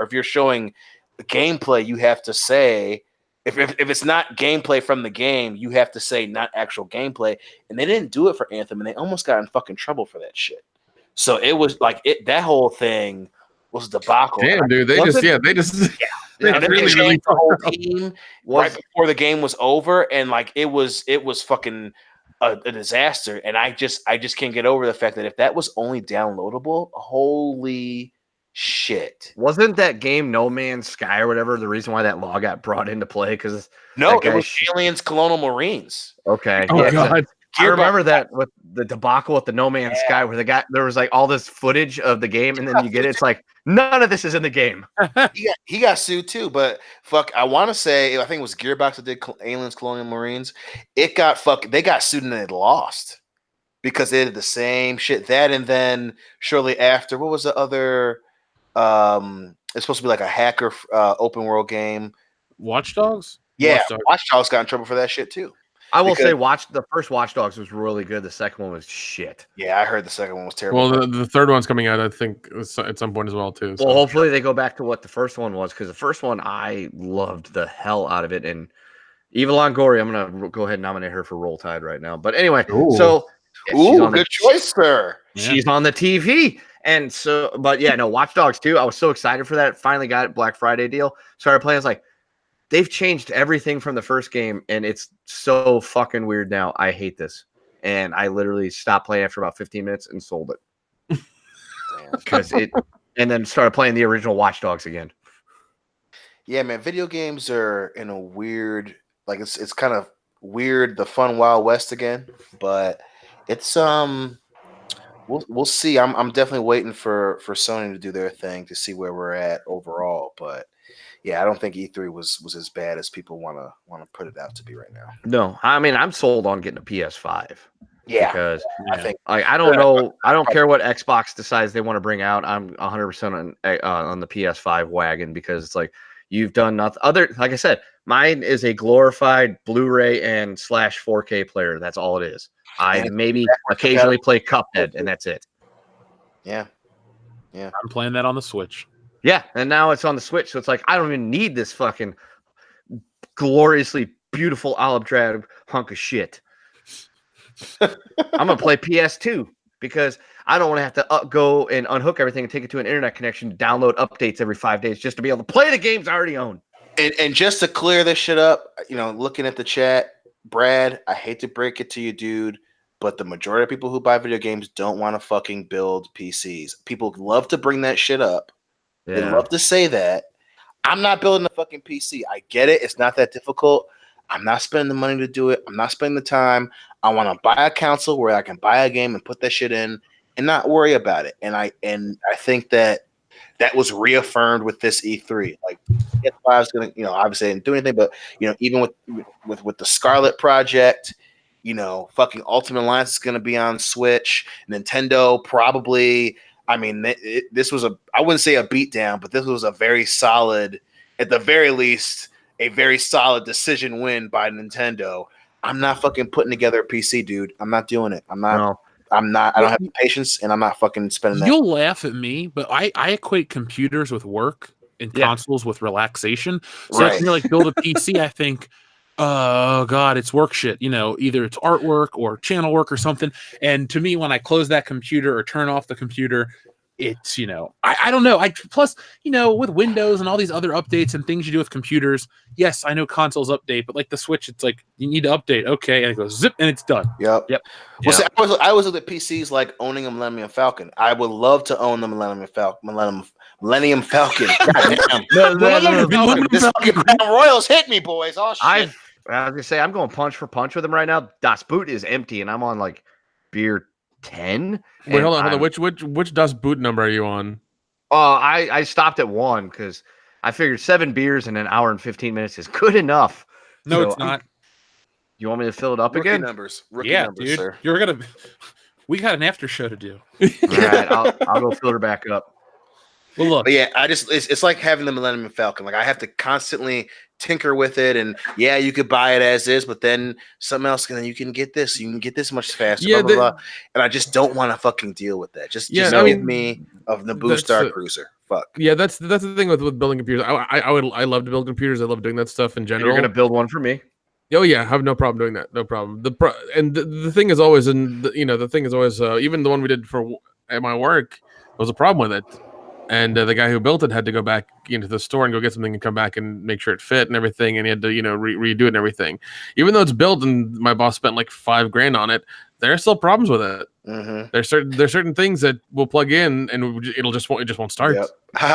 the gameplay, you have to say, if it's not gameplay from the game, you have to say not actual gameplay. And they didn't do it for Anthem, and they almost got in fucking trouble for that shit. So it was like that whole thing was a debacle. Damn, dude, they just really changed the whole team right before the game was over, and like it was fucking a disaster. And I just can't get over the fact that if that was only downloadable, holy shit. Wasn't that game No Man's Sky or whatever the reason why that law got brought into play? Because no, it was Aliens Colonial Marines. Okay. Oh, God. I remember that with the debacle at the No Man's Sky, where there was like all this footage of the game, and then you get it, it's like none of this is in the game. He got sued too, but fuck, I want to say I think it was Gearbox that did Aliens, Colonial Marines. They got sued and they lost because they did the same shit. That and then shortly after, what was the other? It's supposed to be like a hacker open world game. Watch Dogs. Yeah, Watch Dogs got in trouble for that shit too. I will say, the first Watch Dogs was really good. The second one was shit. Yeah, I heard the second one was terrible. Well, the third one's coming out, I think, at some point as well too. So. Well, hopefully they go back to what the first one was, because the first one I loved the hell out of it. And Eva Longoria, I'm gonna go ahead and nominate her for Roll Tide right now. But anyway, good choice, sir. She's on the TV. And so, but yeah, no, Watch Dogs 2. I was so excited for that. Finally got it, Black Friday deal. Started playing. I was like, they've changed everything from the first game, and it's so fucking weird now. I hate this. And I literally stopped playing after about 15 minutes and sold it. And then started playing the original Watch Dogs again. Yeah, man, video games are in a weird, like it's kind of weird, the fun Wild West again. But it's we'll see. I'm definitely waiting for Sony to do their thing to see where we're at overall. But yeah, I don't think E3 was as bad as people want to put it out to be right now. No, I mean, I'm sold on getting a PS5. Yeah, because I think I don't know. I don't care what Xbox decides they want to bring out. I'm 100% on the PS5 wagon, because it's like, you've done nothing other. Like I said, mine is a glorified Blu-ray and /4K player. That's all it is. I maybe occasionally play Cuphead, and that's it. Yeah. I'm playing that on the Switch. Yeah, and now it's on the Switch, so it's like, I don't even need this fucking gloriously beautiful olive drab hunk of shit. I'm gonna play PS2 because I don't want to have to go and unhook everything and take it to an internet connection to download updates every 5 days just to be able to play the games I already own. And just to clear this shit up, looking at the chat, Brad, I hate to break it to you, dude, but the majority of people who buy video games don't want to fucking build PCs. People love to bring that shit up. Yeah. They love to say that. I'm not building a fucking PC. I get it. It's not that difficult. I'm not spending the money to do it. I'm not spending the time. I want to buy a console where I can buy a game and put that shit in and not worry about it. And I think that was reaffirmed with this E3. Like, PS5 is going to, obviously didn't do anything, but even with the Scarlet project, fucking Ultimate Alliance is going to be on Switch. Nintendo probably. I mean, this was I wouldn't say a beatdown, but this was a very solid, at the very least, a very solid decision win by Nintendo. I'm not fucking putting together a PC, dude. I'm not doing it. I'm not. No. I don't have the patience, and I'm not fucking spending that. You'll laugh at me, but I equate computers with work and consoles with relaxation. So if you're like, build a PC, I think, oh God, it's work shit. Either it's artwork or channel work or something. And to me, when I close that computer or turn off the computer, it's, I don't know. Plus, with Windows and all these other updates and things you do with computers, yes, I know consoles update, but like the Switch, it's like, you need to update. Okay. And it goes zip and it's done. Yep. Well, see, I always look at PCs like owning a Millennium Falcon. I would love to own the Millennium Falcon. Millennium Falcon. This fucking Crown Royals hit me, boys. Oh, shit. I was gonna say, I'm going punch for punch with him right now. Das Boot is empty, and I'm on like beer 10. Wait, hold on. Which Das Boot number are you on? I stopped at 1 because I figured 7 beers in an hour and 15 minutes is good enough. No, it's not. You want me to fill it up Rookie again? Numbers, dude. Sir. We got an after show to do. All right, I'll go fill her back up. Well, look. But yeah, it's like having the Millennium Falcon. Like, I have to constantly tinker with it, and you could buy it as is, but then something else, and then you can get this much faster. Blah, blah, blah. And I just don't want to fucking deal with that. Just give me of the Naboo Star Cruiser. Fuck. Yeah, that's the thing with building computers. I love to build computers. I love doing that stuff in general. And you're gonna build one for me. Oh yeah, I have no problem doing that. No problem. The thing is always, even the one we did at my work, there was a problem with it. And the guy who built it had to go back into the store and go get something and come back and make sure it fit and everything, and he had to redo it and everything. Even though it's built and my boss spent like $5,000 on it, there are still problems with it. Mm-hmm. There's certain things that will plug in and it just won't start. Yep.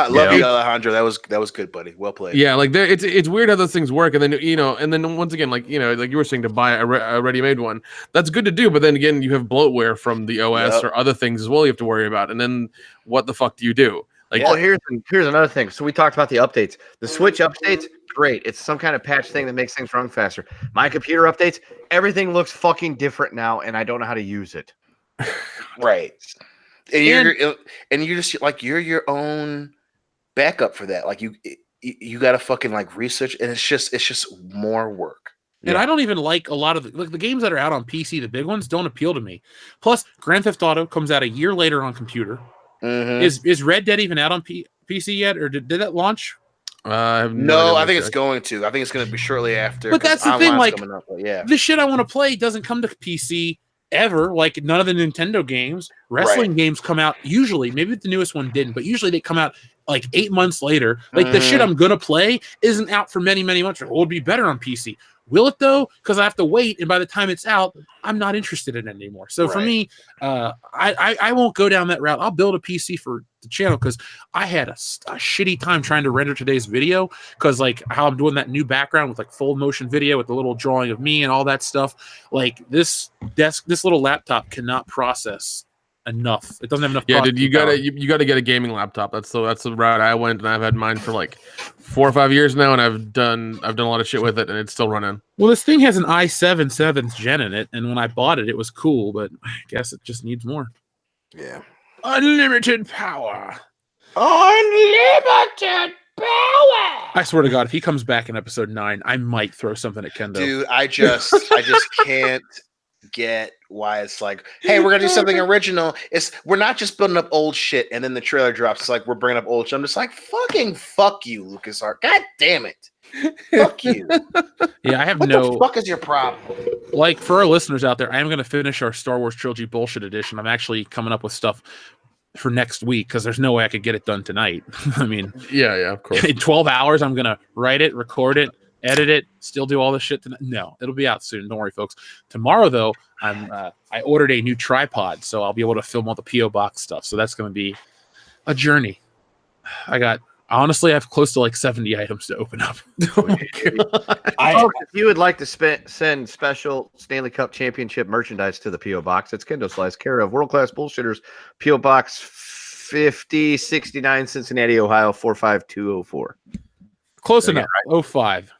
Love you, Alejandro. That was good, buddy. Well played. Yeah, like it's weird how those things work, and then and then once again, like like you were saying, to buy a ready-made one, that's good to do. But then again, you have bloatware from the OS or other things as well you have to worry about. And then what the fuck do you do? Like, well, here's another thing. So we talked about the updates. The Switch updates, great. It's some kind of patch thing that makes things run faster. My computer updates, everything looks fucking different now, and I don't know how to use it. Right. And you're just like you're your own backup for that. Like you got to fucking like research, and it's just more work. And I don't even like a lot of the games that are out on PC. The big ones don't appeal to me. Plus, Grand Theft Auto comes out a year later on computer. Mm-hmm. Is Red Dead even out on PC yet, or did that launch? No, I think it's going to. I think it's going to be shortly after. But that's the thing. Like, yeah, the shit I want to play doesn't come to PC ever. Like, none of the Nintendo games, wrestling games come out usually. Maybe the newest one didn't, but usually they come out like 8 months later. Like, the shit I'm gonna play isn't out for many months. It would be better on PC. Will it though? Because I have to wait, and by the time it's out, I'm not interested in it anymore. So for me, I won't go down that route. I'll build a PC for the channel because I had a shitty time trying to render today's video because like how I'm doing that new background with like full motion video with the little drawing of me and all that stuff. Like this little laptop cannot process enough. It doesn't have enough. Yeah, dude, you gotta get a gaming laptop. That's the route I went, and I've had mine for like 4 or 5 years now, and I've done a lot of shit with it, and it's still running. Well, this thing has an i7 7th gen in it, and when I bought it, it was cool, but I guess it just needs more. Yeah. Unlimited power. Unlimited power. I swear to God, if he comes back in episode 9, I might throw something at Kendo. Dude, I just can't get why it's like, hey, we're gonna do something original. We're not just building up old shit and then the trailer drops. It's like we're bringing up old shit. I'm just like, fuck you, LucasArts. God damn it. Fuck you. Yeah, I have what no. the fuck is your problem? Like, for our listeners out there, I am going to finish our Star Wars Trilogy Bullshit Edition. I'm actually coming up with stuff for next week because there's no way I could get it done tonight. I mean, yeah, of course. In 12 hours, I'm going to write it, record it, edit it, still do all this shit tonight. No, it'll be out soon. Don't worry, folks. Tomorrow, though, I ordered a new tripod, so I'll be able to film all the P.O. Box stuff. So that's going to be a journey. Honestly, I have close to like 70 items to open up. Oh my God. If you would like to send special Stanley Cup Championship merchandise to the P.O. Box, it's Kendo Slice, care of World Class Bullshitters, P.O. Box 5069, Cincinnati, Ohio, 45204. Close enough. Right? 05.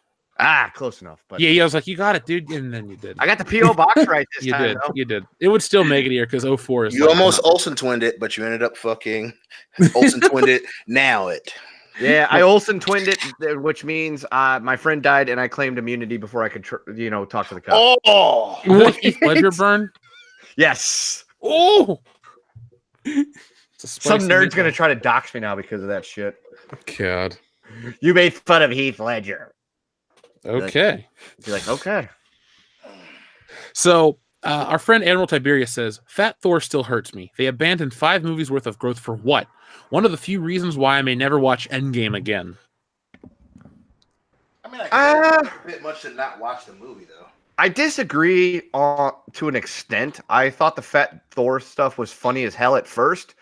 Close enough. But yeah, I was like, you got it, dude. And then you did. I got the P.O. Box right this you time. Did. Though. You did. It would still make it here because 04 is. You like, almost Olsen twinned it, but you ended up fucking Olsen twinned it. Now it. Yeah, I Olsen twinned it, which means my friend died and I claimed immunity before I could, talk to the cops. Oh, what? Heath Ledger burn? Yes. Oh, some nerd's gonna try to dox me now because of that shit. God, you made fun of Heath Ledger. Okay. Be like, okay. So our friend Admiral Tiberius says, Fat Thor still hurts me. They abandoned 5 movies worth of growth for what? One of the few reasons why I may never watch Endgame again. I mean, I guess it's a bit much to not watch the movie, though. I disagree to an extent. I thought the Fat Thor stuff was funny as hell at first,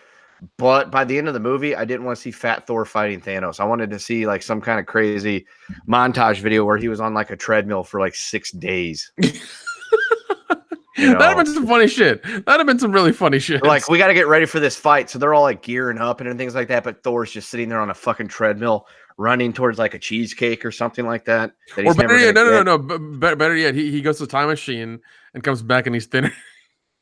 but by the end of the movie, I didn't want to see Fat Thor fighting Thanos. I wanted to see like some kind of crazy montage video where he was on like a treadmill for like 6 days. That'd have been some funny shit. That'd have been some really funny shit. Like, we got to get ready for this fight. So they're all like gearing up and things like that. But Thor's just sitting there on a fucking treadmill running towards like a cheesecake or something like that. Or better yet, no. Better yet, he goes to the time machine and comes back and he's thinner.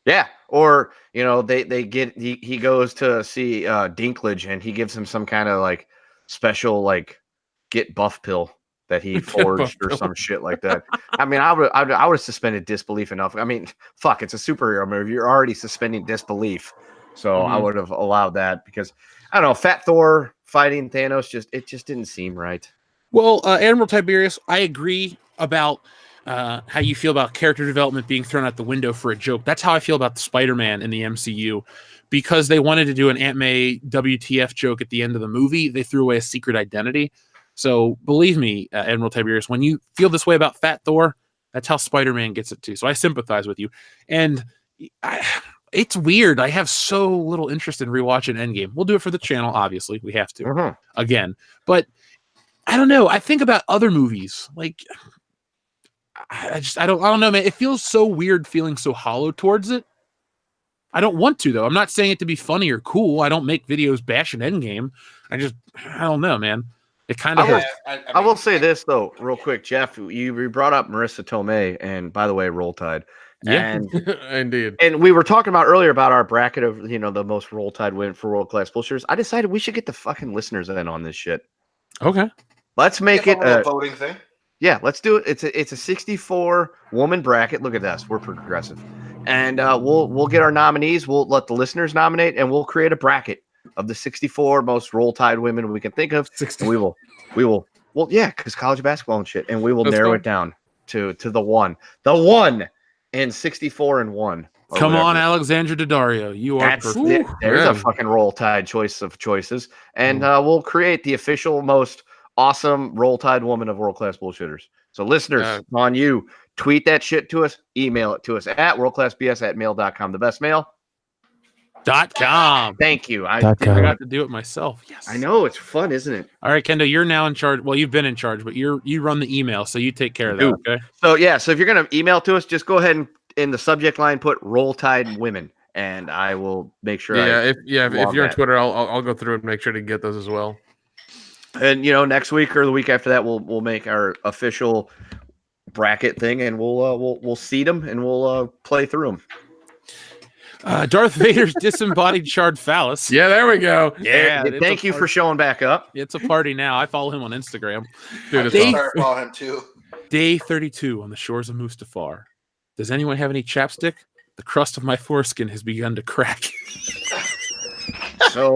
Yeah. Or, he goes to see Dinklage and he gives him some kind of like special like get buff pill that he forged or some shit like that. I mean, I would have suspended disbelief enough. I mean, fuck, it's a superhero movie. You're already suspending disbelief. So I would have allowed that because, I don't know, Fat Thor fighting Thanos, it just didn't seem right. Well, Admiral Tiberius, I agree about how you feel about character development being thrown out the window for a joke. That's how I feel about the Spider-Man in the MCU. Because they wanted to do an Aunt May WTF joke at the end of the movie, they threw away a secret identity. So believe me, Admiral Tiberius, when you feel this way about Fat Thor, that's how Spider-Man gets it too. So I sympathize with you. And it's weird. I have so little interest in rewatching Endgame. We'll do it for the channel, obviously. We have to again. But I don't know. I think about other movies. Like I don't know, man. It feels so weird feeling so hollow towards it. I don't want to, though. I'm not saying it to be funny or cool. I don't make videos bashing Endgame. I don't know, man. It kind of hurts. I will say this, though, real quick. Jeff, you brought up Marissa Tomei, and by the way, Roll Tide. Yeah, and, indeed. And we were talking about earlier about our bracket of, the most Roll Tide win for World Class Bullshitters. I decided we should get the fucking listeners in on this shit. Okay. Let's make it a voting thing. Yeah, let's do it. It's a 64 woman bracket. Look at this. We're progressive. And we'll get our nominees. We'll let the listeners nominate, and we'll create a bracket of the 64 most Roll Tide women we can think of. 60. We will. Well, yeah, because college basketball and shit, and we will narrow it down to the one in 64 and 1. Come on, Alexandra Daddario. You are perfect. There's a fucking Roll Tide choice of choices, and we'll create the official most awesome Roll Tide woman of World Class Bullshitters. So listeners, on you. Tweet that shit to us. Email it to us at worldclassbs@mail.com. The best mail. .com. Thank you. I forgot to do it myself. Yes. I know. It's fun, isn't it? All right, Kendo, you're now in charge. Well, you've been in charge, but you run the email, so you take care of that, okay? So, so if you're going to email to us, just go ahead and in the subject line put Roll Tide Women, and I will make sure. If you're on Twitter, I'll go through and make sure to get those as well. And, next week or the week after that, we'll make our official bracket thing, and we'll seed them, and we'll play through them. Darth Vader's disembodied charred phallus. Yeah, there we go. Yeah, thank you for showing back up. It's a party now. I follow him on Instagram. Dude, I follow him too. Day 32 on the shores of Mustafar. Does anyone have any chapstick? The crust of my foreskin has begun to crack. So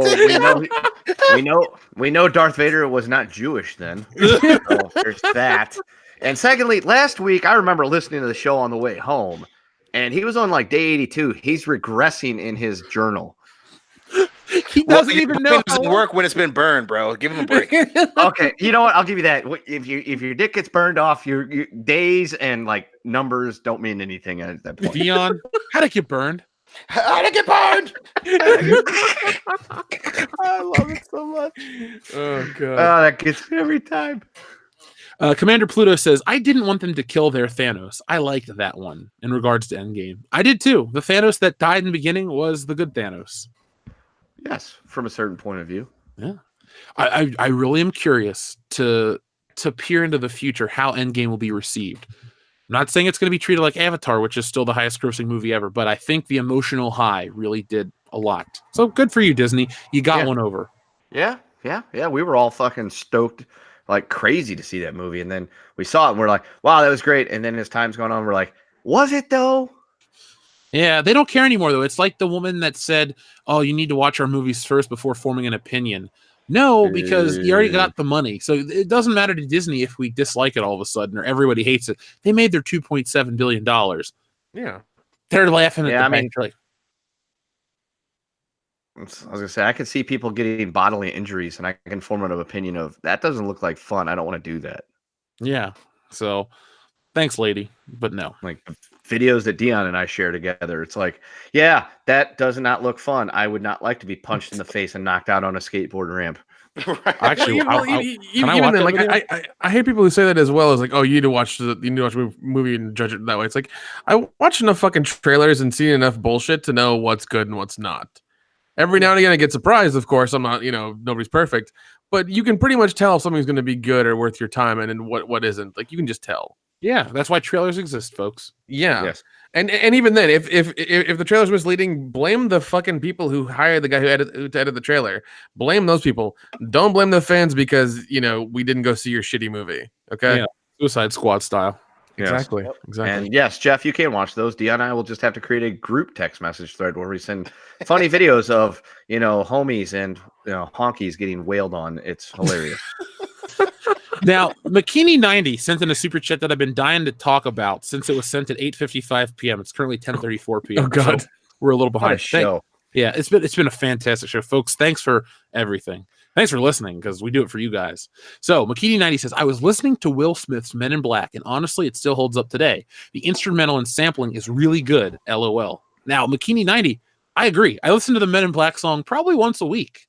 we know Darth Vader was not Jewish then. So there's that. And secondly, last week, I remember listening to the show on the way home, and he was on like day 82. He's regressing in his journal. He doesn't even know. It doesn't work when it's been burned, bro. Give him a break. Okay, you know what? I'll give you that. If your dick gets burned off, your days and like numbers don't mean anything at that point. Dion, how'd it get burned? How'd it get burned? I love it so much. Oh, God. Oh, that gets me every time. Commander Pluto says, I didn't want them to kill their Thanos. I liked that one in regards to Endgame. I did too. The Thanos that died in the beginning was the good Thanos. Yes, from a certain point of view. Yeah. I really am curious to peer into the future how Endgame will be received. I'm not saying it's going to be treated like Avatar, which is still the highest grossing movie ever, but I think the emotional high really did a lot. So good for you, Disney. You got one over. Yeah. We were all fucking stoked like crazy to see that movie. And then we saw it and we're like, wow, that was great. And then as time's gone on, we're like, was it though? Yeah, they don't care anymore, though. It's like the woman that said, oh, you need to watch our movies first before forming an opinion. No, because you already got the money. So it doesn't matter to Disney if we dislike it all of a sudden or everybody hates it. They made their $2.7 billion. Yeah. They're laughing at the bank. I was going to say, I can see people getting bodily injuries, and I can form an opinion of, that doesn't look like fun. I don't want to do that. Yeah. So thanks, lady. But no. Like videos that Dion and I share together. It's like, yeah, that does not look fun. I would not like to be punched in the face and knocked out on a skateboard ramp. Actually, even then, like I hate people who say that as well as like, oh, you need to watch a movie and judge it that way. It's like I watch enough fucking trailers and see enough bullshit to know what's good and what's not. Every now and again, I get surprised. Of course, I'm not. Nobody's perfect, but you can pretty much tell if something's going to be good or worth your time, and then what isn't. Like you can just tell. Yeah, that's why trailers exist, folks. Yeah. Yes. And even then, if the trailer's misleading, blame the fucking people who hired the guy who edited the trailer. Blame those people. Don't blame the fans because we didn't go see your shitty movie. Okay. Yeah. Suicide Squad style. Yes. Exactly. Yep. Exactly. And yes, Jeff, you can watch those. Dion and I will just have to create a group text message thread where we send funny videos of homies and honkies getting wailed on. It's hilarious. Now, McKinney90 sent in a super chat that I've been dying to talk about since it was sent at 8:55 p.m. It's currently 10:34 p.m. Oh God, so we're a little What a behind. show. Yeah, it's been a fantastic show, folks. Thanks for everything. Thanks for listening because we do it for you guys. So McKinney90 says, I was listening to Will Smith's Men in Black, and honestly, it still holds up today. The instrumental and sampling is really good. LOL. Now, McKinney90, I agree. I listen to the Men in Black song probably once a week.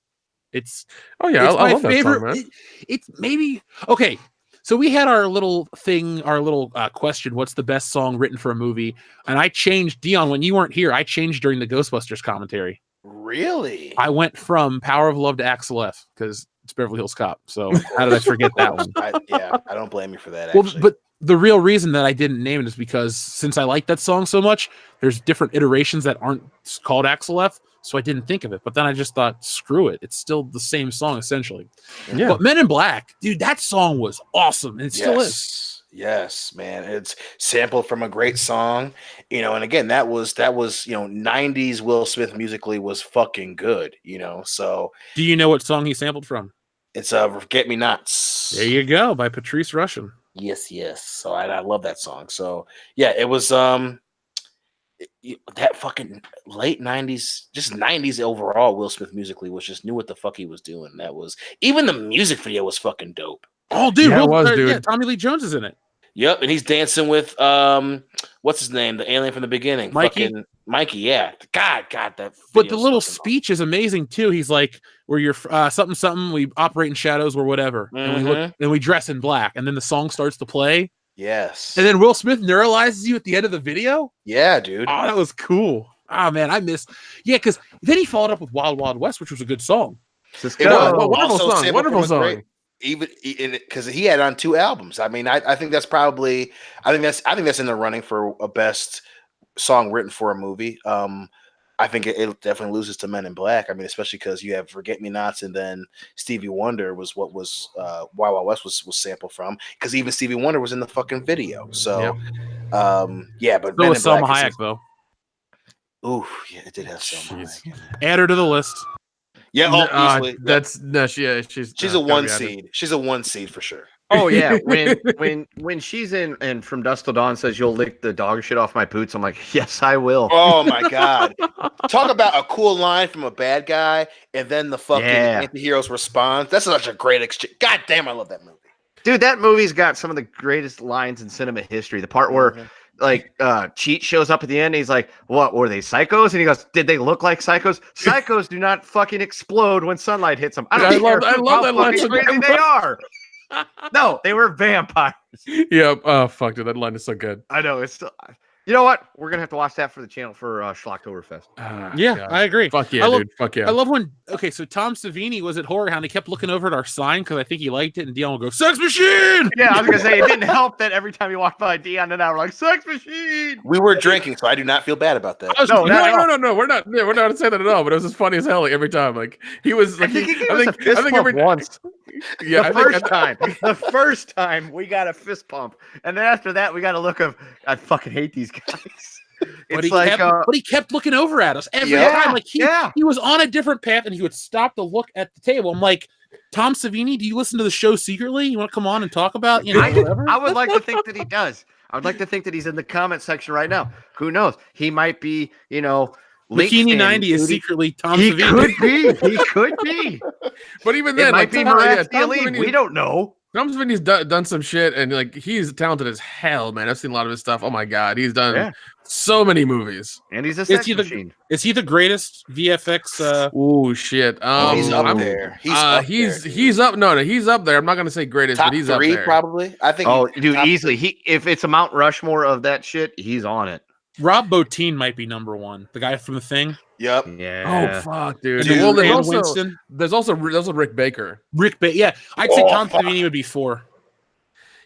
It's I my love favorite. that song, man. It's maybe okay. So we had our little thing, our little question. What's the best song written for a movie? And I changed, Dion, when you weren't here. I changed during the Ghostbusters commentary. Really? I went from Power of Love to Axel F because it's Beverly Hills Cop. So how did I forget that one? I don't blame you for that. Well, Actually. but the real reason that I didn't name it is because since I like that song so much, there's different iterations that aren't called Axel F. So I didn't think of it. But then I just thought, screw it. It's still the same song, essentially. Yeah. But Men in Black, dude, that song was awesome. And it still is. Yes, man. It's sampled from a great song, and again, that was, 90s Will Smith musically was fucking good, so Do you know what song he sampled from? it's Forget Me Nots. There you go, by Patrice Rushen. Yes. So I love that song. So yeah, it was that fucking late 90s, just 90s overall, Will Smith musically was just knew what the fuck he was doing. That was, even the music video was fucking dope. Oh, dude, Yeah, it was, dude. Yeah, Tommy Lee Jones is in it. Yep, and he's dancing with what's his name, the alien from the beginning, Mikey? Fucking Mikey. Yeah, God, that. But the video's little fucking speech is amazing too. He's like, "Where you're something. We operate in shadows or whatever, and we look and we dress in black." And then the song starts to play, Yes. and then Will Smith neuralizes you at the end of the video. Yeah, dude. Oh, that was cool. Oh man, I missed. Yeah, because then he followed up with Wild Wild West, which was a good song. It was wonderful also song. sampled Wonderful from a song. great- Even because he had on 2 albums. I mean, I think that's probably I think that's in the running for a best song written for a movie. I think it definitely loses to Men in Black. I mean, especially because you have Forget Me Nots, and then Stevie Wonder was what was Wild Wild West was sampled from, because even Stevie Wonder was in the fucking video. So yeah, but So Men was in Selma Black Hayek though. Ooh, yeah, it did have Selma Hayek. Add her to the list. Yeah, easily. That's no, she's She's a 1 seed. She's a 1 seed for sure. Oh yeah, when she's in and From Dusk Till Dawn says you'll lick the dog shit off my boots, I'm like, yes, I will. Oh my god! Talk about a cool line from a bad guy, and then the fucking anti-hero's response. That's such a great exchange. God damn, I love that movie, Dude, that movie's got some of the greatest lines in cinema history. The part where Cheat shows up at the end, and he's like, what, were they psychos? And he goes, did they look like psychos? Psychos do not fucking explode when sunlight hits them. I love that line. So crazy they are. No, they were vampires. Yeah. Oh fuck, dude, that line is so good. I know. It's still, you know what? We're gonna have to watch that for the channel for Schlocktoberfest. Yeah, God. I agree. Fuck yeah, dude. Fuck yeah. I love when so Tom Savini was at Horror Hound. He kept looking over at our sign because I think he liked it, and Dion will go, "Sex machine!" Yeah, I was gonna say it didn't help that every time you walked by Dion and I were like, "Sex machine." We were drinking, so I do not feel bad about that. No, we're not. Yeah, we're not saying that at all. But it was just funny as hell. Like, every time, like he was like, I think he gave us a fist pump once. Yeah, the first time we got a fist pump, and then after that we got a look of I fucking hate these guys. But he kept looking over at us every time. Like he was on a different path, and he would stop to look at the table. I'm like, Tom Savini, do you listen to the show secretly? You want to come on and talk about whatever? I would like to think that he does. I would like to think that he's in the comment section right now. Who knows? He might be, McKinney90 is secretly Tom Savini. He could be. But even then, it might be Marat the Elite. We don't know. Tom Savini's done some shit, and like he's talented as hell, man. I've seen a lot of his stuff. Oh my god, he's done so many movies. And he's a sex machine. Is he the greatest VFX? Oh shit! He's up there. He's up. No, he's up there. I'm not gonna say greatest, top but he's 3, up there. Probably. I think. Oh, dude, easily. If it's a Mount Rushmore of that shit, he's on it. Rob Bottin might be number 1. The guy from The Thing. Yep. Yeah. Oh fuck, dude. Dude, well, there's also Rick Baker. Yeah, I'd say Tom Savini would be 4.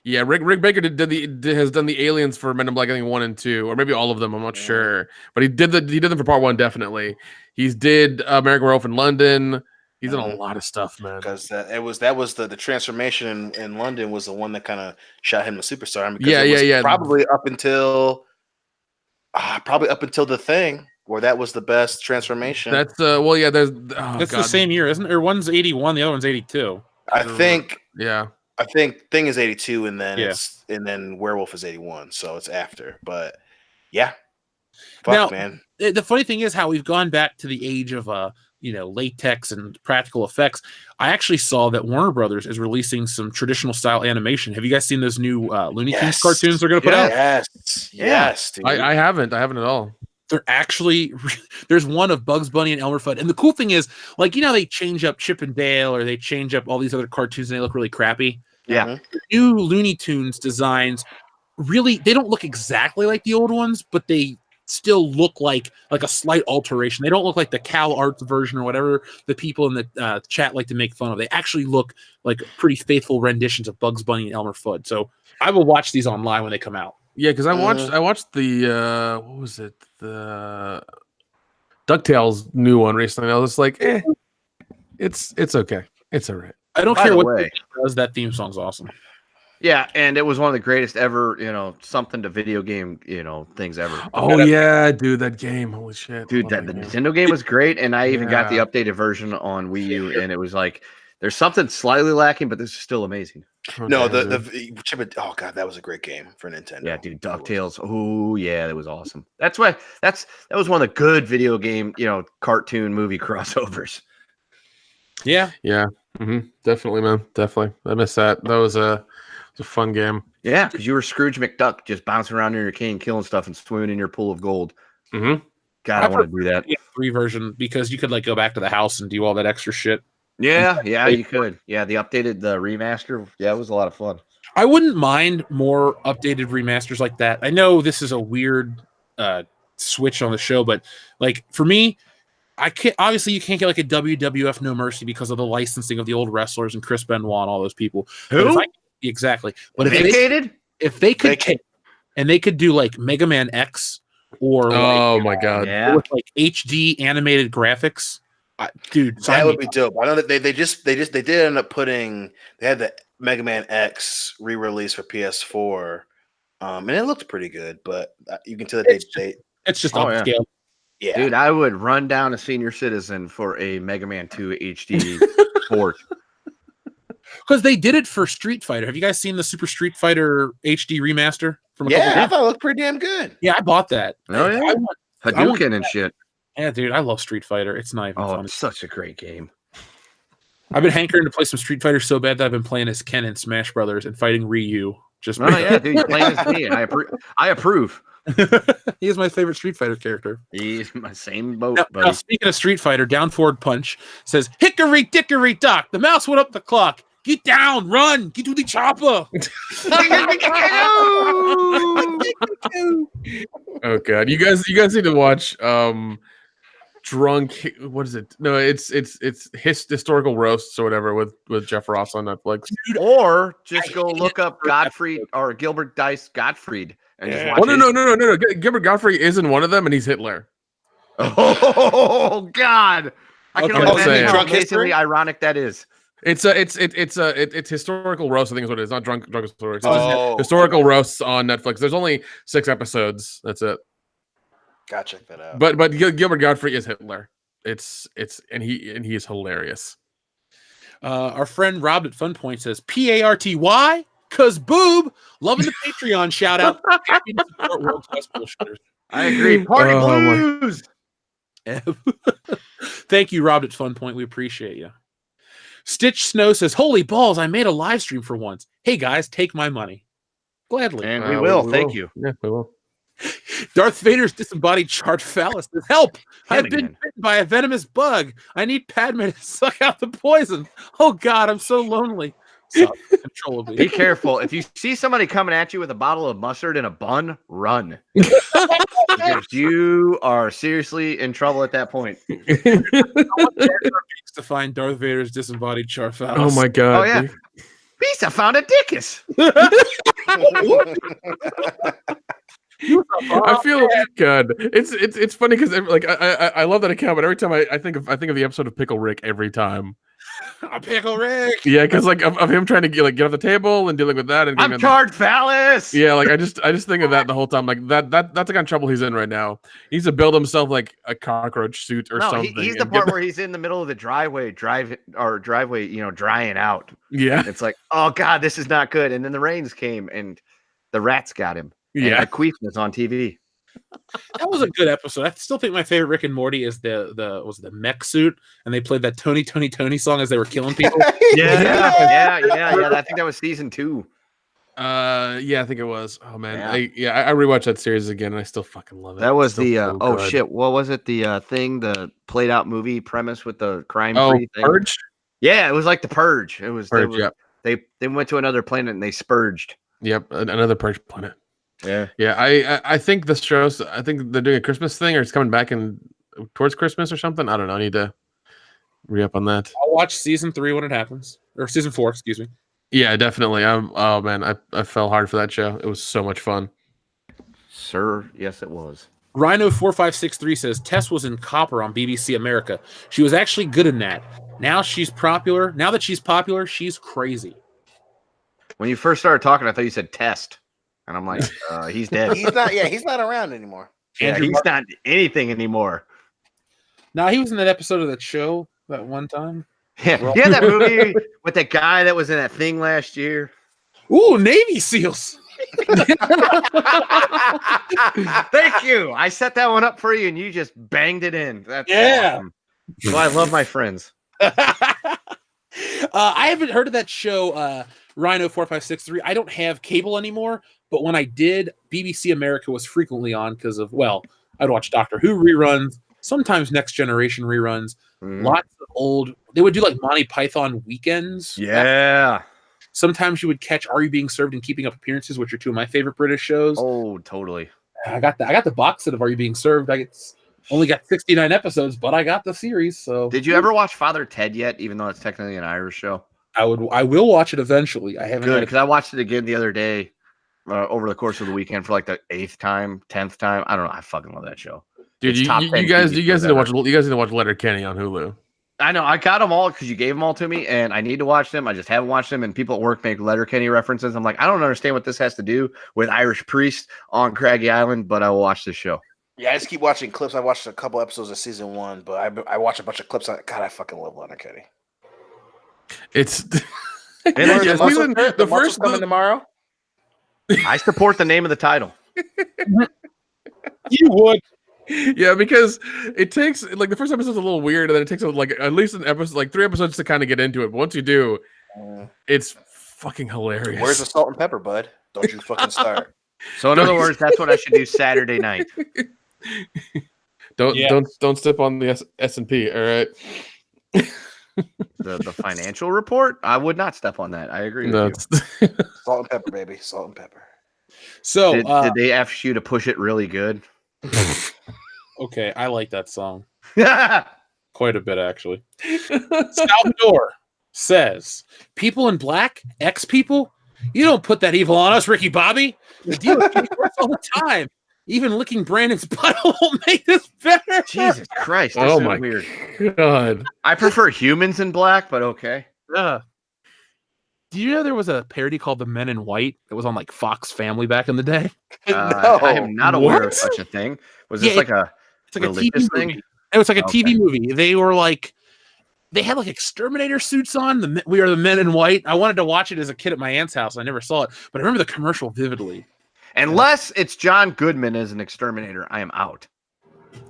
Yeah, Rick Baker has done the aliens for Men in Black, I think 1 and 2, or maybe all of them. I'm not sure, but he did them for part 1 definitely. He's did American Werewolf in London. He's done a lot of stuff, man. Because that was the transformation in London was the one that kind of shot him to superstar. Probably up until The Thing, where that was the best transformation. That's that's the same year, isn't it? Or one's 81, the other one's 82. I think. Yeah. I think Thing is 82, and then Yeah. then Werewolf is 81, so it's after. But yeah, Now, man. the funny thing is how we've gone back to the age of latex and practical effects. I actually saw that Warner Brothers is releasing some traditional style animation. Have you guys seen those new Looney Tunes cartoons they're going to put out? Yes, dude. I haven't at all. They're actually there's one of Bugs Bunny and Elmer Fudd, and the cool thing is, like, they change up Chip and Dale, or they change up all these other cartoons, and they look really crappy. Yeah. Mhm. New Looney Tunes designs really, they don't look exactly like the old ones, but they still look like a slight alteration. They don't look like the Cal Arts version or whatever the people in the chat like to make fun of. They actually look like pretty faithful renditions of Bugs Bunny and Elmer Fudd. So I will watch these online when they come out. Yeah, because I watched the what was it, the DuckTales new one recently. And I was just like, it's okay, it's all right. I don't By care the what way- it does. That theme song's awesome. Yeah, and it was one of the greatest ever, something to video game, things ever. Oh yeah, dude, that game, holy shit, Dude, love the game. Nintendo game was great, and I even got the Yeah. updated version on Wii U, and it was like there's something slightly lacking, but this is still amazing. No, Okay, the Chip and oh god, that was a great game for Nintendo. Yeah, dude, DuckTales. Oh yeah, that was awesome. That was one of the good video game, cartoon movie crossovers. Yeah. yeah, definitely, man, definitely. I miss that. That was a fun game. Yeah, because you were Scrooge McDuck, just bouncing around in your cane, killing stuff, and swimming in your pool of gold. Mm-hmm. God, I want to do that. PS3 version, because you could go back to the house and do all that extra shit. Yeah, you could. Yeah, the remaster. Yeah, it was a lot of fun. I wouldn't mind more updated remasters like that. I know this is a weird switch on the show, but for me, I can't. Obviously, you can't get a WWF No Mercy because of the licensing of the old wrestlers and Chris Benoit and all those people. Who? Exactly. But Vacated? if they could and they could do Mega Man X or Oh my god. Yeah. with HD animated graphics, dude, sign That me would be dope. I know that they did end up putting, they had the Mega Man X re-release for PS4, and it looked pretty good, but you can tell that it's just Oh, yeah. upscale. yeah. Dude, I would run down a senior citizen for a Mega Man 2 HD port. Because they did it for Street Fighter. Have you guys seen the Super Street Fighter HD remaster from a couple Yeah, I years? thought it looked pretty damn good. Yeah, I bought that. Oh, yeah? I want- Hadouken and shit. yeah, dude, I love Street Fighter. It's not even Oh, funny. it's such a great game. I've been hankering to play some Street Fighter so bad that I've been playing as Ken in Smash Brothers and fighting Ryu. Just Oh, yeah, dude, you're playing as me, and I approve. he is my favorite Street Fighter character. He's my same boat, Now, buddy. speaking of Street Fighter, Down Forward Punch says, "Hickory dickory dock, the mouse went up the clock. Get down, run, get to the chopper." Oh god, you guys need to watch Drunk. What is it? No, it's historical roasts or whatever with Jeff Ross on Netflix. Or just go look up Gottfried or Gilbert Dice Gottfried and just watch Oh no, his- no. Gilbert Gottfried is in one of them, and he's Hitler. Oh God! I can Okay, I'm imagine saying. how Drunk amazingly history? ironic that is. It's historical roast. I think is what it is. Not drunk stories. It's Oh, historical roasts on Netflix. There's only 6 episodes. That's it. gotta check that out. But Gilbert Gottfried is Hitler. And he is hilarious. Our friend Rob at Fun Point says, "PARTY, cause boob, loving the Patreon shout out. Happy to support World's Best Bullshitters." I agree. Party Oh, my- blues. Thank you, Rob at Fun Point. We appreciate you. Stitch Snow says, "Holy balls, I made a live stream for once. Hey guys, take my money." Gladly. And we will. Thank you. Yeah, we will. Darth Vader's disembodied chart phallus says, "Help! I've been again. bitten by a venomous bug. I need Padme to suck out the poison. Oh God, I'm so lonely." Stop, uncontrollably. Be careful. If you see somebody coming at you with a bottle of mustard and a bun, run. Because you are seriously in trouble at that point. To find Darth Vader's disembodied chart phallus. Oh my god. Oh, yeah. Pizza found a dickus. I feel God. It's funny because I love that account, but every time I think of the episode of Pickle Rick every time. A pickle Rick. Yeah, because like of him trying to get off the table and dealing with that. And I'm charged, phallus. Yeah, like I just think of that the whole time. Like that's the kind of trouble he's in right now. He needs to build himself like a cockroach suit or something. He's the part where he's in the middle of the driveway, drying out. Yeah, It's like, oh god, this is not good. And then the rains came and the rats got him. Yeah, and Queef was on TV. That was a good episode. I still think my favorite Rick and Morty is the mech suit, and they played that Tony song as they were killing people. Yeah. I think that was season 2. yeah, I think it was. Oh man, Yeah. I rewatched that series again, and I still fucking love it. That was It's still the so good. shit. What was it? The thing, the played out movie premise with the crime free thing. Purge. Yeah, it was like the Purge. It was Purge. they went to another planet and they spurged. Yep, another Purge planet. Yeah. I think the shows. I think they're doing a Christmas thing, or it's coming back in towards Christmas or something. I don't know. I need to re-up on that. I'll watch season 3 when it happens, or season 4, excuse me. Yeah, definitely. Oh man, I fell hard for that show. It was so much fun. Sir, yes, it was. Rhino4563 says Tess was in Copper on BBC America. She was actually good in that. Now she's popular. Now that she's popular, she's crazy. When you first started talking, I thought you said test. And I'm like, he's dead. He's not. Yeah, he's not around anymore. Yeah, he's not anything anymore. Now he was in that episode of that show that one time. Yeah, that movie with that guy that was in that thing last year. Ooh, Navy SEALs. Thank you. I set that one up for you, and you just banged it in. That's awesome. Well, I love my friends. I haven't heard of that show, Rhino4563. I don't have cable anymore, but when I did, BBC America was frequently on because of, I'd watch Doctor Who reruns, sometimes Next Generation reruns, lots of old. They would do like Monty Python weekends. Yeah. Sometimes you would catch Are You Being Served and Keeping Up Appearances, which are 2 of my favorite British shows. Oh, totally. I got the box set of Are You Being Served. Only got 69 episodes, but I got the series. So, did you ever watch Father Ted yet? Even though it's technically an Irish show, I will watch it eventually. I haven't. Good, because I watched it again the other day, over the course of the weekend for like the 8th time, 10th time. I don't know. I fucking love that show, dude. You guys need to watch. You guys need to watch Letterkenny on Hulu. I know. I got them all because you gave them all to me, and I need to watch them. I just haven't watched them, and people at work make Letterkenny references. I'm like, I don't understand what this has to do with Irish priest on Craggy Island, but I will watch this show. Yeah, I just keep watching clips. I watched a couple episodes of season 1, but I watch a bunch of clips. God, I fucking love Letterkenny. It's And the first coming tomorrow. I support the name of the title. You would. Yeah, because it takes like the first episode's a little weird, and then it takes like at least an episode, like 3 episodes to kind of get into it. But once you do, it's fucking hilarious. Where's the salt and pepper, bud? Don't you fucking start. So in other words, that's what I should do Saturday night. Don't step on the S&P. All right. The financial report, I would not step on that. I agree with you. Salt and pepper, baby. Salt and pepper. So did they ask you to push it really good? Okay, I like that song Yeah. quite a bit, actually. Salvador says, "People in black, ex-people, you don't put that evil on us, Ricky Bobby. The deal works all the time. Even licking Brandon's butthole will make this better." Jesus Christ! Oh This my is weird. God. I prefer humans in black, but okay. Do you know there was a parody called The Men in White that was on like Fox Family back in the day? No. I am not aware What? of such a thing. Was this like a It's like a religious TV thing? movie. It was like a Okay. TV movie. They were like, they had like exterminator suits on. We are the Men in White. I wanted to watch it as a kid at my aunt's house. I never saw it, but I remember the commercial vividly. Unless it's John Goodman as an exterminator, I am out.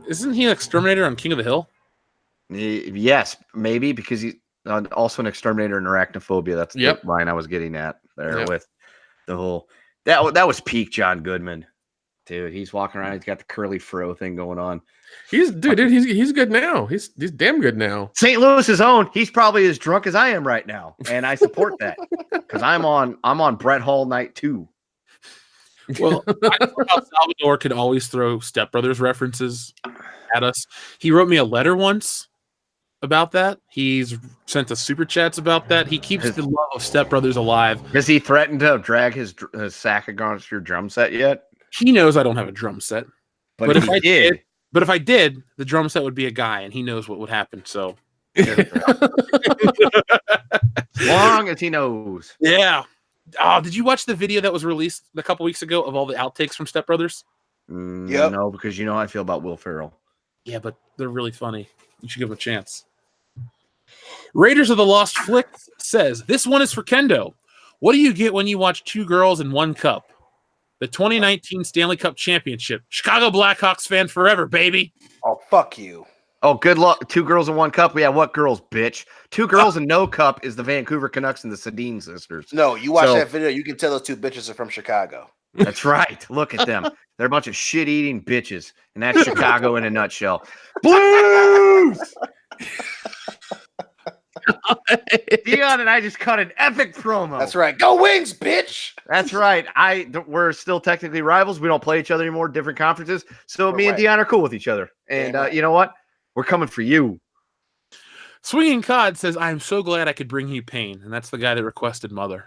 Isn't he an exterminator on King of the Hill? Yes, maybe because he's also an exterminator in arachnophobia. That's the line I was getting at there with the whole that was peak John Goodman, dude. He's walking around. He's got the curly fro thing going on. He's good now. He's damn good now. St. Louis's own. He's probably as drunk as I am right now, and I support that because I'm on Brett Hall night 2. Well, I know how Salvador could always throw Step Brothers references at us. He wrote me a letter once about that. He's sent us super chats about that. He keeps the love of Step Brothers alive. Has he threatened to drag his sack against your drum set yet? He knows I don't have a drum set. But if I did, the drum set would be a guy, and he knows what would happen. So Long as he knows. Yeah. Oh, did you watch the video that was released a couple weeks ago of all the outtakes from Step Brothers? Yep. No, because you know how I feel about Will Ferrell. Yeah, but they're really funny. You should give them a chance. Raiders of the Lost Flick says, this one is for Kendo. What do you get when you watch two girls in one cup? The 2019 Stanley Cup Championship. Chicago Blackhawks fan forever, baby. Oh, fuck you. Oh, good luck. Two girls in one cup. Yeah, what girls, bitch? Two girls in no cup is the Vancouver Canucks and the Sedin sisters. No, you watch that video, you can tell those two bitches are from Chicago. That's right. Look at them. They're a bunch of shit-eating bitches, and that's Chicago in a nutshell. Blues! Dion and I just cut an epic promo. That's right. Go Wings, bitch! That's right. We're still technically rivals. We don't play each other anymore, different conferences. So me and Dion are cool with each other. And you know what? We're coming for you. Swinging Cod says, I am so glad I could bring you pain. And that's the guy that requested Mother.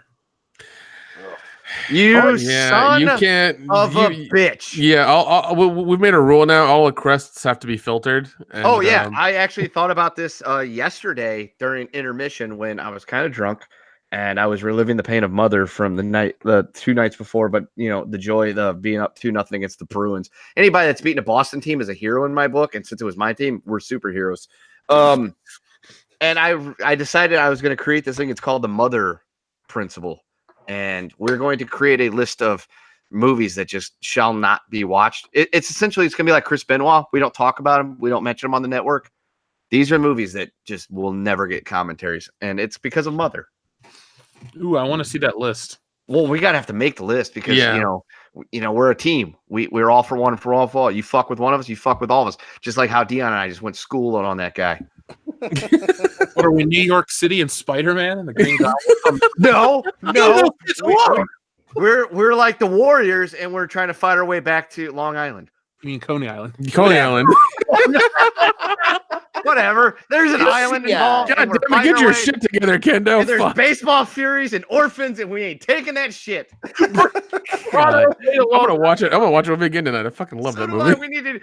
You son you can't, of a bitch. Yeah, we've made a rule now. All requests have to be filtered. And, I actually thought about this yesterday during intermission when I was kind of drunk and I was reliving the pain of Mother from the 2 nights before. But you know, the joy of being up 2-0 against the Bruins. Anybody that's beaten a Boston team is a hero in my book, and since it was my team, we're superheroes. And I decided I was going to create this thing. It's called the Mother Principle. And we're going to create a list of movies that just shall not be watched. It's going to be like Chris Benoit. We don't talk about them. We don't mention them on the network. These are movies that just will never get commentaries. And it's because of Mother. Ooh, I want to see that list. Well, we got to have to make the list because, you know, we're a team. We're all for one and for all for all. You fuck with one of us, you fuck with all of us. Just like how Dion and I just went schooling on that guy. What are we, New York City and Spider-Man and the Green Goblin? No. We're like the Warriors, and we're trying to fight our way back to Long Island. You mean Coney Island? Coney Island. Whatever. There's an island involved. God damn it, get your shit together, Kendo. And there's baseball furies and orphans, and we ain't taking that shit. I'm gonna watch it. I'm gonna watch it again tonight. I fucking love that movie.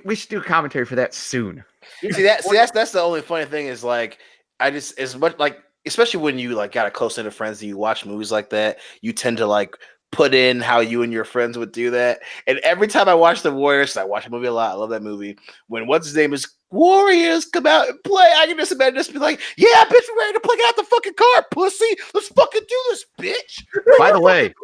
We should do a commentary for that soon. That's the only funny thing is like as much like especially when you like got a close knit of friends and you watch movies like that, you tend to like put in how you and your friends would do that. And every time I watch the Warriors, I watch the movie a lot. I love that movie. When what's his name is Warriors come out and play, I can just imagine just be like, yeah, bitch, we're ready to plug out the fucking car, pussy. Let's fucking do this, bitch. By the way,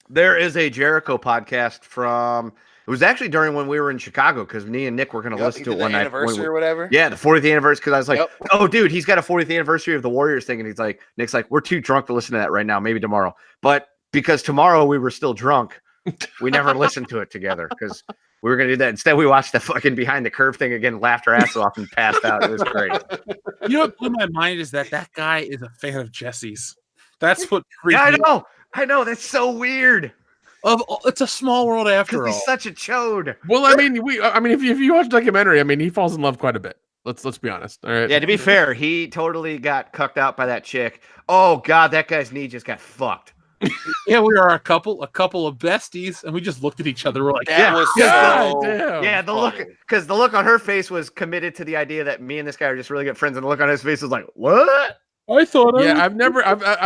there is a Jericho podcast from. It was actually during when we were in Chicago because me and Nick were going to listen to it one night. Anniversary or whatever. Yeah, the 40th anniversary. Because I was like, oh, dude, he's got a 40th anniversary of the Warriors thing, and he's like, Nick's like, we're too drunk to listen to that right now. Maybe tomorrow, but because tomorrow we were still drunk, we never listened to it together because we were going to do that. Instead, we watched the fucking Behind the Curve thing again, laughed our ass off, and passed out. It was great. You know what blew my mind is that guy is a fan of Jesse's. That's what. Yeah, I know. That's so weird. It's a small world after all. He's such a chode. Well, I mean, if you watch the documentary, I mean, he falls in love quite a bit. Let's be honest. All right. Yeah, to be fair, he totally got cucked out by that chick. Oh God, that guy's knee just got fucked. Yeah, we are a couple of besties, and we just looked at each other. We're like, the look, because the look on her face was committed to the idea that me and this guy are just really good friends, and the look on his face was like, what? I thought. Yeah, I've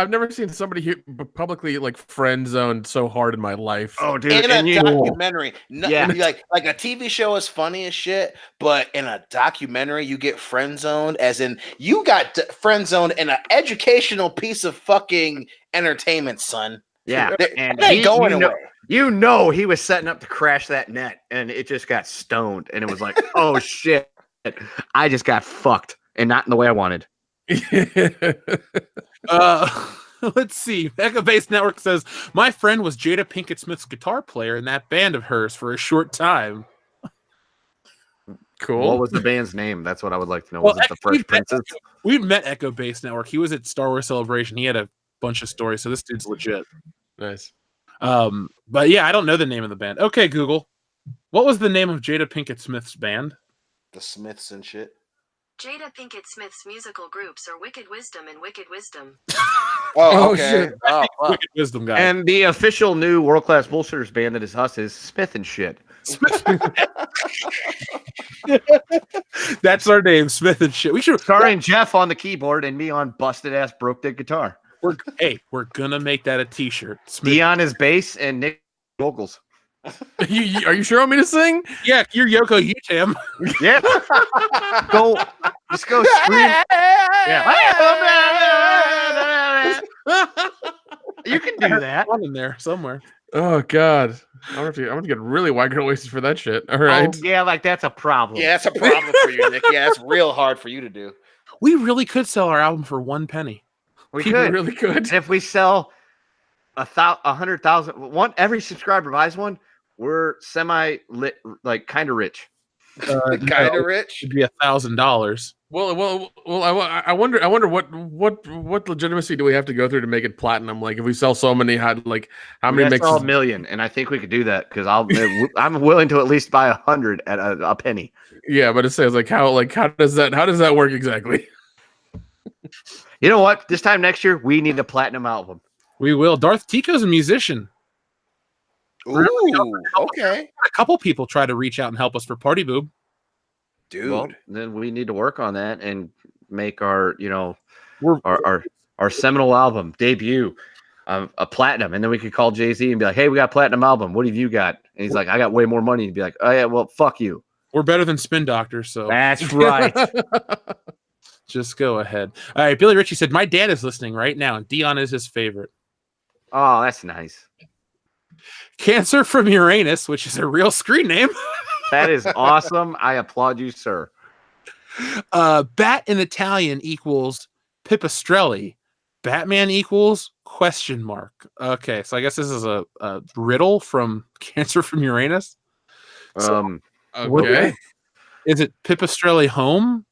never seen somebody publicly like friend zoned so hard in my life. Oh, dude! In a documentary, like a TV show is funny as shit, but in a documentary, you get friend zoned, as in you got friend zoned in an educational piece of fucking entertainment, son. Yeah, and ain't going away. You know, he was setting up to crash that net, and it just got stoned, and it was like, oh shit, I just got fucked, and not in the way I wanted. Let's see. Echo Base Network says my friend was Jada Pinkett Smith's guitar player in that band of hers for a short time. Cool. What was the band's name? That's what I would like to know. Was it the Fresh Princess? We've met Echo Base Network. He was at Star Wars Celebration. He had a bunch of stories, so this dude's legit. Nice. But yeah, I don't know the name of the band. Okay, Google. What was the name of Jada Pinkett Smith's band? The Smiths and shit. Jada Pinkett Smith's musical groups are Wicked Wisdom and Wicked Wisdom. Oh, okay. Shit. Wicked Wisdom guy. And the official new world-class bullshitters band that is us is Smith and Shit. That's our name, Smith and shit. We should Starring Jeff on the keyboard and me on busted ass broke dick guitar. We're gonna make that a T-shirt. Smith. Dion is bass and Nick vocals. Are you sure you want me to sing? Yeah, you're Yoko, you Tim. Yeah. Just go scream. Yeah. You can do that. One in there somewhere. Oh God, I'm gonna get really white girl wasted for that shit. All right. Oh, yeah, like that's a problem. Yeah, that's a problem for you, Nick. Yeah, it's real hard for you to do. We really could sell our album for 1 penny. We People could. really could. And if we sell 100,000, every subscriber buys one, we're semi-lit, like kind of rich. Kind of rich. It'd be $1,000. Well. I wonder what legitimacy do we have to go through to make it platinum? Like, if we sell so many, how many That's mixes? all a million, and I think we could do that because I'm willing to at least buy 100 at a penny. Yeah, but it says how does that work exactly? You know what? This time next year, we need a platinum album. We will. Darth Tico's a musician. Ooh, okay. A couple people try to reach out and help us for Party Boob. Dude. Well, then we need to work on that and make our We're our seminal album debut a platinum, and then we could call Jay-Z and be like, "Hey, we got a platinum album. What have you got?" And he's like, "I got way more money." And be like, "Oh yeah, well, fuck you." we're better than Spin Doctors, so That's right. just go ahead. All right, Billy Ritchie said, "My dad is listening right now, and Dion is his favorite." Oh, that's nice. Cancer from Uranus, which is a real screen name. That is awesome. I applaud you, sir. Bat in Italian equals Pipistrelli. Batman equals ? Okay, so I guess this is a riddle from Cancer from Uranus. Okay. Is it Pipistrelli home?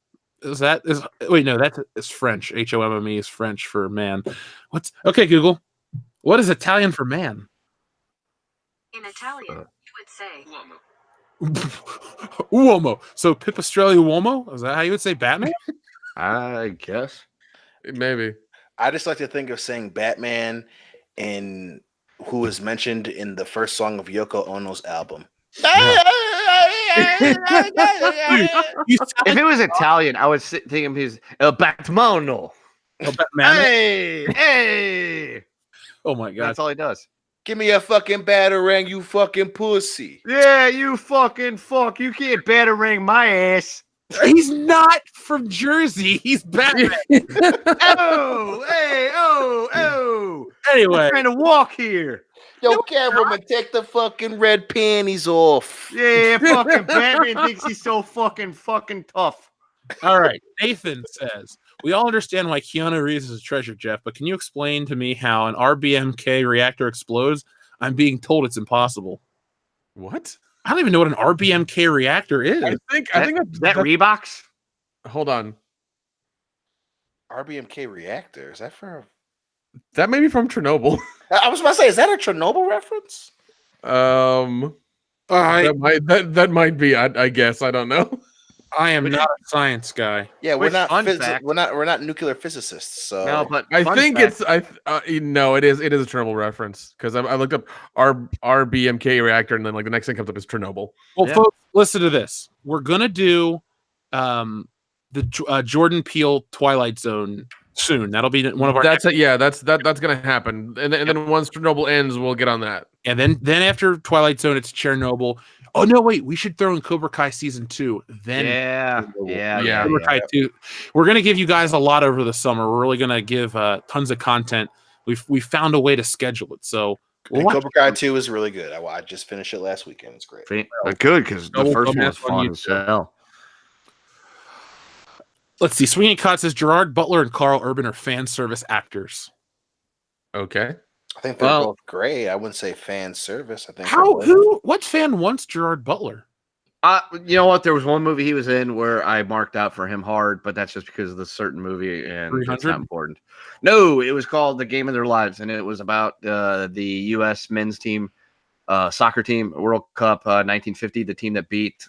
Wait, no, that's French. HOMME is French for man. Okay, Google. What is Italian for man? In Italian, you would say Uomo. So Pipistrelli uomo? Is that how you would say Batman? I guess. Maybe. I just like to think of saying Batman and who is mentioned in the first song of Yoko Ono's album. If it was Italian, I would think of his El Batmano. Batman. Hey. Oh my god. That's all he does. Give me a fucking batarang, you fucking pussy. Yeah, you fucking fuck. You can't batarang my ass. He's not from Jersey. He's Batman. Oh, hey, oh. Anyway, I'm trying to walk here. Yo, cameraman, take the fucking red panties off. Yeah, fucking Batman thinks he's so fucking tough. all right. Nathan says, we all understand why Keanu Reeves is a treasure, Jeff, but can you explain to me how an RBMK reactor explodes? I'm being told it's impossible. What? I don't even know what an RBMK reactor is. I think That Reeboks? Hold on. RBMK reactor, is that for? That may be from Chernobyl. I was about to say, is that a Chernobyl reference? That might be. I guess I don't know. I am not a science guy. Yeah, we're Which, not. fun fact- We're not nuclear physicists. So No, but I fun think fact, no, it is a Chernobyl reference because I looked up RBMK reactor and then like the next thing comes up is Chernobyl. Well, Yeah. folks, listen to this. We're gonna do the Jordan Peele Twilight Zone soon. That'll be one of our. That's it. Yeah, that's gonna happen. And then once Chernobyl ends, we'll get on that. And then after Twilight Zone, it's Chernobyl. Oh no, wait, we should throw in Cobra Kai season 2. Then Yeah. Cobra Kai 2. We're gonna give you guys a lot over the summer. We're really gonna give tons of content. We found a way to schedule it. So And Cobra Kai 2 is really good. I just finished it last weekend. It's great. good because the Double first one dumbass was on fun YouTube. as hell. Let's see. Swinging Cod says Gerard Butler and Carl Urban are fan service actors. Okay. I think they're both great. I wouldn't say fan service. I think What fan wants Gerard Butler? You know what? There was one movie he was in where I marked out for him hard, but that's just because of the certain movie and it's 300? not important. No, it was called The Game of Their Lives, and it was about the U.S. men's team, soccer team, World Cup 1950, the team that beat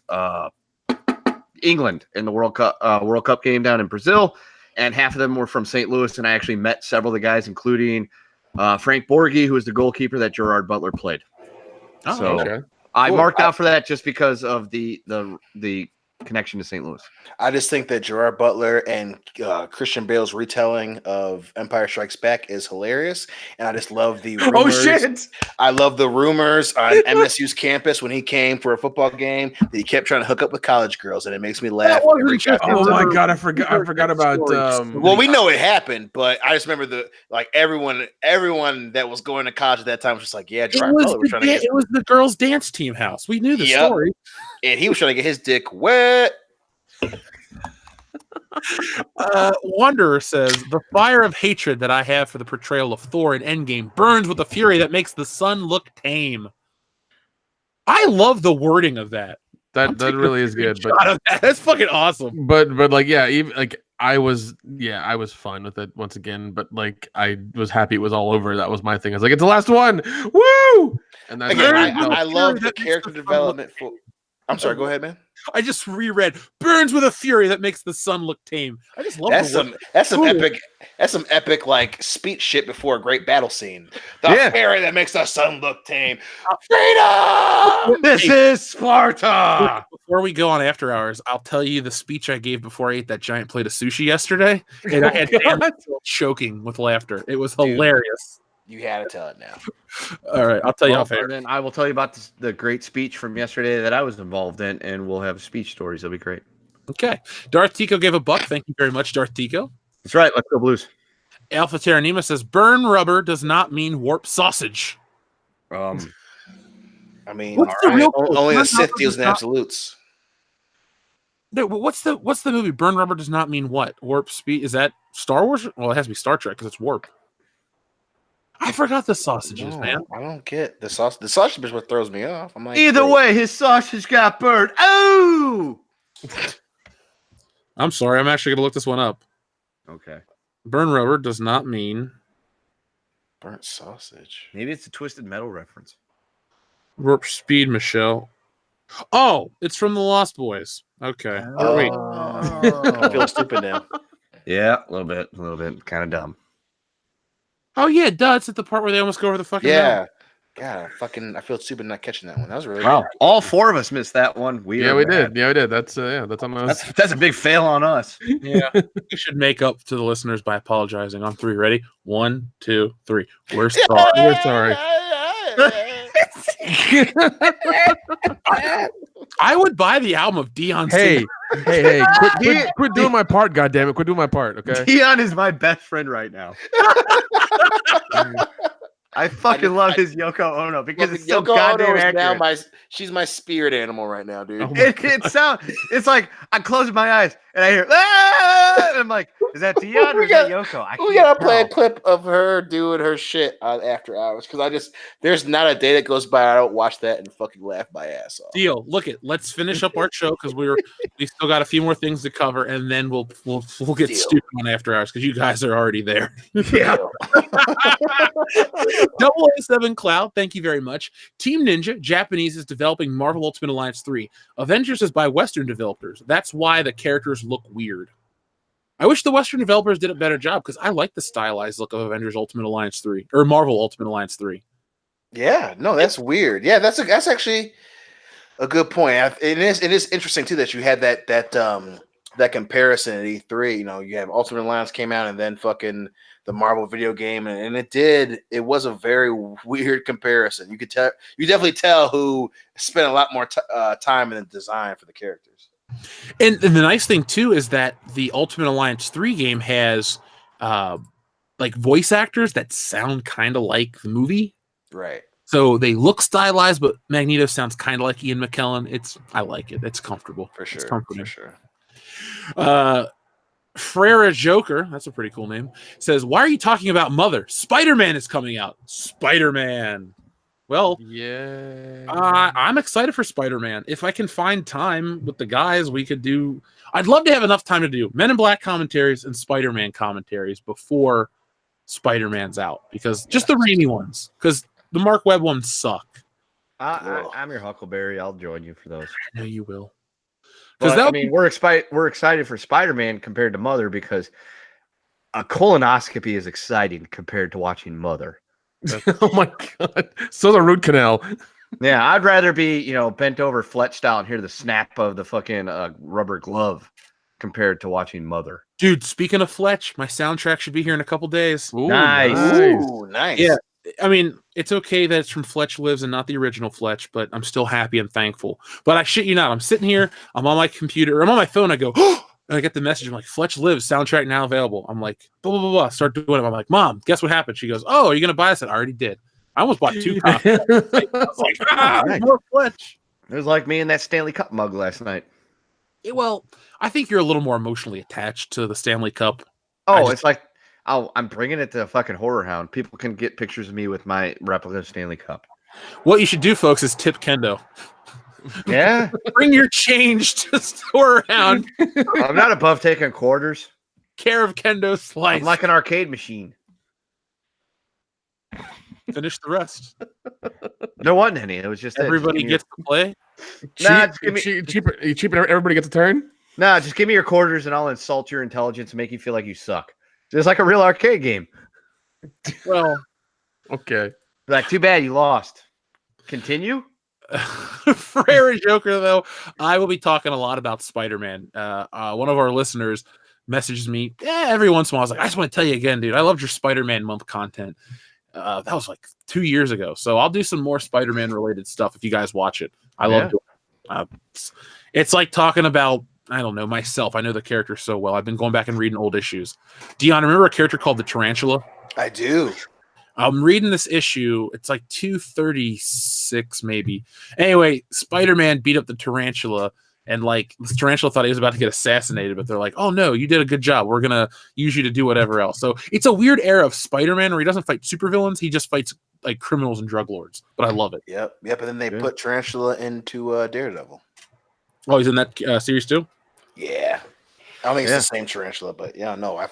England in the World Cup game down in Brazil, and half of them were from St. Louis, and I actually met several of the guys, including Frank Borghi, who was the goalkeeper that Gerard Butler played. Oh, So okay. I Cool. marked out for that just because of the connection to St. Louis. I just think that Gerard Butler and Christian Bale's retelling of Empire Strikes Back is hilarious, and I just love the rumors. Oh shit! I love the rumors on MSU's campus when he came for a football game that he kept trying to hook up with college girls, and it makes me laugh. Every goddamn Oh time. my god, I forgot about. Well, we know it happened, but I just remember everyone that was going to college at that time was just like, yeah, Gerard Butler was trying to get. It was the girls' dance team house. We knew the Yep. story. And he was trying to get his dick wet. Wanderer says the fire of hatred that I have for the portrayal of Thor in Endgame burns with a fury that makes the sun look tame. I love the wording of that. That really is good, but that's fucking awesome. But like even like I was fine with it once again, but like I was happy it was all over. That was my thing. I was like, it's the last one. Woo! And that's Again, how I love the that makes character the sun development. I'm sorry, go ahead, man. I just reread burns with a fury that makes the sun look tame. I just love That's some epic like speech shit before a great battle scene. The fury that makes the sun look tame. Freedom! This is Sparta. Before we go on after hours, I'll tell you the speech I gave before I ate that giant plate of sushi yesterday, and I had choking with laughter. It was hilarious. You had to tell it now. All right, I'll tell you off air. Then I will tell you about the great speech from yesterday that I was involved in, and we'll have speech stories. It'll be great. Okay. Darth Tico gave a buck. Thank you very much, Darth Tico. That's right. Let's go Blues. Alpha Terranema says burn rubber does not mean warp sausage. I mean, What's the real only burn the Sith rubber deals does in not- absolutes. No, what's the movie? Burn rubber does not mean what? Warp speed? Is that Star Wars? Well, it has to be Star Trek because it's warp. I forgot the sausages, man. I don't get the sausage. The sausage is what throws me off. I'm like, Either wait. way, his sausage got burned. Oh! I'm sorry. I'm actually going to look this one up. Okay. Burn rubber does not mean Burnt sausage. Maybe it's a Twisted Metal reference. warp speed, Michelle. Oh, it's from the Lost Boys. Okay. Wait. I feel stupid now. Yeah, a little bit. Kind of dumb. Oh, yeah, duh. It's at the part where they almost go over the fucking Yeah. God, I feel stupid not catching that one. That was really Wow. good. All four of us missed that one. We did. Yeah, we did. That's on us. That's a big fail on us. Yeah. We should make up to the listeners by apologizing on 3. Ready? 1, 2, 3. We're sorry. We're sorry. I would buy the album of Dion. Hey, Singh. hey, quit doing my part, goddammit. Quit doing my part, okay? Dion is my best friend right now. I fucking love his Yoko Ono because it's so Yoko goddamn Ono is accurate. now she's my spirit animal right now, dude. Oh It's like I close my eyes and I hear ah! And I'm like, is that Dion or is that Yoko? We gotta play a clip of her doing her shit on After Hours because there's not a day that goes by I don't watch that and fucking laugh my ass off. Deal. Look it. Let's finish up our show because we still got a few more things to cover, and then we'll get Deal. stupid on After Hours because you guys are already there. Yeah. 007 Cloud, thank you very much. Team Ninja, Japanese, is developing Marvel Ultimate Alliance 3. Avengers is by Western developers. That's why the characters look weird. I wish the Western developers did a better job because I like the stylized look of Avengers Ultimate Alliance 3 or Marvel Ultimate Alliance 3. Yeah, no, that's weird. Yeah, that's actually a good point. It is interesting too that you had that comparison at E3. You know, you have Ultimate Alliance came out and then fucking the Marvel video game, and it was a very weird comparison. You definitely tell who spent a lot more time in the design for the characters. And the nice thing too is that the Ultimate Alliance 3 game has like voice actors that sound kind of like the movie. Right. So they look stylized, but Magneto sounds kind of like Ian McKellen. I like it. It's comfortable. For sure. It's comforting. For sure. Frera Joker, that's a pretty cool name, says, why are you talking about Mother? Spider-Man is coming out. Spider-Man. Well, yeah. I'm excited for Spider-Man. If I can find time with the guys, we could do... I'd love to have enough time to do Men in Black commentaries and Spider-Man commentaries before Spider-Man's out. Because just the Raimi ones. Because the Mark Webb ones suck. I'm your Huckleberry. I'll join you for those. I know you will. Because we're excited for Spider-Man compared to Mother because a colonoscopy is exciting compared to watching Mother. Oh my god! So the root canal. Yeah, I'd rather be, bent over Fletched out and hear the snap of the fucking rubber glove compared to watching Mother. Dude, speaking of Fletch, my soundtrack should be here in a couple days. Ooh, Nice. Ooh, nice. Yeah. I mean, it's okay that it's from Fletch Lives and not the original Fletch, but I'm still happy and thankful. But I shit you not, I'm sitting here, I'm on my computer, I'm on my phone, I go, oh, and I get the message, I'm like, Fletch Lives, soundtrack now available. I'm like, blah, blah, blah, blah. Start doing it. I'm like, Mom, guess what happened? She goes, oh, are you going to buy this? I already did. I almost bought 2 copies. I was like, Nice. more Fletch. It was like me and that Stanley Cup mug last night. Yeah, well, I think you're a little more emotionally attached to the Stanley Cup. Oh, it's like, I'm bringing it to fucking Horror Hound. People can get pictures of me with my replica Stanley Cup. What you should do, folks, is tip Kendo. Yeah. Bring your change to Store Hound. I'm not above taking quarters. Care of Kendo Slice. I'm like an arcade machine. Finish the rest. There wasn't any. It was just Everybody gets to play. Nah, just give me cheap. Everybody gets a turn. Nah, just give me your quarters and I'll insult your intelligence and make you feel like you suck. Just like a real arcade game. Well, Okay. Like, too bad you lost. Continue. Frere Joker, though, I will be talking a lot about Spider-Man. One of our listeners messages me every once in a while. I was like, I just want to tell you again, dude, I loved your Spider-Man month content. That was like 2 years ago. So I'll do some more Spider-Man related stuff if you guys watch it. I love doing it. It's like talking about, I don't know, myself. I know the character so well. I've been going back and reading old issues. Dion, remember a character called the Tarantula? I do. I'm reading this issue. It's like 236, maybe. Anyway, Spider-Man beat up the Tarantula, and like the Tarantula thought he was about to get assassinated, but they're like, "Oh no, you did a good job. We're gonna use you to do whatever else." So it's a weird era of Spider-Man where he doesn't fight supervillains; he just fights like criminals and drug lords. But I love it. Yep. And then they put Tarantula into Daredevil. Oh, he's in that series too. Yeah. I don't think it's the same Tarantula, but yeah, no, I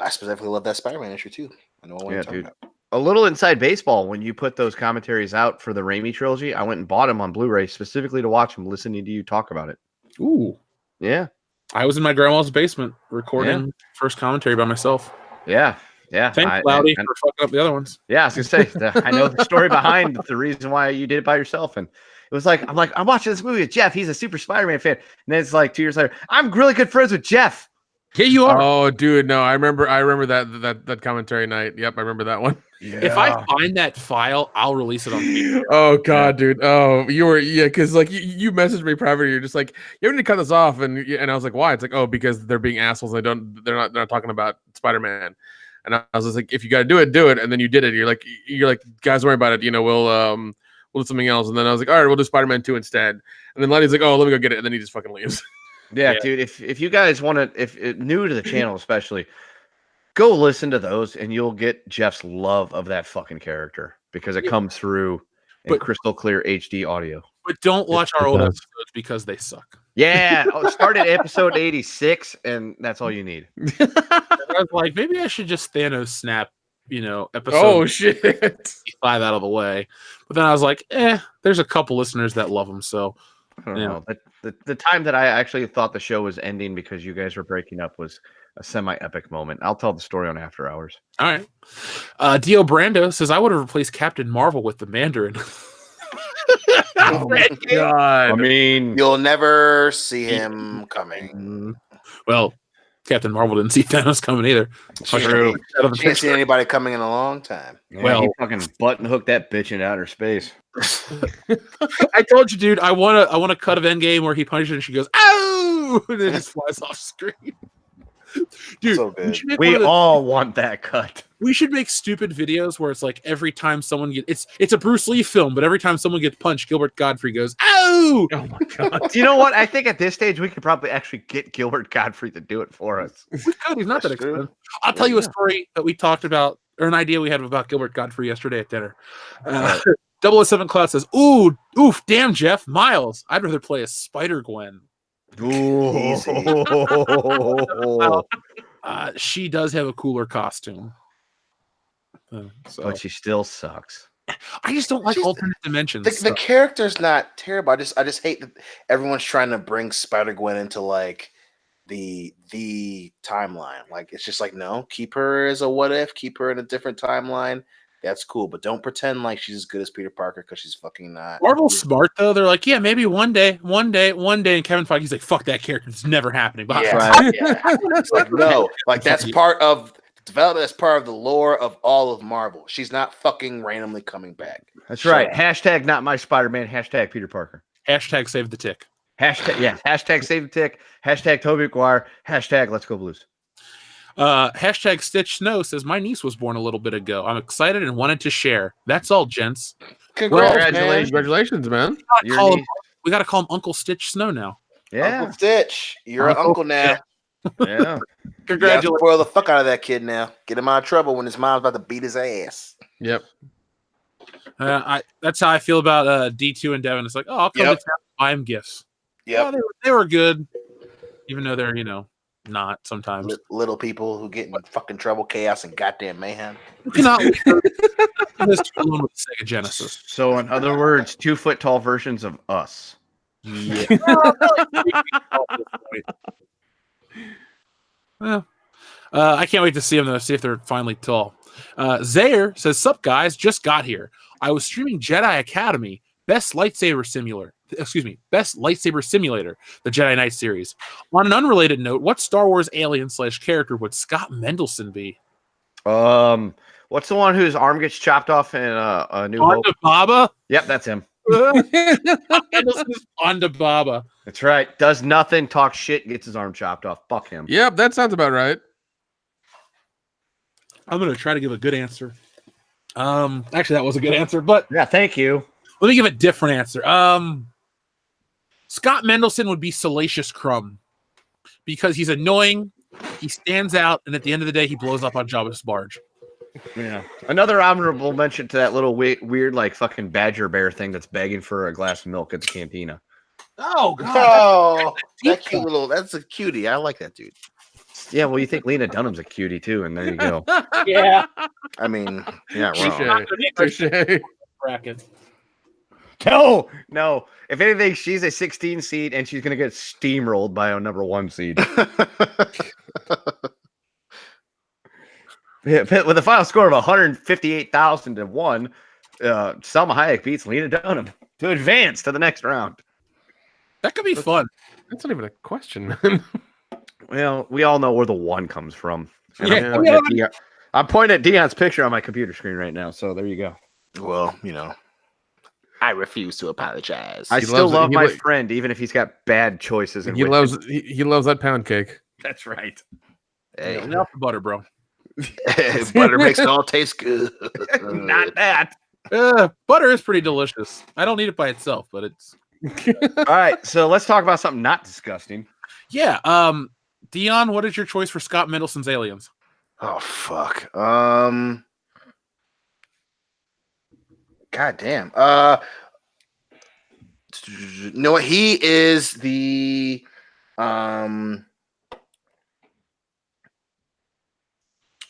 specifically love that Spider-Man issue too. I know what you're talking about. A little inside baseball. When you put those commentaries out for the Raimi trilogy, I went and bought them on Blu-ray specifically to watch them, listening to you talk about it. Ooh, yeah. I was in my grandma's basement recording first commentary by myself. Yeah. Thanks, Cloudy, for fucking up the other ones. Yeah, I was gonna say, I know the story behind the reason why you did it by yourself, and it was like, I'm watching this movie with Jeff. He's a super Spider-Man fan, and then it's like 2 years later, I'm really good friends with Jeff. Yeah, you are. Oh, dude, no, I remember that commentary night. Yep, I remember that one. Yeah. If I find that file, I'll release it on video. Oh god, dude. Oh, because like you messaged me privately. You're just like, you need to cut this off, and I was like, why? It's like, oh, because they're being assholes. They're not talking about Spider-Man. And I was just like, if you got to do it, and then you did it. You're like, guys, worry about it. We'll do something else. And then I was like, all right, we'll do Spider-Man 2 instead. And then Letty's like, oh, let me go get it, and then he just fucking leaves. Yeah, dude. If you guys want to, if new to the channel especially, go listen to those, and you'll get Jeff's love of that fucking character because it comes through in crystal clear HD audio. But don't watch our old episodes because they suck. Yeah, start at episode 86, and that's all you need. I was like, maybe I should just Thanos snap, episode. Oh shit, 5 out of the way. But then I was like, there's a couple listeners that love them, so. I don't know. The time that I actually thought the show was ending because you guys were breaking up was a semi-epic moment. I'll tell the story on After Hours. All right. Dio Brando says, I would have replaced Captain Marvel with the Mandarin. oh my god. I mean, you'll never see him coming. Well, Captain Marvel didn't see Thanos coming either. True. She ain't seen anybody coming in a long time. Yeah, well, he fucking button hooked that bitch in outer space. I told you, dude. I want a cut of Endgame where he punches her and she goes, "Ow!" and then just flies off screen. Dude, so good. We all want that cut. We should make stupid videos where it's like every time someone gets it's a Bruce Lee film, but every time someone gets punched, Gilbert Gottfried goes, "Ow!" Oh my god! You know what? I think at this stage we could probably actually get Gilbert Gottfriid to do it for us. We could. He's not that expensive. I'll tell you a story that we talked about, or an idea we had about Gilbert Gottfried yesterday at dinner. 007 Cloud says, oof, damn, Jeff, Miles, I'd rather play as Spider-Gwen. She does have a cooler costume. But she still sucks. I just don't like alternate dimensions. The character's not terrible. I just hate that everyone's trying to bring Spider-Gwen into like the timeline. Like it's just like, no, keep her as a what if, keep her in a different timeline. That's cool, but don't pretend like she's as good as Peter Parker because she's fucking not. Marvel's smart though. They're like, yeah, maybe one day. And Kevin Feige's like, fuck that character. It's never happening. But Yeah. Like, no, like that's part of development. That's part of the lore of all of Marvel. She's not fucking randomly coming back. That's right. Hashtag not my Spider-Man. Hashtag Peter Parker. Hashtag save the tick. Hashtag save the tick. Hashtag Tobey Maguire. Hashtag let's go Blues. Hashtag Stitch Snow says my niece was born a little bit ago. I'm excited and wanted to share. That's all, gents. Congratulations, man. We got to call him Uncle Stitch Snow now. Yeah, Uncle Stitch, you're an uncle now. Yeah. Congratulations. Spoil the fuck out of that kid now. Get him out of trouble when his mom's about to beat his ass. Yep. That's how I feel about D2 and Devin. It's like, oh, I'll come to town and buy him gifts. Yeah, they were good, even though they're not sometimes. Little people who get in fucking trouble, chaos, and goddamn mayhem. You cannot this alone with Sega Genesis. So, in other words, 2 foot tall versions of us. Yeah. Well, I can't wait to see them though. See if they're finally tall. Zaire says, "Sup guys, just got here. I was streaming Jedi Academy, best lightsaber simulator, the Jedi Knight series. On an unrelated note, what Star Wars alien / character would Scott Mendelsohn be? What's the one whose arm gets chopped off in a New Hope? Baba? Yep, that's him. Onda Baba. That's right. Does nothing, talks shit, gets his arm chopped off. Fuck him. Yep, that sounds about right. I'm gonna try to give a good answer. Actually, that was a good answer, but yeah, thank you. Let me give a different answer. Scott Mendelsohn would be Salacious Crumb because he's annoying, he stands out, and at the end of the day, he blows up on Jabba's barge. Yeah. Another honorable mention to that little weird, like fucking badger bear thing that's begging for a glass of milk at the cantina. Oh God! Oh, that cute little. That's a cutie. I like that dude. Yeah, well, you think Lena Dunham's a cutie too, and there you go. Yeah. I mean, you're not wrong. Touché. Bracket. No. If anything, she's a 16 seed, and she's gonna get steamrolled by a number 1 seed. With a final score of 158,000 to 1, Salma Hayek beats Lena Dunham to advance to the next round. That could be fun. That's not even a question, man. Well, we all know where the 1 comes from. Yeah. I'm pointing at Dion's picture on my computer screen right now, so there you go. Well, I refuse to apologize. I still love my friend, even if he's got bad choices. He loves that pound cake. That's right. Hey, Enough butter, bro. butter makes it all taste good. Not that. Butter is pretty delicious. I don't eat it by itself, but it's all right. So let's talk about something not disgusting. Yeah. Dion, what is your choice for Scott Mendelssohn's aliens? Oh fuck. God damn. No, he is the Oh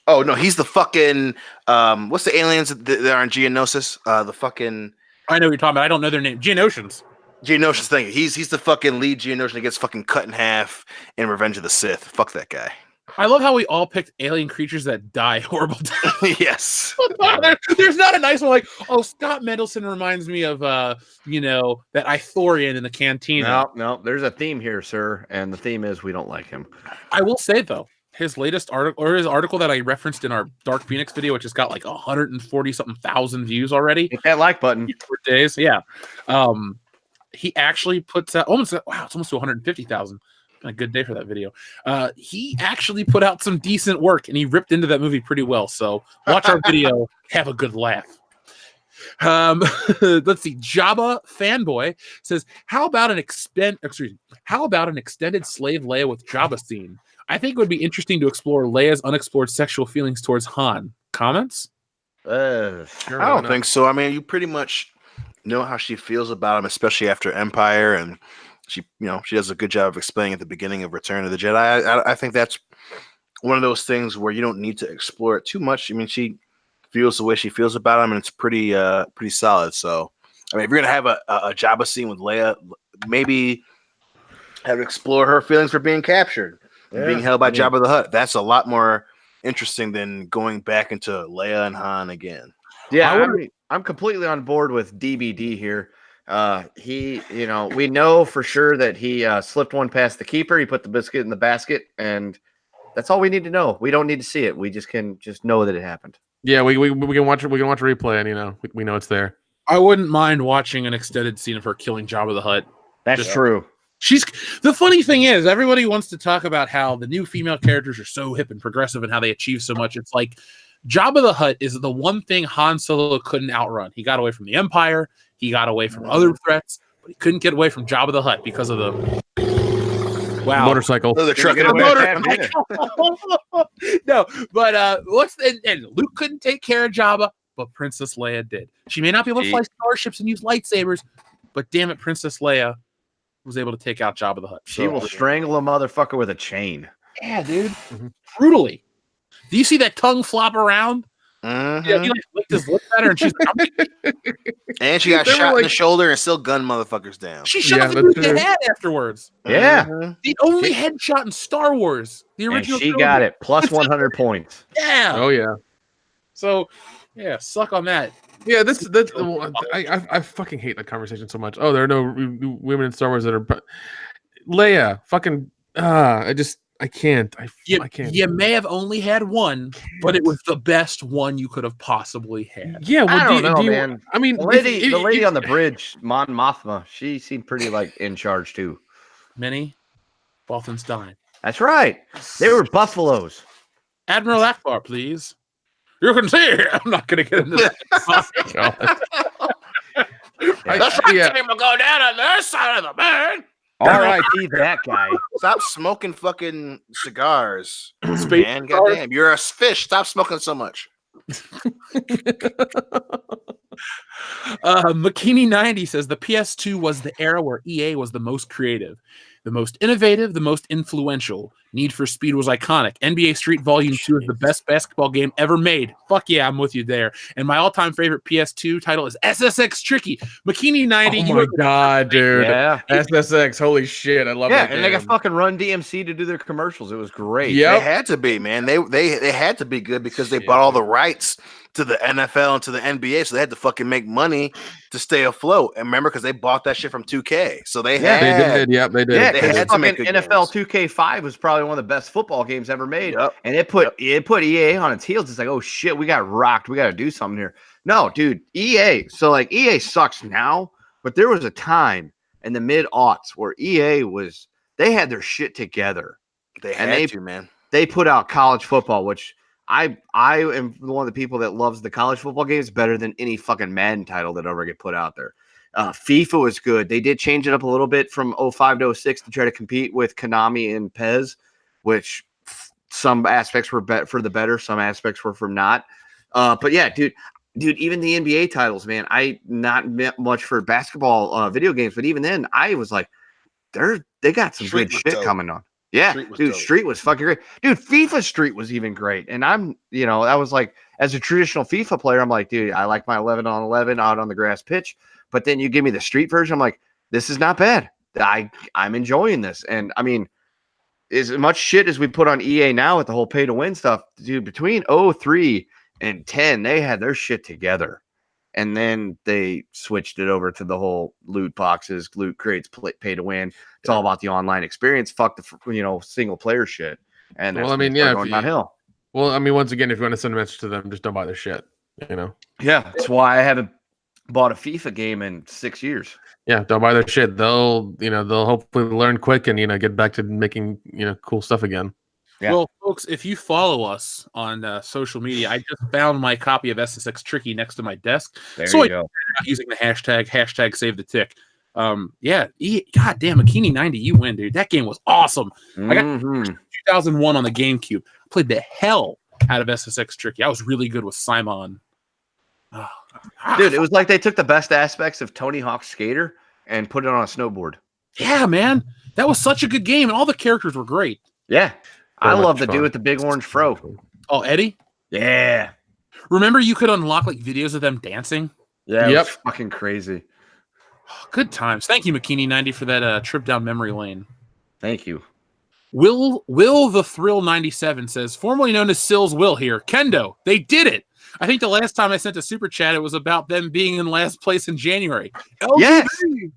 no, he's the fucking what's the aliens that are in Geonosis? The fucking I know what you're talking about. I don't know their name. Geonosians. Geonosis thing. He's the fucking lead Geonosian that gets fucking cut in half in Revenge of the Sith. Fuck that guy. I love how we all picked alien creatures that die horrible deaths. Yes. There's not a nice one like, oh, Scott Mendelsohn reminds me of that Ithorian in the cantina. No, there's a theme here, sir, and the theme is we don't like him. I will say though, his latest article or his article that I referenced in our Dark Phoenix video, which has got like 140 something thousand views already. Hit that like button. 4 days, yeah. He actually puts out it's almost to 150,000. A good day for that video. He actually put out some decent work, and he ripped into that movie pretty well. So watch our video, have a good laugh. Let's see. Jabba fanboy says, "How about an extended slave Leia with Jabba scene? I think it would be interesting to explore Leia's unexplored sexual feelings towards Han." Comments? Sure, I don't think so. I mean, you pretty much know how she feels about him, especially after Empire, and she does a good job of explaining at the beginning of Return of the Jedi. I think that's one of those things where you don't need to explore it too much. I mean, she feels the way she feels about him, and it's pretty solid. So, I mean, if you're gonna have a Jabba scene with Leia, maybe have to explore her feelings for being captured, and being held by Jabba the Hutt. That's a lot more interesting than going back into Leia and Han again. Yeah, I'm completely on board with DBD here. We know for sure that he slipped one past the keeper. He put the biscuit in the basket, and that's all we need to know. We don't need to see it. We just can know that it happened. Yeah, we can watch it. We can watch a replay, and we know it's there. I wouldn't mind watching an extended scene of her killing Jabba the Hutt. That's true. The funny thing is, everybody wants to talk about how the new female characters are so hip and progressive and how they achieve so much. It's like Jabba the Hutt is the one thing Han Solo couldn't outrun. He got away from the Empire, he got away from other threats, but he couldn't get away from Jabba the Hutt because of the motorcycle. The truck Get and No, but and Luke couldn't take care of Jabba, but Princess Leia did. She may not be able to fly starships and use lightsabers, but damn it, Princess Leia was able to take out Jabba the Hutt. She will strangle a motherfucker with a chain. Yeah, dude. Brutally. Do you see that tongue flop around? Mm-hmm. Yeah, he licked his lip at her, and she's and she got shot in the shoulder and still gunned motherfuckers down. She shot the dude in the head afterwards. Yeah. The only headshot in Star Wars. The original. And she got it. Plus 100 points. Yeah. Oh yeah. So, yeah, suck on that. Yeah, that's I fucking hate that conversation so much. Oh, there are no women in Star Wars that are Leia. Fucking I can't. I can't. You may have only had one, but it was the best one you could have possibly had. Yeah, well, I don't know, man. I mean, the lady on the bridge, Mon Mothma, she seemed pretty in charge too. Many Balthanstein. That's right. They were buffaloes. Admiral Akbar, please. You can see. I'm not going to get into that. The team will go down on their side of the man. R.I.P. that guy. Stop smoking fucking cigars. Space Man, goddamn. You're a fish. Stop smoking so much. Makini90 says the PS2 was the era where EA was the most creative, the most innovative, the most influential. Need for Speed was iconic. NBA Street Volume 2 is the best basketball game ever made. Fuck yeah, I'm with you there. And my all-time favorite PS2 title is SSX Tricky. Makini90. Oh my god, dude. Yeah. SSX. Holy shit. I love that game. And they got fucking Run DMC to do their commercials. It was great. Yeah. They had to be, man. They had to be good because they bought all the rights to the NFL and to the NBA, so they had to fucking make money to stay afloat. And remember, because they bought that shit from 2K, so they had. They did. Yep, they did. Yeah, They had to make good NFL games. 2K5 was probably one of the best football games ever made. Yep. And it put EA on its heels. It's like, oh shit, we got rocked. We got to do something here. No, dude, EA. So like EA sucks now, but there was a time in the mid-aughts where EA they had their shit together. They had to, man. They put out college football, which I am one of the people that loves the college football games better than any fucking Madden title that ever get put out there. FIFA was good. They did change it up a little bit from 05 to 06 to try to compete with Konami and PES, which some aspects were for the better, some aspects were for not. But yeah, dude, even the NBA titles, man, I not much for basketball video games, but even then, I was like, they got some good shit coming on. Yeah, Street was fucking great. Dude, FIFA Street was even great. And I was like, as a traditional FIFA player, I'm like, dude, I like my 11 on 11 out on the grass pitch. But then you give me the Street version, I'm like, this is not bad. I'm enjoying this. And I mean, as much shit as we put on EA now with the whole pay to win stuff, dude, between 03 and 10, they had their shit together. And then they switched it over to the whole loot boxes, loot crates, pay to win. It's all about the online experience. Fuck the single player shit. And well, I mean, yeah, going downhill. Well, I mean, once again, if you want to send a message to them, just don't buy their shit. Yeah, that's why I haven't bought a FIFA game in 6 years. Yeah, don't buy their shit. They'll hopefully learn quick and get back to making cool stuff again. Yeah. Well, folks, if you follow us on social media, I just found my copy of SSX Tricky next to my desk. There you go. Using the hashtag save the tick. God damn, Makini90, you win, dude. That game was awesome. I got 2001 on the GameCube. I played the hell out of SSX Tricky. I was really good with Simon. Dude, it was like they took the best aspects of Tony Hawk's Skater and put it on a snowboard. Yeah, man. That was such a good game, and all the characters were great. Yeah. I much love the fun. dude with the big orange fro. Oh, Eddie? Yeah. Remember you could unlock videos of them dancing? Yeah. Yep. It was fucking crazy. Good times. Thank you, Makini90, for that trip down memory lane. Thank you. Will the Thrill 97 says, formerly known as Sills Will here. Kendo, they did it. I think the last time I sent a super chat, it was about them being in last place in January. Yes. LGB.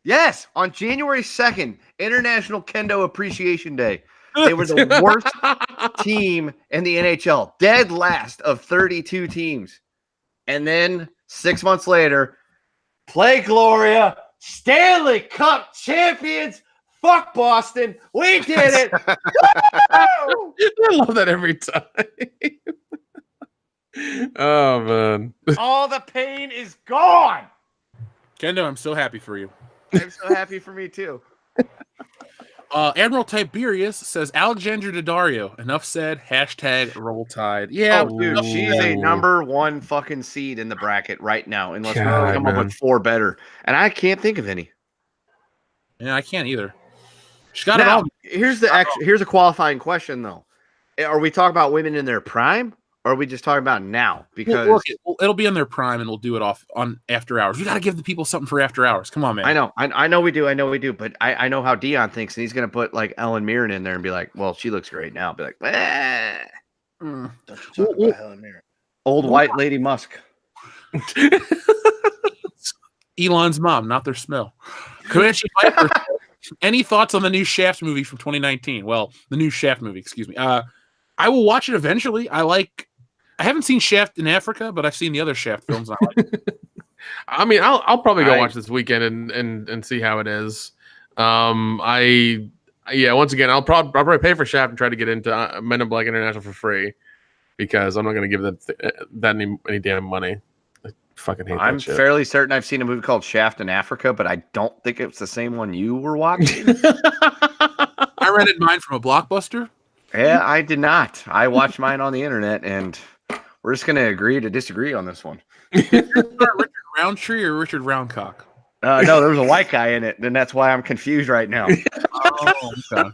Yes, on January 2nd, International Kendo Appreciation Day. They were the worst team in the NHL, dead last of 32 teams. And then 6 months later, play Gloria, Stanley Cup champions. Fuck Boston. We did it. I love that every time. Oh, man. All the pain is gone. Kendo, I'm so happy for you. I'm so happy for me, too. Admiral Tiberius says Alexandra Daddario. Enough said. # Roll Tide. Yeah, Oh, dude, she's a number 1 fucking seed in the bracket right now, unless we God, come up man. with 4 better. And I can't think of any. yeah, I can't either. She got Now, it all. here's a qualifying question, though. Are we talking about women in their prime, or are we just talking about now? Because It'll be in their prime, and we'll do it off on after hours. We got to give the people something for after hours. Come on, man. I know we do, but I know how Dion thinks, and he's gonna put like Ellen Mirren in there and be like, "Well, she looks great now." Be like, Don't you talk about Helen Mirren. old white lady Musk. Elon's mom, not their smell. Comanche Piper. Any thoughts on the new Shaft movie from 2019? Well, the new Shaft movie, excuse me. I will watch it eventually. I haven't seen Shaft in Africa, but I've seen the other Shaft films. And I like it. I mean, I'll probably go watch this weekend and see how it is. Once again, I'll probably pay for Shaft and try to get into Men in Black International for free because I'm not going to give that any damn money. I fucking hate I'm that shit. fairly certain I've seen a movie called Shaft in Africa, but I don't think it's the same one you were watching. I rented mine from a Blockbuster. Yeah, I did not. I watched mine on the internet, and we're just going to agree to disagree on this one. Richard Roundtree or Richard Roundcock? No, there was a white guy in it, and that's why I'm confused right now. Oh, okay.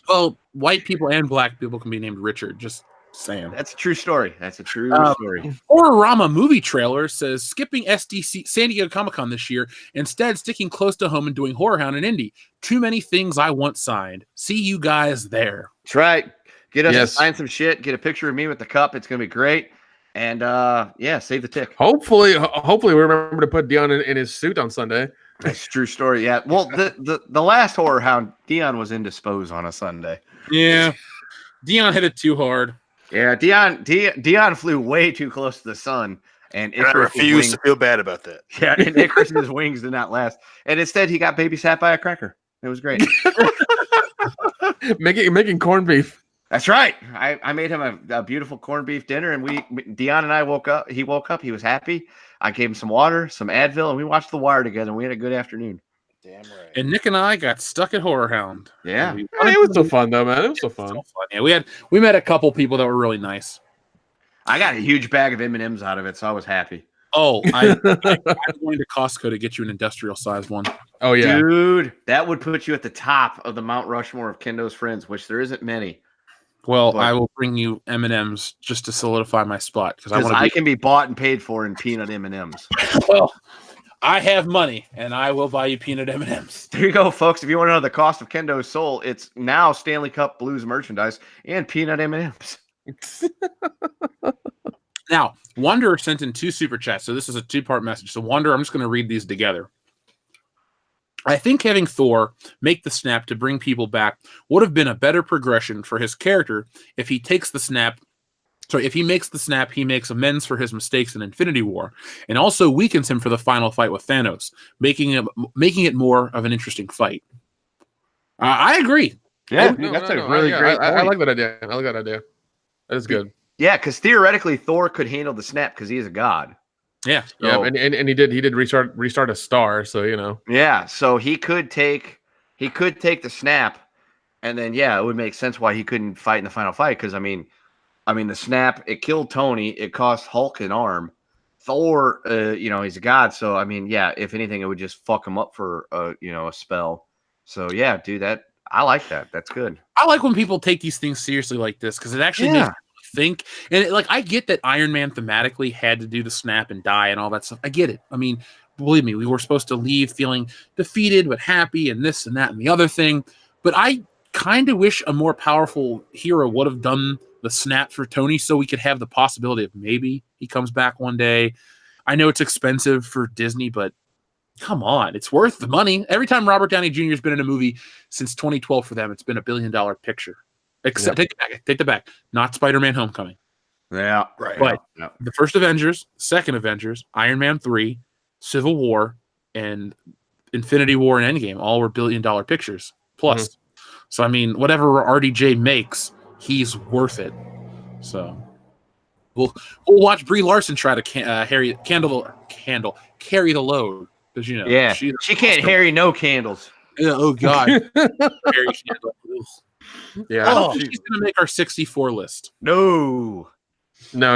Well, white people and black people can be named Richard. Just saying. That's a true story. That's a true story. Horrorama movie trailer says skipping SDC San Diego Comic-Con this year, instead sticking close to home and doing Horror Hound and Indy. Too many things I want signed. See you guys there. That's right. Get us to sign some shit. Get a picture of me with the cup. It's gonna be great. And save the tick. Hopefully we remember to put Dion in his suit on Sunday. That's a true story. Yeah. Well, the last Horror Hound, Dion was indisposed on a Sunday. Yeah. Dion hit it too hard. Yeah, Dion flew way too close to the sun, and I refuse to feel bad about that. Yeah, and Icarus's wings did not last, and instead he got babysat by a cracker. It was great. making corned beef. That's right. I made him a beautiful corned beef dinner, and Dion and I woke up. He woke up. He was happy. I gave him some water, some Advil, and we watched The Wire together. And we had a good afternoon. Damn right. And Nick and I got stuck at Horror Hound. Yeah. It was so fun though, man. It was so fun. Yeah, we met a couple people that were really nice. I got a huge bag of M&Ms out of it, so I was happy. Oh, I'm going to Costco to get you an industrial sized one. Oh yeah, dude, that would put you at the top of the Mount Rushmore of Kendo's friends, which there isn't many. Well, I will bring you M&Ms just to solidify my spot because I can be bought and paid for in peanut M&Ms. Well, I have money, and I will buy you peanut M&Ms. There you go, folks. If you want to know the cost of Kendo's soul, it's now Stanley Cup Blues merchandise and peanut M&Ms. Now, Wanderer sent in 2 super chats, so this is a 2-part message. So, Wanderer, I'm just going to read these together. I think having Thor make the snap to bring people back would have been a better progression for his character if he takes the snap. Sorry, if he makes the snap, he makes amends for his mistakes in Infinity War, and also weakens him for the final fight with Thanos, making it more of an interesting fight. I agree. Yeah, that's a really great point. I like that idea. That is good. Yeah, because theoretically, Thor could handle the snap because he is a god. Yeah, yeah, and he did restart a star, so you know. Yeah, so he could take the snap, and then it would make sense why he couldn't fight in the final fight because I mean the snap, it killed Tony, it cost Hulk an arm. Thor, he's a god, so I mean, if anything, it would just fuck him up for a spell. So dude, I like that. That's good. I like when people take these things seriously like this because it actually makes think. And I get that Iron Man thematically had to do the snap and die and all that stuff. I get it. I mean, believe me, we were supposed to leave feeling defeated but happy and this and that and the other thing. But I kind of wish a more powerful hero would have done the snap for Tony so we could have the possibility of maybe he comes back one day. I know it's expensive for Disney, but come on, it's worth the money. Every time Robert Downey Jr. has been in a movie since 2012 for them, it's been $1 billion picture. Except take it back. Not Spider-Man Homecoming. Yeah, right. But the first Avengers, second Avengers, Iron Man 3, Civil War, and Infinity War and Endgame all were $1 billion pictures plus. Mm-hmm. So I mean, whatever RDJ makes, he's worth it. So we'll watch Brie Larson try to carry the load because she can't carry no candles. Yeah, oh god, carry candle. Yeah, I don't think she's gonna make our 64 list. No,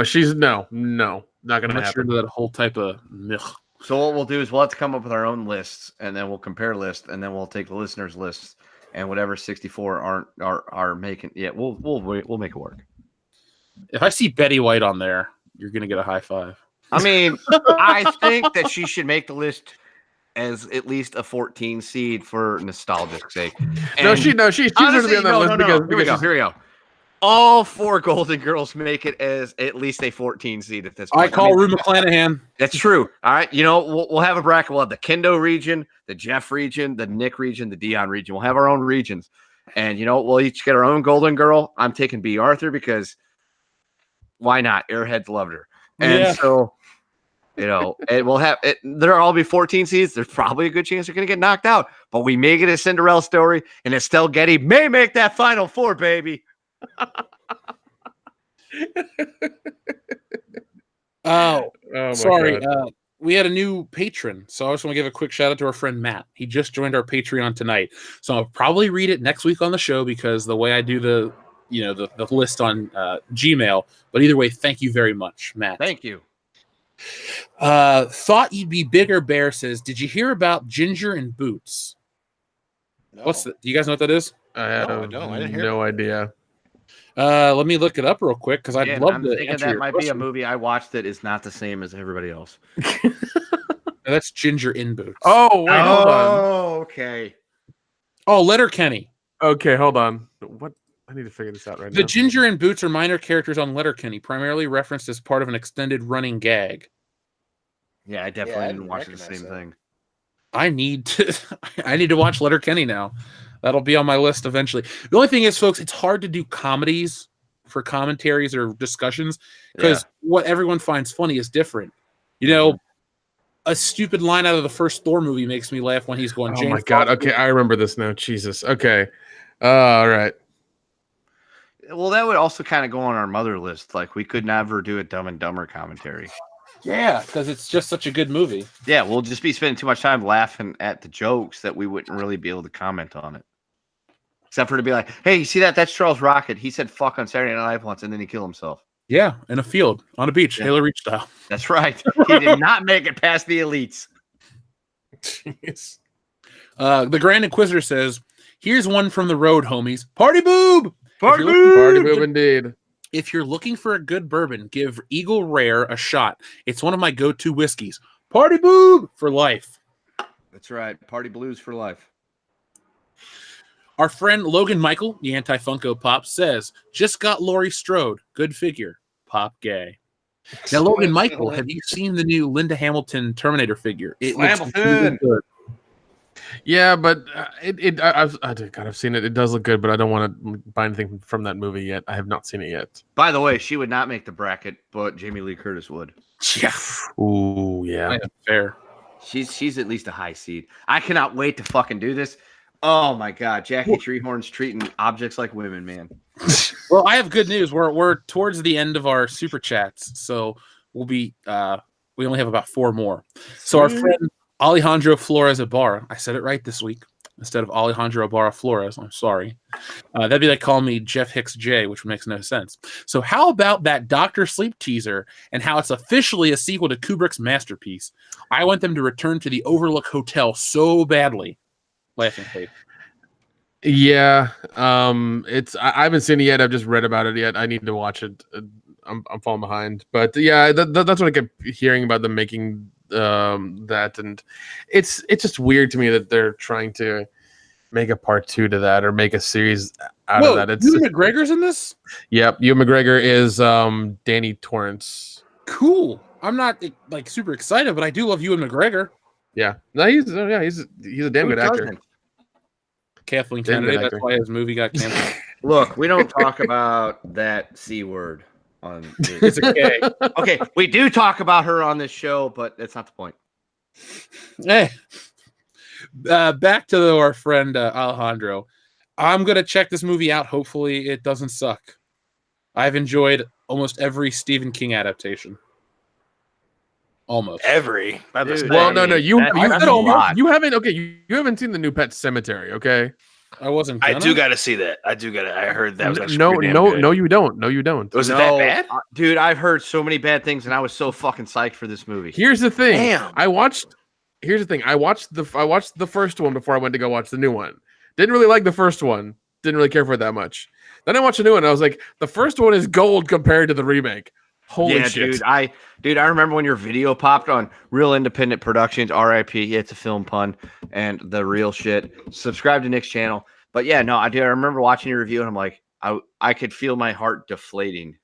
she's not gonna happen. Sure that whole type of. Ugh. So what we'll do is we'll have to come up with our own lists, and then we'll compare lists, and then we'll take the listeners' lists, and whatever 64 are making. Yeah, we'll make it work. If I see Betty White on there, you're gonna get a high five. I mean, I think that she should make the list as at least a 14 seed for nostalgic sake. And she's going to be on that list because here we go. All 4 Golden Girls make it as at least a 14 seed at this point. I call Rue McClanahan. That's true. All right. We'll have a bracket. We'll have the Kendo region, the Jeff region, the Nick region, the Dion region. We'll have our own regions. And, we'll each get our own Golden Girl. I'm taking B. Arthur because why not? Airheads loved her. And so, and we'll have it. There'll all be 14 seeds. There's probably a good chance they're going to get knocked out. But we make it a Cinderella story. And Estelle Getty may make that Final 4, baby. Sorry. We had a new patron, so I just want to give a quick shout out to our friend Matt. He just joined our Patreon tonight, so I'll probably read it next week on the show because the way I do the list on Gmail. But either way, thank you very much, Matt. Thank you. Thought you'd be bigger. Bear says, "Did you hear about Ginger and Boots?" No. Do you guys know what that is? I didn't hear. No idea. Let me look it up real quick because I'd love to. Thinking that might be a movie I watched that is not the same as everybody else. That's Ginger in Boots. Oh, wait, hold on. Oh, okay. Oh, Letterkenny. Okay, hold on. What? I need to figure this out right now. The Ginger and Boots are minor characters on Letterkenny, primarily referenced as part of an extended running gag. Yeah, I definitely didn't watch the same thing. I need to watch Letterkenny now. That'll be on my list eventually. The only thing is, folks, it's hard to do comedies for commentaries or discussions because what everyone finds funny is different. A stupid line out of the first Thor movie makes me laugh when he's going, oh my God. Okay, I remember this now. Jesus. Okay. All right. Well, that would also kind of go on our mother list. Like, we could never do a Dumb and Dumber commentary. Yeah, because it's just such a good movie. Yeah, we'll just be spending too much time laughing at the jokes that we wouldn't really be able to comment on it. Except for to be like, hey, you see that? That's Charles Rocket. He said fuck on Saturday Night Live once, and then he killed himself. Yeah, in a field, on a beach, Halo Reach style. That's right. He did not make it past the elites. Jeez. The Grand Inquisitor says, here's one from the road, homies. Party boob! Party boob, indeed. If you're looking for a good bourbon, give Eagle Rare a shot. It's one of my go-to whiskeys. Party boob for life. That's right. Party blues for life. Our friend Logan Michael, the anti-Funko Pop, says, just got Laurie Strode. Good figure. Pop gay. Now, Logan Michael, have you seen the new Linda Hamilton Terminator figure? It looks really good. Yeah, but I've seen it. It does look good, but I don't want to buy anything from that movie yet. I have not seen it yet. By the way, she would not make the bracket, but Jamie Lee Curtis would. Yeah. Ooh, yeah. Fair. She's at least a high seed. I cannot wait to fucking do this. Oh my God, Jackie Treehorn's treating objects like women, man. Well, I have good news. We're towards the end of our super chats, so we'll be we only have about 4 more. So our friend Alejandro Flores Ibarra, I said it right this week instead of Alejandro Ibarra Flores. I'm sorry. That'd be like calling me Jeff Hicks J, which makes no sense. So how about that Dr. Sleep teaser and how it's officially a sequel to Kubrick's masterpiece? I want them to return to the Overlook Hotel so badly. Laughing face. Yeah, I haven't seen it yet. I've just read about it yet. I need to watch it. I'm falling behind, but yeah, that's what I kept hearing about them making that, and it's just weird to me that they're trying to make a part 2 to that or make a series out of that. Ewan McGregor's in this? Yep, Ewan McGregor is Danny Torrance. Cool. I'm not like super excited, but I do love Ewan McGregor. Yeah, no, he's a damn good actor. Kathleen Damn good Kennedy. That's actor. why his movie got canceled. Look, we don't talk about that C word on this. It's a K. Okay, we do talk about her on this show, but that's not the point. Hey, back to our friend Alejandro. I'm gonna check this movie out. Hopefully, it doesn't suck. I've enjoyed almost every Stephen King adaptation. Almost Every. Dude, Well, no, you haven't. Okay, you haven't seen the new Pet Cemetery. Okay. I wasn't. I Gonna. do got to see that. I heard that was actually No, pretty damn good. no, you don't. No, you don't. Was it that bad? Dude, I've heard so many bad things, and I was so fucking psyched for this movie. Here's the thing. Damn. Here's the thing. I watched the first one before I went to go watch the new one. Didn't really like the first one. Didn't really care for it that much. Then I watched the new one. And I was like, the first one is gold compared to the remake. Holy shit, dude! I remember when your video popped on Real Independent Productions, RIP. It's a film pun, and the real shit. Subscribe to Nick's channel. But yeah, no, I remember watching your review, and I'm like, I could feel my heart deflating.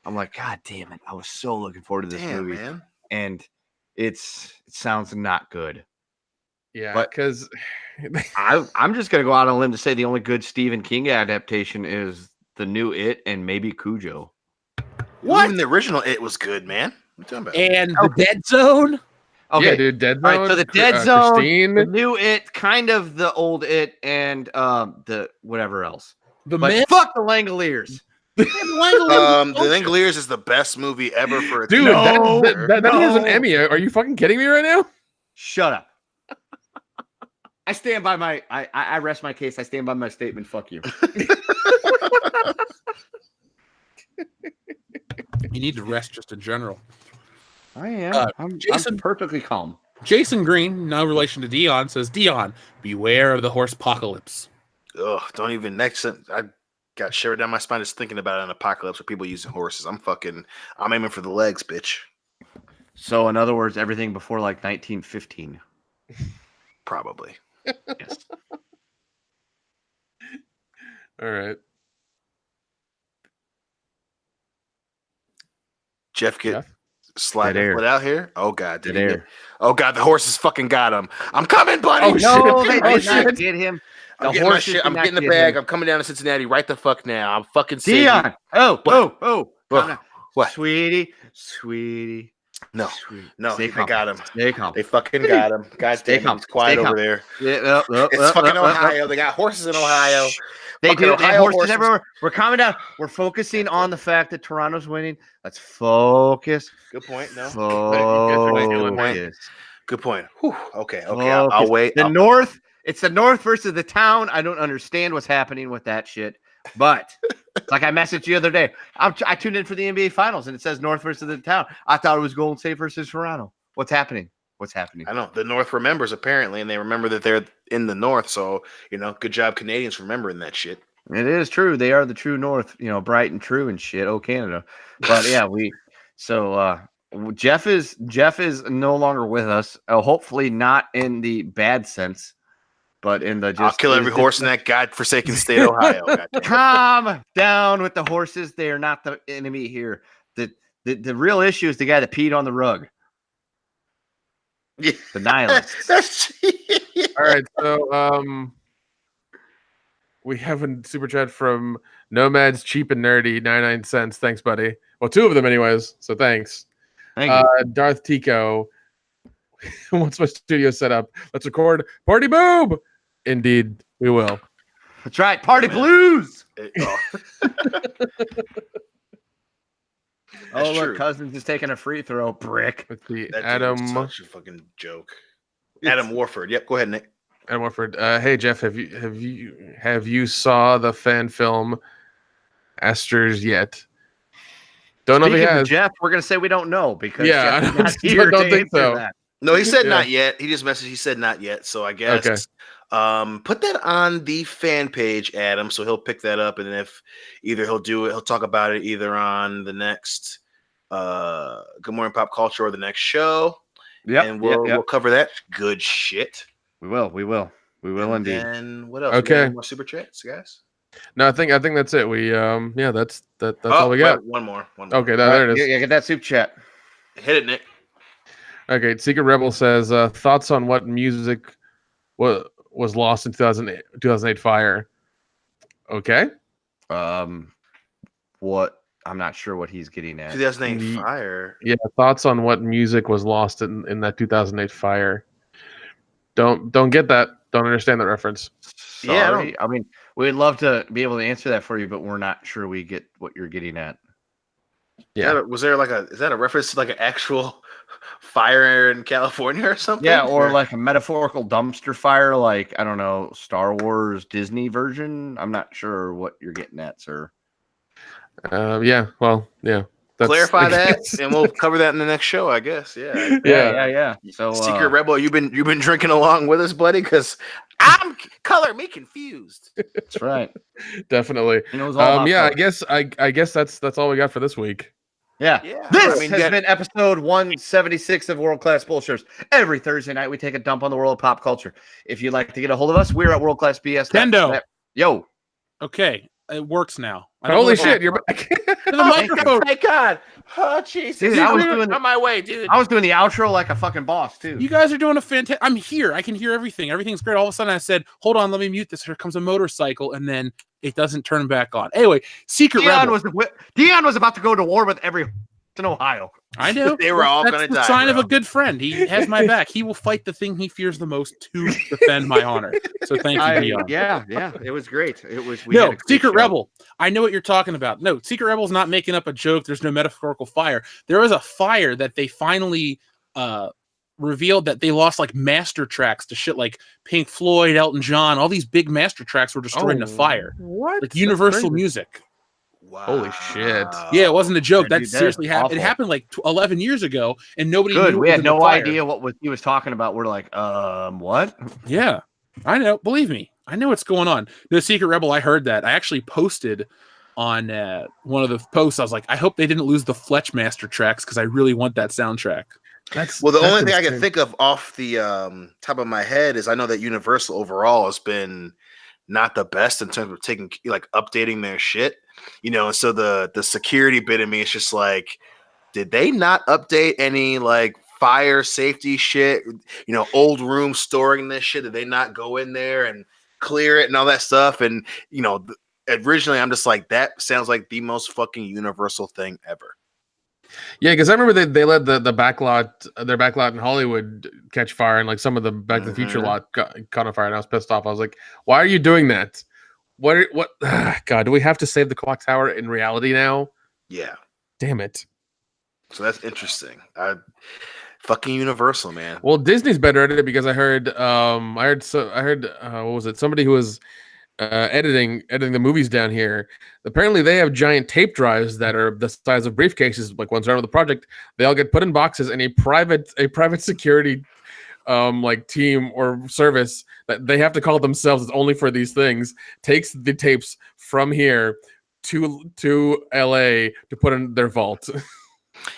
I'm like, God damn it! I was so looking forward to this movie, man. And it sounds not good. Yeah, but because I'm just gonna go out on a limb to say the only good Stephen King adaptation is the new It and maybe Cujo. What? Even the original It was good, man. What are you talking about? And the Dead Zone. Okay, yeah, dude, Dead Zone. All right, so the Dead Zone, Christine. the new It, kind of the old It, and the whatever else. The But Myth. fuck the Langoliers. The Langoliers is the best movie ever for a Dude, that has an No. Emmy. Are you fucking kidding me right now? Shut up. I stand by my. I rest my case. I stand by my statement. Fuck you. You need to rest just in general. I am. I'm perfectly calm. Jason Green, no relation to Dion, says, Dion, beware of the horse apocalypse. Ugh, don't even I got shivered down my spine just thinking about an apocalypse with people using horses. I'm aiming for the legs, bitch. So, in other words, everything before like 1915. Probably. Yes. All right. Jeff Dead sliding air. foot out here. Oh God, Dead air. Oh God, the horses fucking got him. I'm coming, buddy. No, they Oh, did not shit. get him. I'm getting my shit. I'm getting the bag. I'm coming down to Cincinnati right the fuck now. I'm fucking Dion. Oh. What? Calm down. What? Sweetie. No, Sweet. no, Stay they calm. got him. Stay calm. They fucking got him. God Stay damn, calm. it's quiet Stay calm. over there. Yeah, It's fucking Ohio. They got horses in Ohio. They Fucking do. They have Ohio horses everywhere. We're calming down. We're focusing on the fact that Toronto's winning. Let's focus. Good point. No. Focus. Good point. Whew. Okay. I'll Focus. wait. The North. It's the North versus the town. I don't understand what's happening with that shit. But like I messaged you the other day, I tuned in for the NBA Finals and it says North versus the town. I thought it was Golden State versus Toronto. What's happening? I know the North remembers apparently, and they remember that they're in the North. So good job, Canadians, for remembering that shit. It is true. They are the true North. Bright and true and shit. Oh, Canada. But yeah, Jeff is no longer with us. Hopefully not in the bad sense, but in the I'll kill every horse in that godforsaken state of Ohio. Goddamn. Calm down with the horses. They are not the enemy here. The real issue is the guy that peed on the rug. Yeah. The nihilist. All right. So we have a super chat from Nomad's Cheap and Nerdy 99 cents. Thanks, buddy. Well, 2 of them anyways. So thanks. Thank you. Darth Tico. Once my studio set up, let's record Party Boob. Indeed, we will. That's right. Party blues. That's Look, true. Cousins is taking a free throw. Brick. With the That Adam dude was such a fucking joke. Adam Warford. Yep. Go ahead, Nick. Adam Warford. Hey Jeff, have you saw the fan film Asters yet? Don't know if he Speaking of has. Jeff, we're gonna say we don't know because Yeah, Jeff is I not here don't to think answer so. that. No, he said Yeah. not yet. He just messaged. He said not yet. So I guess Okay. put that on the fan page, Adam. So he'll pick that up, and if either he'll talk about it either on the next Good Morning Pop Culture or the next show. Yep. And we'll cover that good shit. We will. We will indeed. And what else? Okay. We got any more super chats, guys? No, I think that's it. We yeah, that's all we got. Wait, one more. Okay, there it is. Yeah, get that soup chat. Hit it, Nick. Okay, Secret Rebel says thoughts on what music was lost in 2008 fire. Okay. What? I'm not sure what he's getting at. 2008 fire. Yeah, thoughts on what music was lost in that 2008 fire. Don't get that. Don't understand that reference. Sorry. I mean, we'd love to be able to answer that for you, but we're not sure we get what you're getting at. Yeah. Is that a reference to like an actual fire in California or something? Yeah, or like a metaphorical dumpster fire, like, I don't know, Star Wars Disney version. I'm not sure what you're getting at, sir. Yeah. Well, yeah. Clarify that, and we'll cover that in the next show, I guess. Yeah. Yeah. So, Secret Rebel, you've been drinking along with us, buddy, because I'm color me confused. That's right. Definitely. He knows all about yeah, color. I guess that's all we got for this week. Yeah. Yeah. This has been episode 176 of World Class Bullshitters. Every Thursday night, we take a dump on the world of pop culture. If you'd like to get a hold of us, we're at World Class BS. Kendo. Yo. Okay, it works now. I don't Holy know shit, you're back. the microphone. Thank God. Oh, Jesus. Dude, I was doing on my way, dude. I was doing the outro like a fucking boss, too. You guys are doing a fantastic. I'm here. I can hear everything. Everything's great. All of a sudden, I said, "Hold on, let me mute this." Here comes a motorcycle, and then it doesn't turn back on. Anyway, Secret Rebel. Dion was about to go to war with every in Ohio. I know They were all That's gonna the die, sign of bro. a good friend. He has my back. He will fight the thing he fears the most to defend my honor. So thank you, Dion. Yeah. It was great. It was. We had a No, great Secret show. Rebel. I know what you're talking about. No, Secret Rebel's not making up a joke. There's no metaphorical fire. There was a fire that they finally revealed that they lost like master tracks to shit like Pink Floyd, Elton John. All these big master tracks were destroyed in a fire. What? Like Universal Music. Wow. Holy shit. Yeah, it wasn't a joke. Dude, That that's seriously happened. It awful. happened like 11 years ago, and nobody Good. knew. We it was had in the no fire. idea what he was talking about. We're like, what? Yeah, I know. Believe me, I know what's going on. No, Secret Rebel. I heard that. I actually posted on one of the posts. I was like, I hope they didn't lose the Fletch Master tracks because I really want that soundtrack. Well, the only thing I can think of off the top of my head is I know that Universal overall has been not the best in terms of taking like updating their shit, you know. So the security bit of me is just like, did they not update any like fire safety shit? You know, old room storing this shit. Did they not go in there and clear it and all that stuff? And you know, originally I'm just like, that sounds like the most fucking Universal thing ever. Yeah, because I remember they let the backlot, their backlot in Hollywood catch fire, and like some of the Back to the Future lot caught on fire, and I was pissed off. I was like, why are you doing that? What? God, do we have to save the clock tower in reality now? Yeah. Damn it. So that's interesting. Fucking Universal, man. Well, Disney's better at it because I heard what was it? Somebody who was editing the movies down here. Apparently, they have giant tape drives that are the size of briefcases. Like once they're on with the project, they all get put in boxes, and a private security like team or service that they have to call themselves is only for these things takes the tapes from here to LA to put in their vault.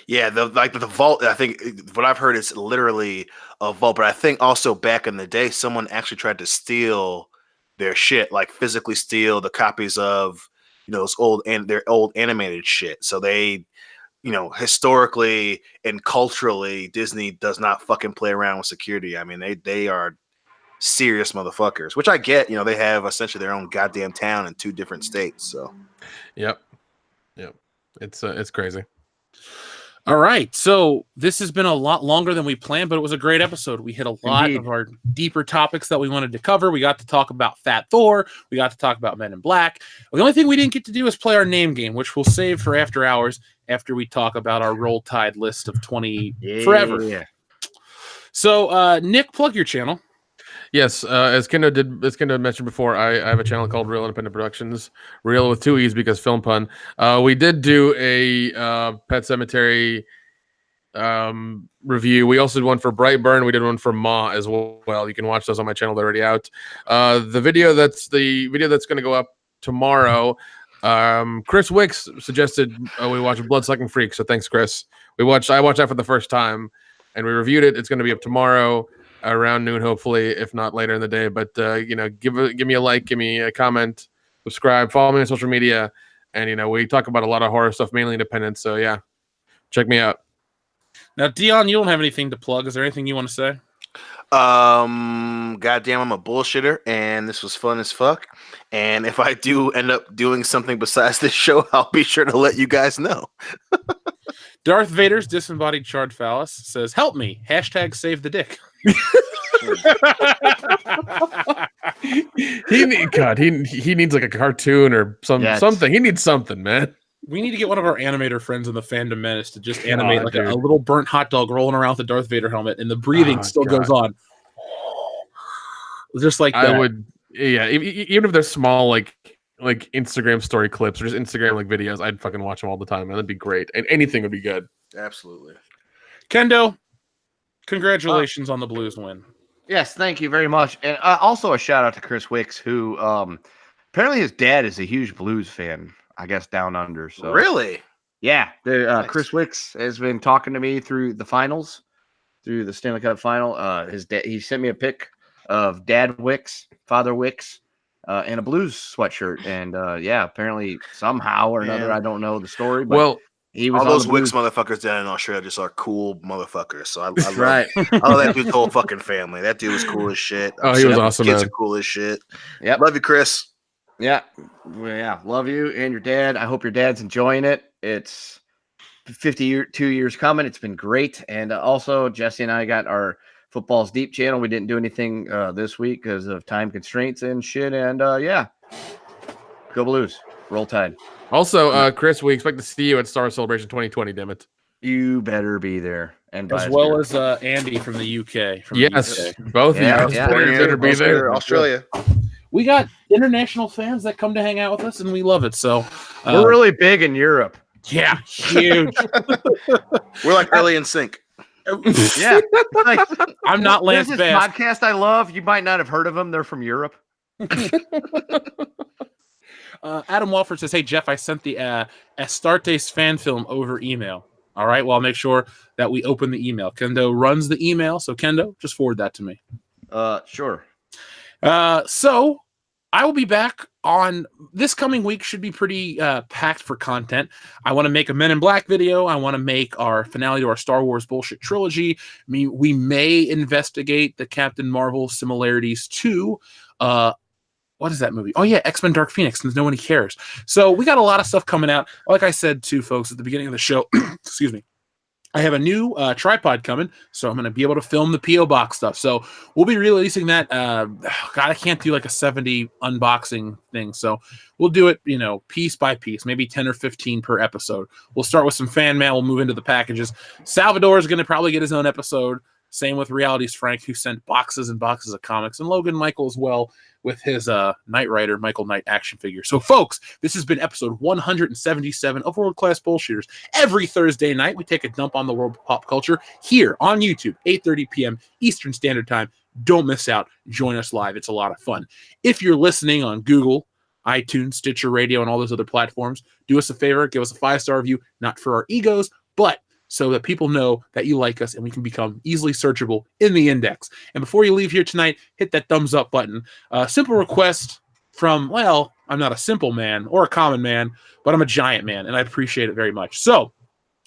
Yeah, the vault. I think what I've heard is literally a vault, but I think also back in the day, someone actually tried to steal their shit, like physically steal the copies of, you know, their old animated shit. So they, you know, historically and culturally, Disney does not fucking play around with security. I mean, they are serious motherfuckers, which I get. You know, they have essentially their own goddamn town in 2 different states. So, Yep, it's crazy. All right, so this has been a lot longer than we planned, but it was a great episode. We hit a lot Indeed. of our deeper topics that we wanted to cover. We got to talk about Fat Thor. We got to talk about Men in Black. The only thing we didn't get to do is play our name game, which we'll save for after hours after we talk about our Roll Tide list of 20 forever. Yeah. So, Nick, plug your channel. Yes, as Kendo mentioned before, I have a channel called Real Independent Productions, real with 2 E's because film pun. We did do a Pet Sematary review. We also did one for Brightburn. We did one for Ma as well. You can watch those on my channel. They're already out. The video that's going to go up tomorrow. Chris Wicks suggested we watch Bloodsucking Freak. So thanks, Chris. I watched that for the first time, and we reviewed it. It's going to be up tomorrow. around noon, hopefully, if not later in the day. But give me a like, give me a comment, subscribe, follow me on social media, and we talk about a lot of horror stuff, mainly independent. So yeah, check me out. Now, Dion, you don't have anything to plug. Is there anything you want to say? Goddamn, I'm a bullshitter, and this was fun as fuck. And if I do end up doing something besides this show, I'll be sure to let you guys know. Darth Vader's disembodied charred phallus says, "Help me! #save the dick." he needs like a cartoon or something. He needs something, man. We need to get one of our animator friends in the Fandom Menace to just animate a little burnt hot dog rolling around with a Darth Vader helmet, and the breathing still goes on. Just like that. I would, even if they're small, like Instagram story clips or just Instagram like videos, I'd fucking watch them all the time, man. That'd be great, and anything would be good. Absolutely. Kendo, congratulations on the Blues win. Yes, thank you very much, and also a shout out to Chris Wicks, who apparently his dad is a huge Blues fan. I guess down under. So really, yeah. Nice. Chris Wicks has been talking to me through the finals, through the Stanley Cup final. His dad, he sent me a pic of Dad Wicks, Father Wicks, in a Blues sweatshirt, and apparently somehow or another, I don't know the story. But he was all those Wicks motherfuckers down in Australia just are cool motherfuckers. So I love, right. I love that dude's whole fucking family. That dude was cool as shit. He was awesome. Kids man. are cool as shit. Yep. Love you, Chris. Yeah. Love you and your dad. I hope your dad's enjoying it. It's 52 years coming. It's been great. And also, Jesse and I got our Football's Deep channel. We didn't do anything this week because of time constraints and shit. And go Blues. Roll Tide. Also, Chris, we expect to see you at Star Celebration 2020. Damn it! You better be there. And as well as Andy from the UK. Yes, both of you guys better be there. Australia. We got international fans that come to hang out with us, and we love it. So we're really big in Europe. Yeah, huge. We're like early in sync. Yeah, like, I'm not Lance Bass. Bass. Podcast I love. You might not have heard of them. They're from Europe. Adam Walford says, "Hey Jeff, I sent the Astartes fan film over email. All right, well I'll make sure that we open the email. Kendo runs the email, so Kendo, just forward that to me. Sure. So I will be back on this coming week. Should be pretty packed for content. I want to make a Men in Black video. I want to make our finale to our Star Wars bullshit trilogy. We may investigate the Captain Marvel similarities to what is that movie? Oh yeah, X-Men Dark Phoenix, since no one cares. So we got a lot of stuff coming out. Like I said to folks at the beginning of the show, excuse me, I have a new tripod coming, so I'm going to be able to film the P.O. Box stuff. So we'll be releasing that. God, I can't do like a 70 unboxing thing. So we'll do it, piece by piece, maybe 10 or 15 per episode. We'll start with some fan mail. We'll move into the packages. Salvador is going to probably get his own episode. Same with Reality's Frank, who sent boxes and boxes of comics. And Logan Michael as well with his Knight Rider, Michael Knight action figure. So, folks, this has been episode 177 of World Class Bullshitters. Every Thursday night, we take a dump on the world of pop culture here on YouTube, 8:30 p.m. Eastern Standard Time. Don't miss out. Join us live. It's a lot of fun. If you're listening on Google, iTunes, Stitcher Radio, and all those other platforms, do us a favor. Give us a 5-star review, not for our egos, but so that people know that you like us and we can become easily searchable in the index. And before you leave here tonight, hit that thumbs up button. Simple request from, I'm not a simple man or a common man, but I'm a giant man, and I appreciate it very much. So,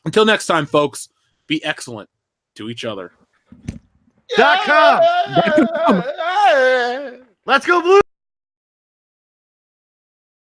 until next time, folks, be excellent to each other. .com. Let's go Blues!